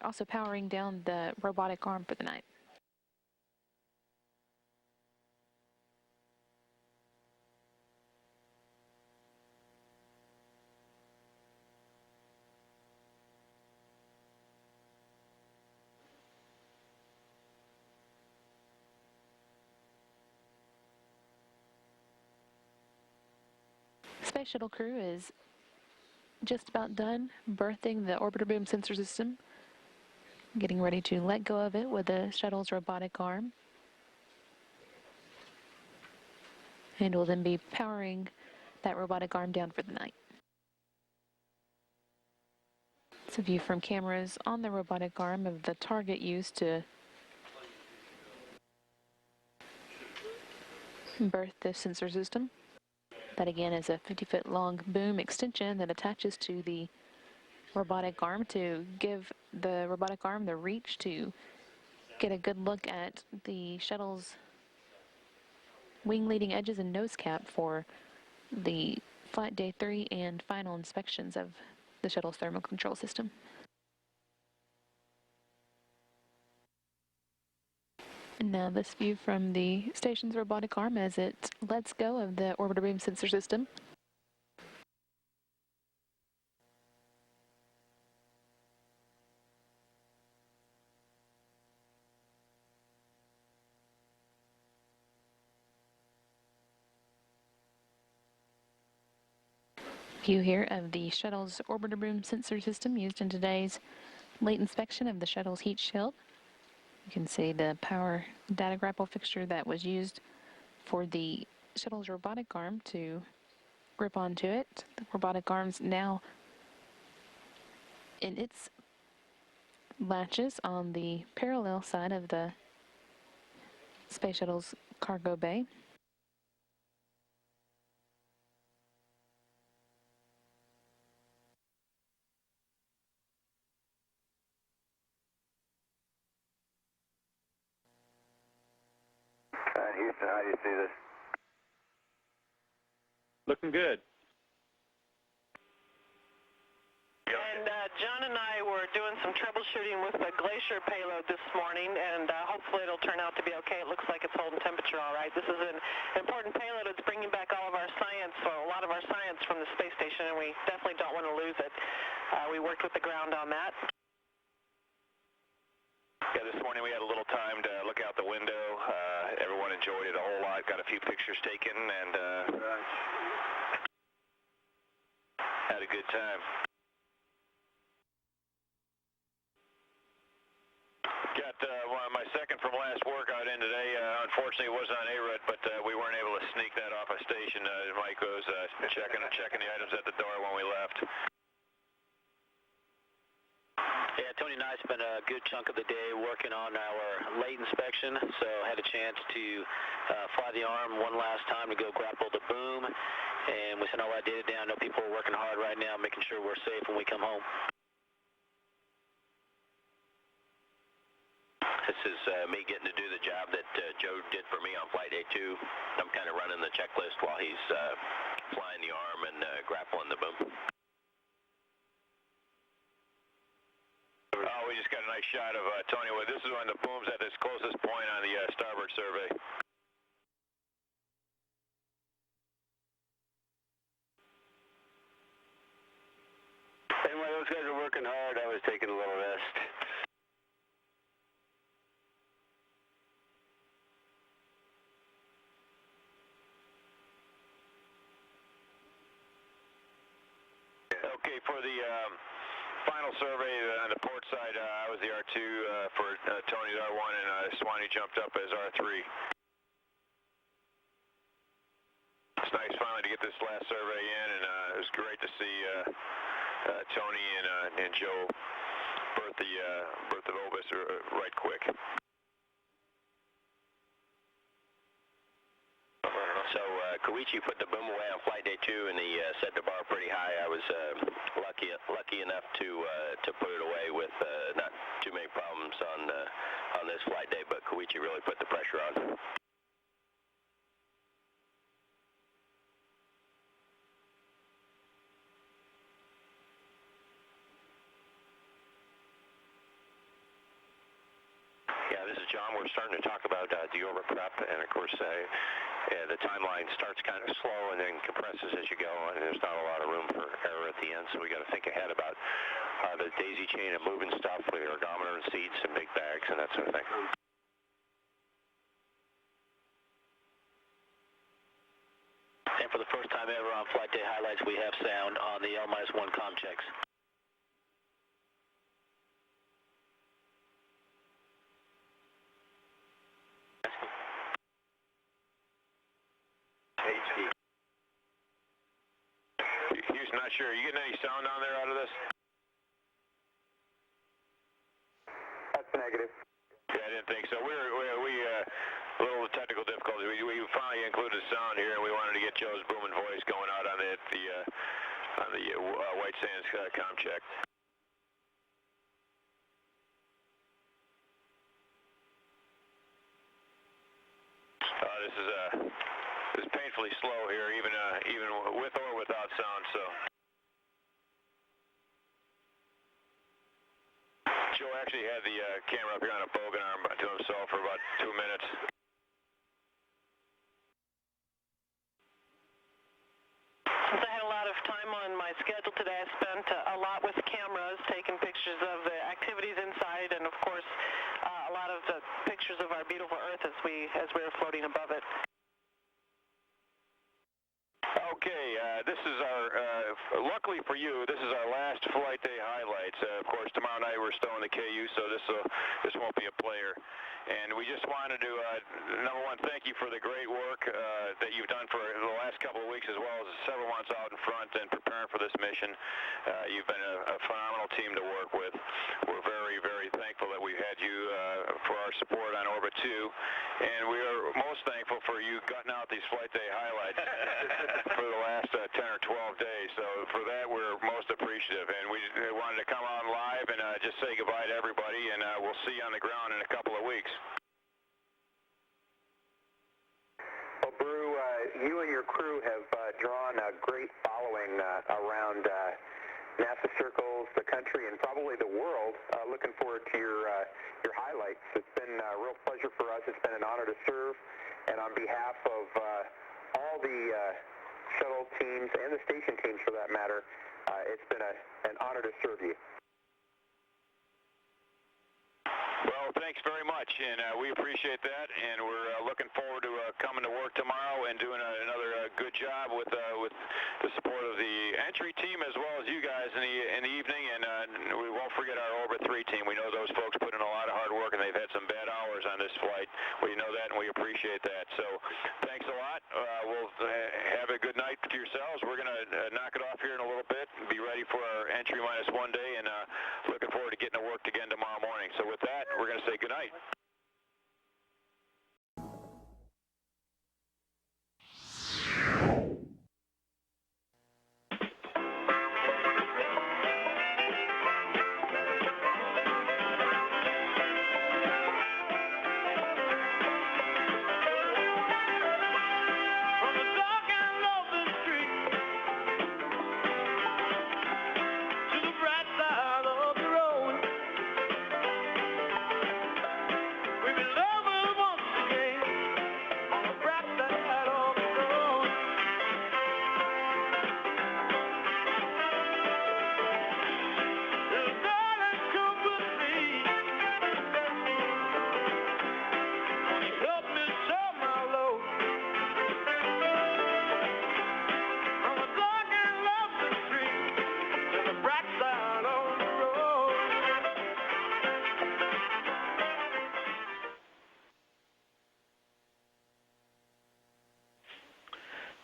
also powering down the robotic arm for the night. Space Shuttle crew is just about done berthing the orbiter boom sensor system, getting ready to let go of it with the shuttle's robotic arm, and will then be powering that robotic arm down for the night. It's a view from cameras on the robotic arm of the target used to berth the sensor system. That again is a 50-foot long boom extension that attaches to the robotic arm to give the robotic arm the reach to get a good look at the shuttle's wing leading edges and nose cap for the flight day 3 and final inspections of the shuttle's thermal control system. And now this view from the station's robotic arm as it lets go of the orbiter boom sensor system. View here of the shuttle's orbiter boom sensor system used in today's late inspection of the shuttle's heat shield. You can see the power data grapple fixture that was used for the shuttle's robotic arm to grip onto it. The robotic arm's now in its latches on the parallel side of the Space Shuttle's cargo bay. Houston, how do you see this? Looking good. And John and I were doing some troubleshooting with the Glacier payload this morning, and hopefully it'll turn out to be okay. It looks like it's holding temperature all right. This is an important payload. It's bringing back all of our science, or a lot of our science from the space station, and we definitely don't want to lose it. We worked with the ground on that. Yeah, this morning we had a little time to look out the window. Everyone enjoyed it a whole lot. Got a few pictures taken and had a good time. Got my second from last workout in today. Unfortunately, it was on ARUT, but we weren't able to sneak that off a station. Mike was checking the items at the door when we left. Yeah, Tony and I spent a good chunk of the day working on our late inspection, so had a chance to fly the arm one last time to go grapple the boom, and we sent all that data down. I know people are working hard right now, making sure we're safe when we come home. This is me getting to do the job that Joe did for me on Flight Day 2. I'm kind of running the checklist while he's flying the arm and grappling the boom. Oh, we just got a nice shot of Tony. This is when the boom's at its closest point on the starboard survey. And while those guys are working hard, I was taking a little rest. Okay, for the final survey on the port side, I was the R2 for Tony's R1, and Swanee jumped up as R3. It's nice finally to get this last survey in, and it was great to see Tony and Joe birth the Vobis right quick. So Koichi put the boom away on Flight Day 2, and he set the bar pretty high. I was lucky enough to put it away with not too many problems on this flight day, but Koichi really put the pressure on. Yeah, this is John. We're starting to talk about deorbit prep, and of course the timeline starts kind of slow and then compresses as you go, and there's not a lot of room for error at the end, so we got to think ahead about the daisy chain and moving stuff with the ergometer and seats and big bags and that sort of thing. And for the first time ever on Flight Day Highlights, we have sound on the L-1 comm checks. Houston, not sure. Are you getting any sound down there out of this? That's negative. Yeah, I didn't think so. We a little technical difficulty. We finally included sound here, and we wanted to get Joe's booming voice going out on the White Sands comm check. This is painfully slow here, even with or without sound. So Joe actually had the camera up here on a bogan arm to himself for about 2 minutes. Since I had a lot of time on my schedule today, I spent a lot with cameras, taking pictures of the activities inside, and of course, a lot of the pictures of our beautiful Earth as we were floating above it. Okay, this is our, luckily for you, this is our last Flight Day Highlights. Of course, tomorrow night we're still in the KU, so this won't be a player. And we just wanted to, number one, thank you for the great work that you've done for the last couple of weeks, as well as several months out in front and preparing for this mission. You've been a phenomenal team to work with. We're very, very thankful that we've had you for our support on Orbit 2. And we are most thankful for you gutting out these Flight Day Highlights for the last 10 or 12 days. So for that, we're most appreciative. And we wanted to come on live and just say goodbye to everybody, and we'll see you on the ground in a couple of weeks. Well, Brew, you and your crew have drawn a great following around NASA Circle. obstacles, the country, and probably the world. Looking forward to your highlights. It's been a real pleasure for us. It's been an honor to serve, and on behalf of all the shuttle teams and the station teams, for that matter, it's been an honor to serve you. Well, thanks very much, and we appreciate that, and we're looking forward to coming to work tomorrow and doing another good job with the support of the entry team as well as you guys in the evening, and we won't forget our Orbit 3 team. We know those folks put in a lot of hard work, and they've had some bad hours on this flight. We know that, and we appreciate that. So thanks a lot. We'll have a good night to yourselves. We're going to knock it off here in a little bit and be ready for our entry -1 day, and looking forward to getting to work again tomorrow morning. So with that, we're going to say good night.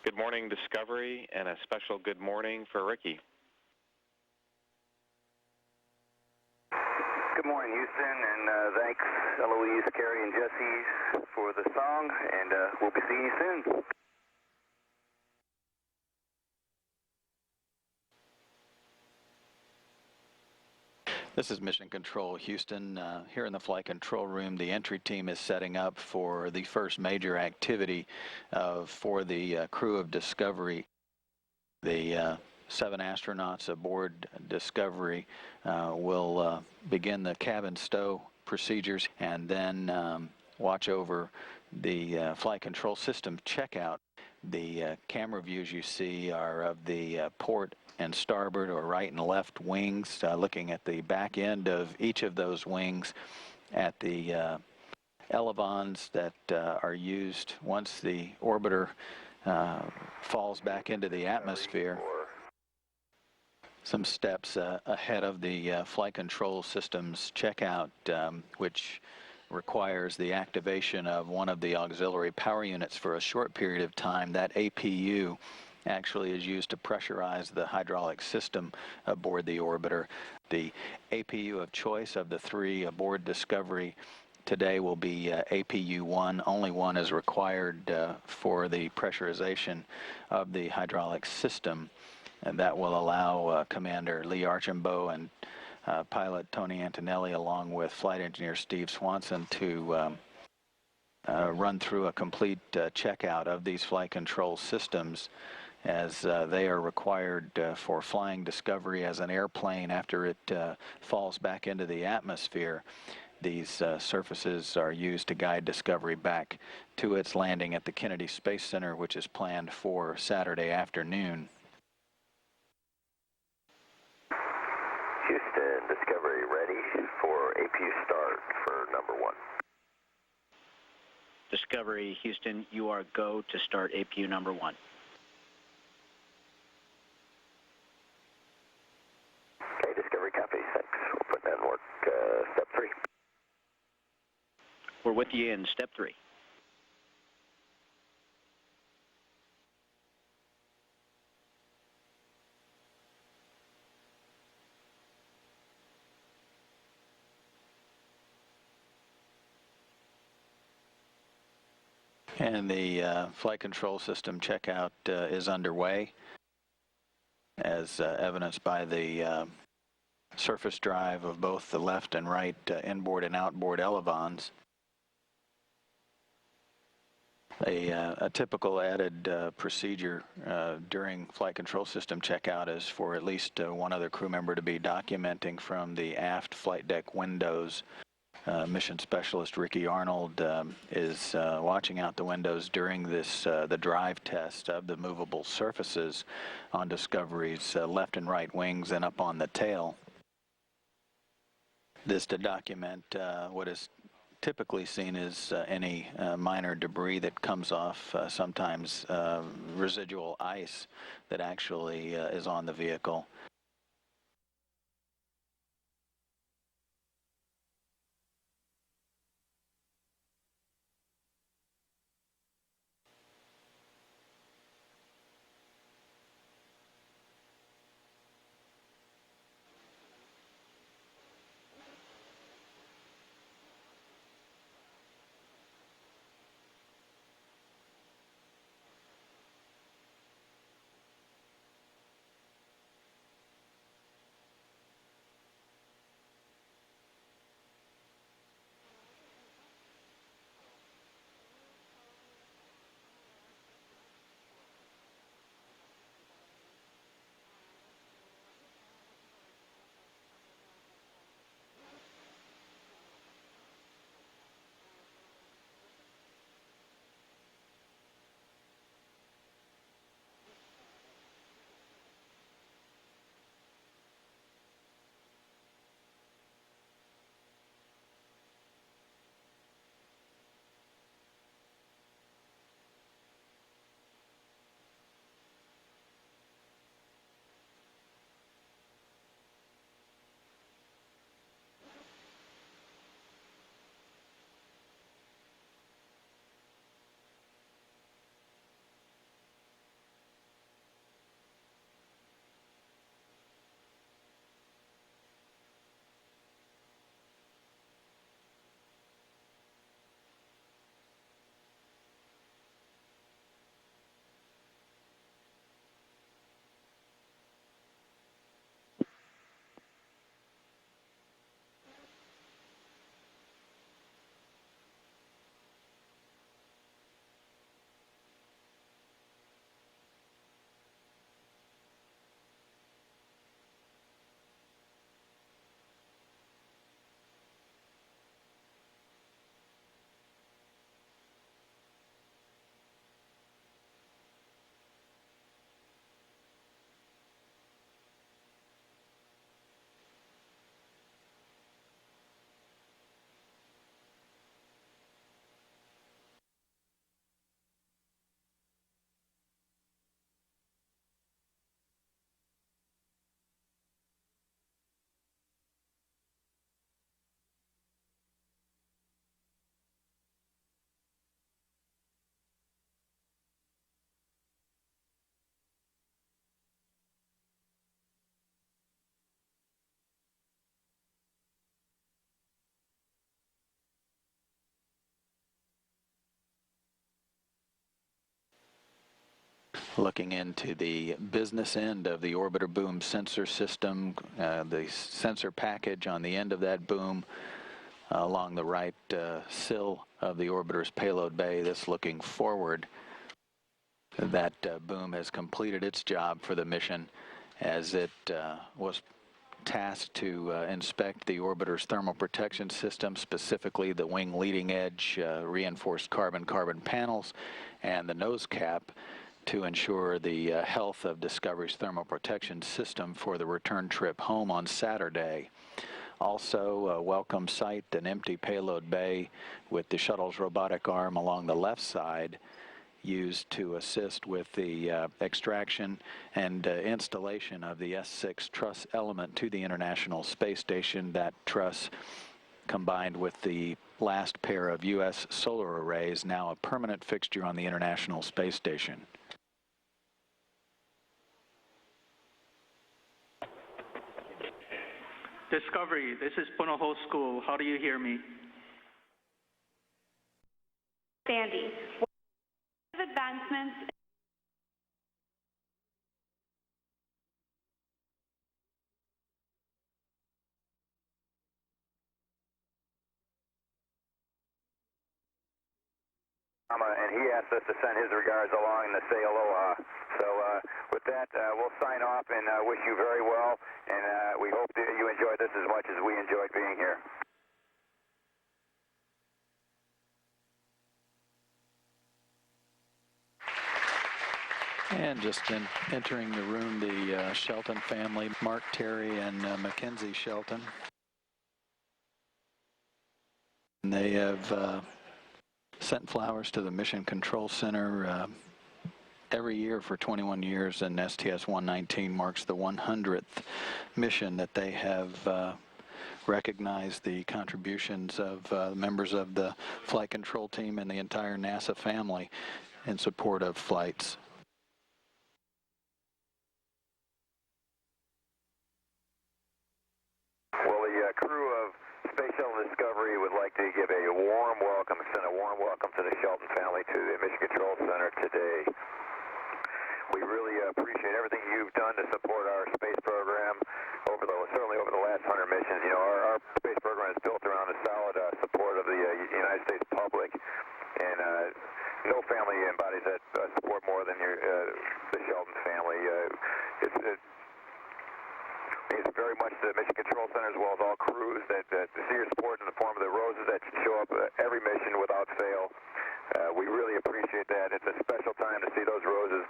Good morning, Discovery, and a special good morning for Ricky. Good morning, Houston, and thanks, Eloise, Carrie, and Jesse for the song, and we'll be seeing you soon. This is Mission Control, Houston. Here in the flight control room, the entry team is setting up for the first major activity for the crew of Discovery. The 7 astronauts aboard Discovery will begin the cabin stow procedures and then watch over the flight control system checkout. The camera views you see are of the port and starboard or right and left wings, looking at the back end of each of those wings at the elevons that are used once the orbiter falls back into the atmosphere. Some steps ahead of the flight control systems checkout, which requires the activation of one of the auxiliary power units for a short period of time. That APU actually is used to pressurize the hydraulic system aboard the orbiter. The APU of choice of the 3 aboard Discovery today will be APU-1. Only one is required for the pressurization of the hydraulic system, and that will allow Commander Lee Archambault and pilot Tony Antonelli, along with flight engineer Steve Swanson, to run through a complete checkout of these flight control systems, as they are required for flying Discovery as an airplane after it falls back into the atmosphere. These surfaces are used to guide Discovery back to its landing at the Kennedy Space Center, which is planned for Saturday afternoon. Houston, Discovery ready for APU start for number 1. Discovery, Houston, you are go to start APU number 1. Okay, Discovery copy, thanks. We'll put that in work. Step 3. We're with you in step 3. And the flight control system checkout is underway, as evidenced by the surface drive of both the left and right inboard and outboard elevons. A typical added procedure during flight control system checkout is for at least one other crew member to be documenting from the aft flight deck windows. Mission Specialist Ricky Arnold is watching out the windows during this the drive test of the movable surfaces on Discovery's left and right wings and up on the tail. This to document what is typically seen as any minor debris that comes off, sometimes residual ice that actually is on the vehicle. Looking into the business end of the orbiter boom sensor system, the sensor package on the end of that boom along the right sill of the orbiter's payload bay. This looking forward. That boom has completed its job for the mission as it was tasked to inspect the orbiter's thermal protection system, specifically the wing leading edge reinforced carbon-carbon panels and the nose cap, to ensure the health of Discovery's thermal protection system for the return trip home on Saturday. Also, a welcome sight, an empty payload bay with the shuttle's robotic arm along the left side, used to assist with the extraction and installation of the S6 truss element to the International Space Station. That truss, combined with the last pair of U.S. solar arrays, now a permanent fixture on the International Space Station. Discovery, this is Punahou School. How do you hear me? Sandy, what advancements And he asked us to send his regards along and to say aloha. So with that, we'll sign off and wish you very well, and we hope that you enjoyed this as much as we enjoyed being here. And just entering the room, the Shelton family, Mark, Terry, and Mackenzie Shelton. And they have sent flowers to the Mission Control Center every year for 21 years, and STS-119 marks the 100th mission that they have recognized the contributions of members of the flight control team and the entire NASA family in support of flights. Well, the crew of Space Shuttle Discovery would like to give a warm welcome, extend a warm welcome to the Shelton family to the Mission Control Center today. We really appreciate everything you've done to support our space program certainly over the last 100 missions. You know, our space program is built around the solid support of the United States public, and no family embodies that support more than the Shelton family. It's very much the Mission Control Center as well as all crews that see your support in the form of the roses that show up every mission without fail. We really appreciate that. It's a special time to see those roses,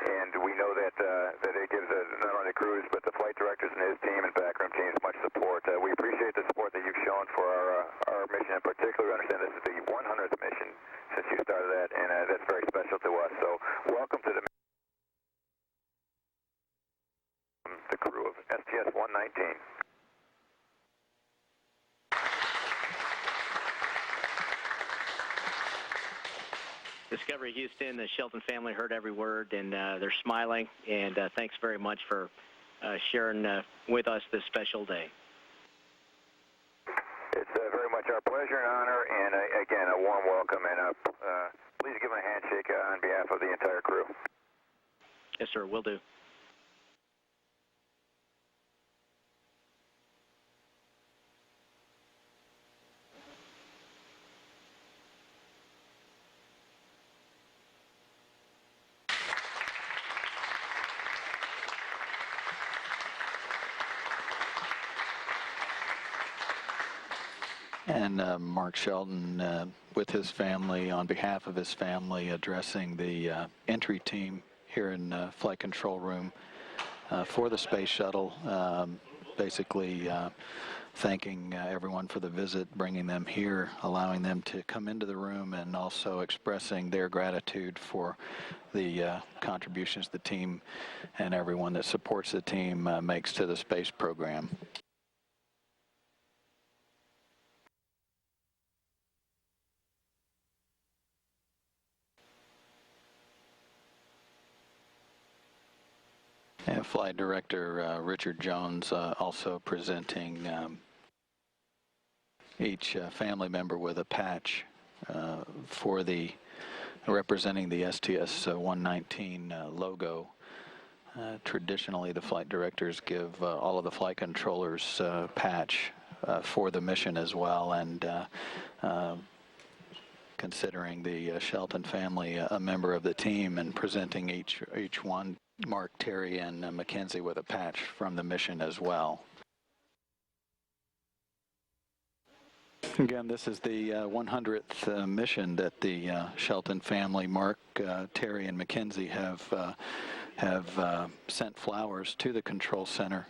and we know that it gives not only the crews but the flight directors and his team and backroom teams much support. We appreciate the support that you've shown for our mission in particular. We understand this is the 100th mission since you started that, and that's very special to us. So welcome to the crew of STS-119. Discovery Houston, the Shelton family heard every word, and they're smiling, and thanks very much for sharing with us this special day. It's very much our pleasure and honor, and again, a warm welcome, and please give them a handshake on behalf of the entire crew. Yes, sir, will do. And Mark Shelton, with his family, on behalf of his family, addressing the entry team here in Flight Control Room for the Space Shuttle, basically thanking everyone for the visit, bringing them here, allowing them to come into the room, and also expressing their gratitude for the contributions the team and everyone that supports the team makes to the space program. And Flight Director Richard Jones also presenting each family member with a patch for the representing the STS-119 logo. Traditionally, the flight directors give all of the flight controllers patch for the mission as well, and considering the Shelton family a member of the team and presenting each one, Mark, Terry, and Mackenzie with a patch from the mission as well. Again, this is the 100th mission that the Shelton family, Mark, Terry, and Mackenzie have sent flowers to the control center